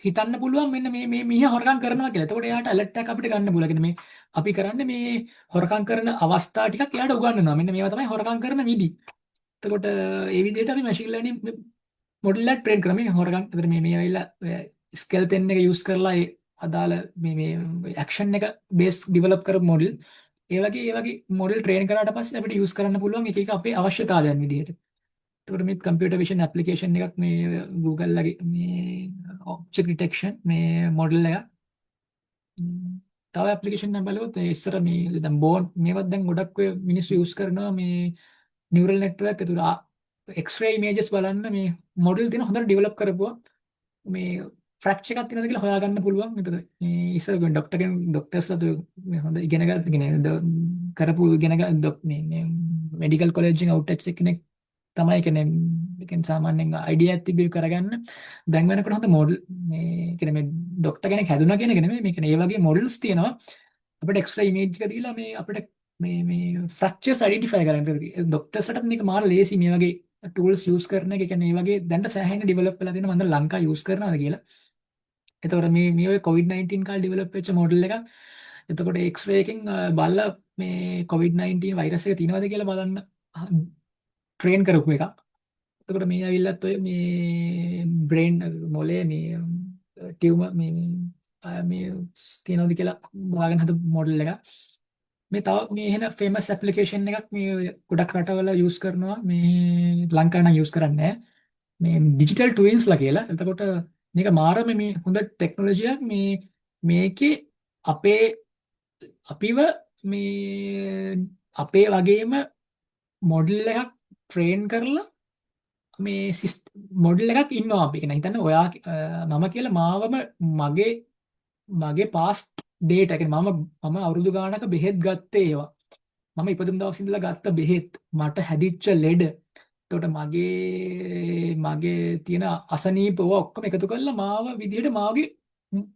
හිතන්න පුළුවන් මෙන්න මේ මිනිහා හොරගම් කරනවා කියලා. එතකොට එයාට ඇලර්ට් එකක් අපිට ගන්න පුළුවන්. කියන්නේ මේ අපි කරන්නේ මේ හොරගම් කරන අවස්ථා ටිකක් එයාට උගන්වනවා. මෙන්න මේවා තමයි හොරගම් කරන විදි. එතකොට ඒ විදිහට අපි මැෂින් ලර්නින් මොඩල් එක ට්‍රේන් කරා. මේ හොරගම් එතකොට මේ ඇවිල්ලා ස්කෙල්ටන් එක යූස් කරලා ඒ අදාළ මේ ඇක්ෂන් එක බේස් ඩෙවලොප් කරපු මොඩල්. ඒ වගේ මොඩල් ට්‍රේන් කරාට පස්සේ අපිට යූස් කරන්න පුළුවන් එක එක අපේ අවශ්‍යතාවයන් විදිහට. එතකොට මේ කම්පියුටර් විෂන් ඇප්ලිකේෂන් එකක් මේ Google ලගේ මේ ඔබ්ජෙක්ට් ඩිටෙක්ෂන් මේ මොඩල් එක. තව ඇප්ලිකේෂන් එක බලුවොත් ඉස්සර මේ දැන් බෝන් මේවත් දැන් ගොඩක් ඔය මිනිස්සු යූස් කරනවා මේ නියුරල් නෙට්වර්ක්. ඒතර X-ray images බලන්න මේ මොඩල් තියෙන හොඳට ඩෙවලොප් කරපුවා මේ ෆ්‍රැක්චර් එකක් තියෙනවද කියලා හොයාගන්න පුළුවන්. එතකොට මේ ඉස්සර ડોක්ටර්ස්ලා මේ හොඳ ඉගෙන ගන්න කරපු මේ මෙඩිකල් කොලෙජ් එකේ අවුට් කෙනෙක් තමයි කියන්නේ සාමාන්‍යයෙන් අයිඩියා එකක් තිබ්බේ කරගන්න. දැන් වෙනකොට හොඳ මොඩල් මේ කියන්නේ මේ ડોක්ටර් කෙනෙක් හැදුනා කියන එක නෙමෙයි. මේ කියන්නේ ඒ වගේ මොඩල්ස් තියෙනවා. අපිට එක්ස්ට්‍රා ඉමේජ් එක දීලා මේ අපිට මේ ෆ්‍රැක්චර්ස් අයිඩෙන්ටිෆයි කරන්න. ડોක්ටර්ස්ලට මේක මාර ලේසි මේ වගේ ටූල්ස් යූස් කරන එක. කියන්නේ මේ වගේ දැන් සෑහෙන ඩෙවලොප් වෙලා තියෙනවා. මම ලංකා යූස් කරනවාද කියලා. එතකොට මේ ඔය COVID-19 කාලේ ඩෙවලොප් වෙච්ච මොඩල් එකක්. එතකොට X-ray එකෙන් බලලා මේ COVID-19 වෛරස් එක තියෙනවද කියලා බලන්න ට්‍රේන් කරපු එකක්. එතකොට මේ ඇවිල්ලත් ඔය මේ බ්‍රේන් මොලේ මේ ටියුමර් මේ තියෙනවද කියලා හොයාගෙන හදපු මොඩල් එකක්. මේ තව මේ එහෙන ෆේමස් ඇප්ලිකේෂන් එකක් මේ ගොඩක් රටවල යූස් කරනවා. මේ ලංකාවේ නම් යූස් කරන්නේ නැහැ. මේ ඩිජිටල් ට්වින්ස්ලා කියලා. එතකොට මේක මාරම මේ හොඳ ටෙක්නොලොජියක්. මේකේ අපිව මේ අපේ වගේම මොඩල් එකක් ට්‍රේන් කරලා මේ මොඩල් එකක් ඉන්නවා. අපි කියන හිතන්න ඔයා මම කියලා මාවම මගේ පාස්ට් ඩේටා කියන්නේ මම අවුරුදු ගානක බෙහෙත් ගත්තේ ඒවා. මම ඉපදුම් දවස් ඉඳලා ගත්ත බෙහෙත්, මට හැදිච්ච ලෙඩ, එතකොට මගේ තියෙන අසනීප ඔක්කොම එකතු කරලා මාව විදිහට මාගේ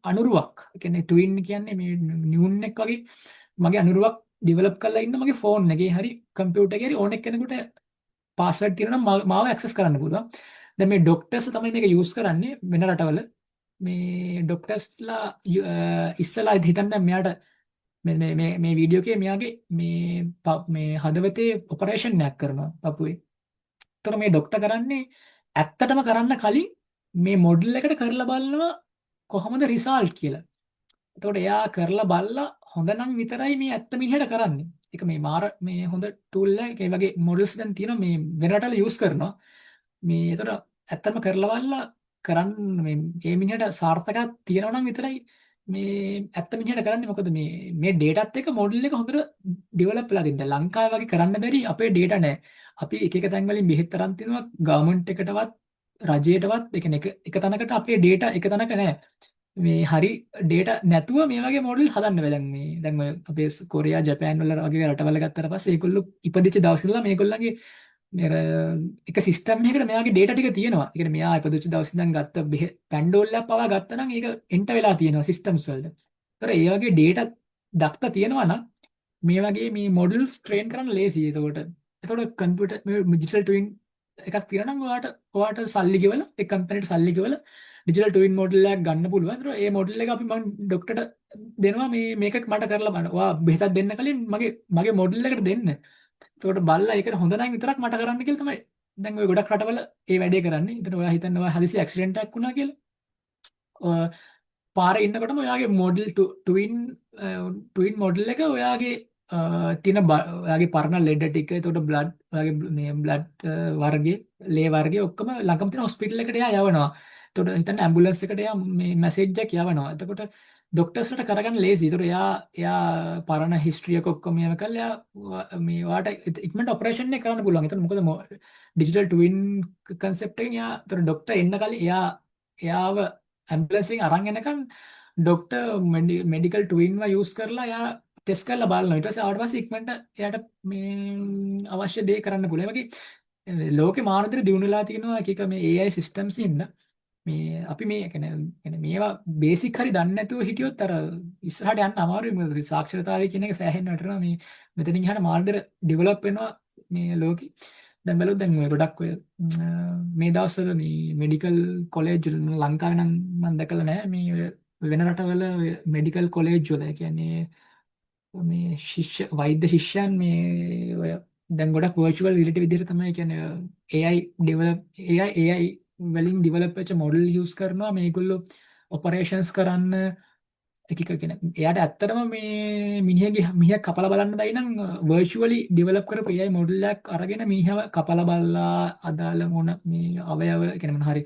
අනුරුවක්. ඒ කියන්නේ ට්වින් කියන්නේ මේ නියුන් එක වගේ මගේ අනුරුවක් ඩෙවලොප් කරලා ඉන්න මගේ ෆෝන් එකේ හරි කම්පියුටර් එකේ හරි ඕන කෙනෙකුට පාස්වර්ඩ් තියෙනවා නම් මාව ඇක්සස් කරන්න පුළුවන්. දැන් මේ ડોක්ටර්ස් තමයි මේක යූස් කරන්නේ වෙන රටවල. මේ ડોක්ටර්ස්ලා ඉස්සලා හිතන්න මෙයාට මේ වීඩියෝ එකේ මෙයාගේ මේ හදවතේ ඔපරේෂන් එකක් කරනවා පපුවේ. ඒතර මේ ડોක්ටර් කරන්නේ ඇත්තටම කරන්න කලින් මේ මොඩල් එකට කරලා බලනවා කොහොමද රිසල්ට් කියලා. එතකොට එයා කරලා බලලා හොඳ නම් විතරයි මේ ඇත්ත මිනිහට කරන්නේ. ඒක මේ මාර මේ හොඳ ටූල් එකක්. ඒ වගේ මොඩල්ස් දැන් තියෙනවා මේ වෙන රටවල යූස් කරනවා. මේ ඒතර ඇත්තම කරලා බලලා කරන්න මේ ඒ මිනිහට සාර්ථකයක් තියෙනවා නම් විතරයි මේ ඇත්ත මිනිහට කරන්නේ. මොකද මේ ඩේටාත් එක්ක මොඩල් එක හොඳට ඩෙවලොප් වෙලා තියෙනවා. ලංකාවේ වගේ කරන්න බැරි අපේ ඩේටා නැහැ. අපි එක එක තැන් වලින් බෙහෙත් තරම් තිනවා ගවර්න්මන්ට් එකටවත් රජයටවත් ඒ කියන්නේ එක තැනකට අපේ ඩේටා එක තැනක නැහැ. මේ හරි ඩේටා නැතුව මේ වගේ මොඩල් හදන්න බෑ. දැන් ඔය අපේ කොරියා ජපාන් වල වගේ රටවල ගත්තට පස්සේ ඒගොල්ලෝ ඉපදිච්ච දවස් ඉඳලා මේගොල්ලන්ගේ මෙර එක සිස්ටම් එකකට මෙයාගේ ඩේටා ටික තියෙනවා. ඒ කියන්නේ මෙයා ඉපදිච්ච දවස් ඉඳන් ගත්ත පැන්ඩෝල් එකක් පවා ගත්තා නම් ඒක එන්ටර් වෙලා තියෙනවා සිස්ටම්ස් වලට. ඒතර ඒ වගේ ඩේටා දක්ත තියෙනවා නම් මේ වගේ මේ මොඩල්ස් ට්‍රේන් කරන්න ලේසියි. එතකොට කම්පියුටර් මේ ඩිජිටල් ට්වින් එකක් තියෙනවා නම් ඔයාට සල්ලි ගෙවලා ඒ කම්පැනිට සල්ලි ගෙවලා ඩිජිටල් ට්වින් මොඩල් එකක් ගන්න පුළුවන්. ඒතර ඒ මොඩල් එක අපි මම ડોක්ටර්ට දෙනවා මේක මට කරලා බලන්න. ඔයා බෙහෙතක් දෙන්න කලින් මගේ මොඩල් එකට දෙන්න. එතකොට බලලා ඒකට හොඳ නම් විතරක් මට කරන්න කියලා තමයි. දැන් ඔය ගොඩක් රටවල ඒ වැඩේ කරන්නේ. ඉතින් ඔයා හිතන්න ඔයා හදිසි ඇක්සිඩන්ට් එකක් වුණා කියලා. පාරේ ඉන්නකොටම ඔයාගේ මොඩල් ට්වින් මොඩල් එක ඔයාගේ තියෙන ඔයාගේ පරණ ලෙඩ ටික, එතකොට බ්ලඩ් ඔයාගේ මේ බ්ලඩ් වර්ගේ, ලේ වර්ගේ ඔක්කොම ළඟම තියෙන හොස්පිටල් එකට එයා යවනවා. එතකොට හිතන්න ඇම්බුලන්ස් එකට එයා මේ මැසේජ් එකක් යවනවා. එතකොට ડોක්ටර්ස්ට කරගන්න ලේසි. ඒතර එයා පරණ හිස්ටරි එක ඔක්කොම මේව කරලා මේ ඔයාට ඉක්මනට ඔපරේෂන් එක කරන්න පුළුවන්. එතන මොකද ඩිජිටල් ට්වින් කන්සෙප්ට් එකෙන් එතන ડોක්ටර් එන්න කලින් එයාව ඇම්බුලන්ස් එකෙන් අරන් එනකන් ડોක්ටර් මෙඩිකල් ට්වින්ව යූස් කරලා එයා ටෙස්ට් කරලා බලනවා. ඊට පස්සේ ආවට පස්සේ ඉක්මනට එයාට මේ අවශ්‍ය දේ කරන්න පුළුවන්. ඒ වගේ ලෝකේ මානදර දිනුනලා තියෙනවා එක එක මේ AI සිස්ටම්ස් ඉන්න. මේ අපි මේ කියන්නේ මේවා බේසික් හරි දන්නේ නැතුව හිටියොත් අර ඉස්සරහට යන්න අමාරුයි. මොකද සාක්ෂරතාවය කියන එක සෑහෙන්න වටනවා. මේ මෙතනින් එහාට මානදර ඩෙවලොප් වෙනවා මේ ලෝකේ. දැන් බලුවොත් දැන් ඔය ගොඩක් ඔය මේ දවස්වල මේ මෙඩිකල් කොලෙජ් වල ලංකාවේ නම් මම දැකලා නැහැ. මේ ඔය වෙන රටවල මෙඩිකල් කොලෙජ් වල කියන්නේ මේ වෛද්‍ය ශිෂ්‍යයන් මේ ඔය දැන් ගොඩක් වර්චුවල් රියැලිටි විදිහට තමයි කියන්නේ AI වලින් ඩෙවලොප් වෙච්ච මොඩල් යූස් කරනවා මේගොල්ලෝ ඔපරේෂන්ස් කරන්න එක කියන්නේ එයාට ඇත්තටම මේ මිනිහා කපලා බලන්න බැයි නම් වර්චුවලි ඩෙවලොප් කරපු AI මොඩල් එකක් අරගෙන මිනිහව කපලා බලලා අදාළ මොන මේ අවයව කියන්නේ මොන හරි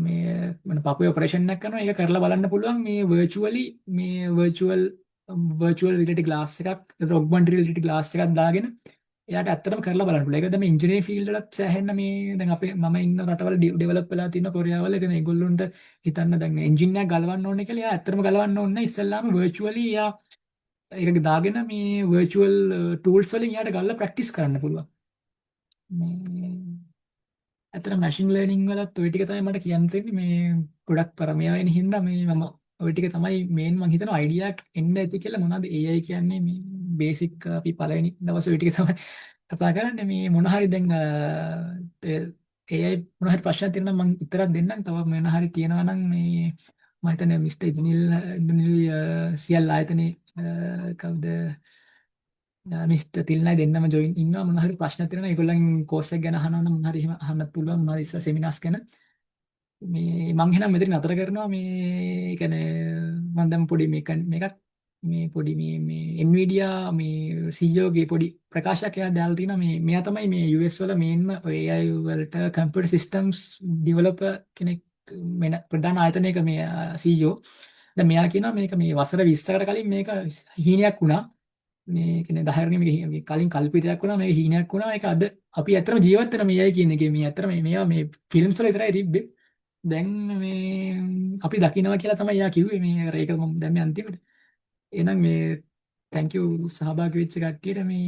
මේ මොන පපුවේ ඔපරේෂන් එකක් කරනවා ඒක කරලා බලන්න පුළුවන් මේ වර්චුවල් රියැලිටි ග්ලාස් එකක් ඔග්මන්ටඩ් රියැලිටි ග්ලාස් එකක් දාගෙන එයාට ඇත්තටම කරලා බලන්න පුළුවන්. ඒක තමයි ඉන්ජිනියරින් ෆීල්ඩ් වලත් සෑහෙන්න මේ දැන් මම ඉන්න රටවල ඩෙවලොප් වෙලා තියෙන කොරියාවල ඒක මේගොල්ලොන්ට හිතන්න දැන් එන්ජින් එකක් ගලවන්න ඕනේ කියලා එයා ඇත්තටම ගලවන්න ඕනේ නැහැ. ඉස්සෙල්ලාම වර්චුවලි එයා ඒක දාගෙන මේ වර්චුවල් ටූල්ස් වලින් එයාට ගල්ලා ප්‍රැක්ටිස් කරන්න පුළුවන්. මේ ඇත්තට මැෂින් ලර්නින් වලත් ওই ටික තමයි මට කියන්න තියෙන්නේ. මේ ගොඩක් පරමයා වෙන හින්දා මේ මම ওই ටික තමයි මේන් මම හිතනවා අයිඩියා එකක් එන්න ඇති කියලා. මොනවද AI කියන්නේ මේ බේසික් අපි පළවෙනි දවසේ ওই ටික තමයි කතා කරන්නේ. මේ මොන හරි දැන් AI මොන හරි ප්‍රශ්නයක් තියෙනවා මම උත්තරයක් දෙන්නම්. තව මොන හරි තියෙනවා නම් මේ මම හිතන්නේ මිස්ටර් ඉන්දුනිල් සියල් ආයතනේ කවුද මිස්ටර් තිල්නයි දෙන්නම ජොයින් ඉන්නවා. මොන හරි ප්‍රශ්නයක් තියෙනවා ඒගොල්ලන් කෝස් එක ගැන අහනවා නම් මොන හරි එහෙම අහන්නත් පුළුවන්. මොන හරි සෙමිනාර්ස් ගැන මේ මං එහෙනම් මෙතන නතර කරනවා. මේ කියන්නේ මම දැන් පොඩි මේකක් මේ පොඩි මේ Nvidia මේ CEO ගේ පොඩි ප්‍රකාශයක් එයා දාලා තිනවා. මෙයා තමයි මේ US වල මේන්ම AI වලට කම්පියුටර් සිස්ටම්ස් ඩෙවලොපර් කෙනෙක් වෙන ප්‍රධාන ආයතනයක මේ CEO. දැන් මෙයා කියනවා මේක මේ වසර 20කට කලින් මේක හීනයක් වුණා. මේ කියන්නේ 10 මේක කලින් කල්පිතයක් වුණා. මේක හීනයක් වුණා. ඒක අද අපි ඇත්තටම ජීවත් වෙන මේ AI කියන එකේ මේ ඇත්තටම මේවා මේ ෆිල්ම්ස් වල විතරයි තිබ්බේ. දැන් මේ අපි දකිනවා කියලා තමයි යා කිව්වේ. මේ ඒක මම දැන් මේ අන්තිමට. එහෙනම් මේ thank you සහභාගී වෙච්ච කට්ටියට මේ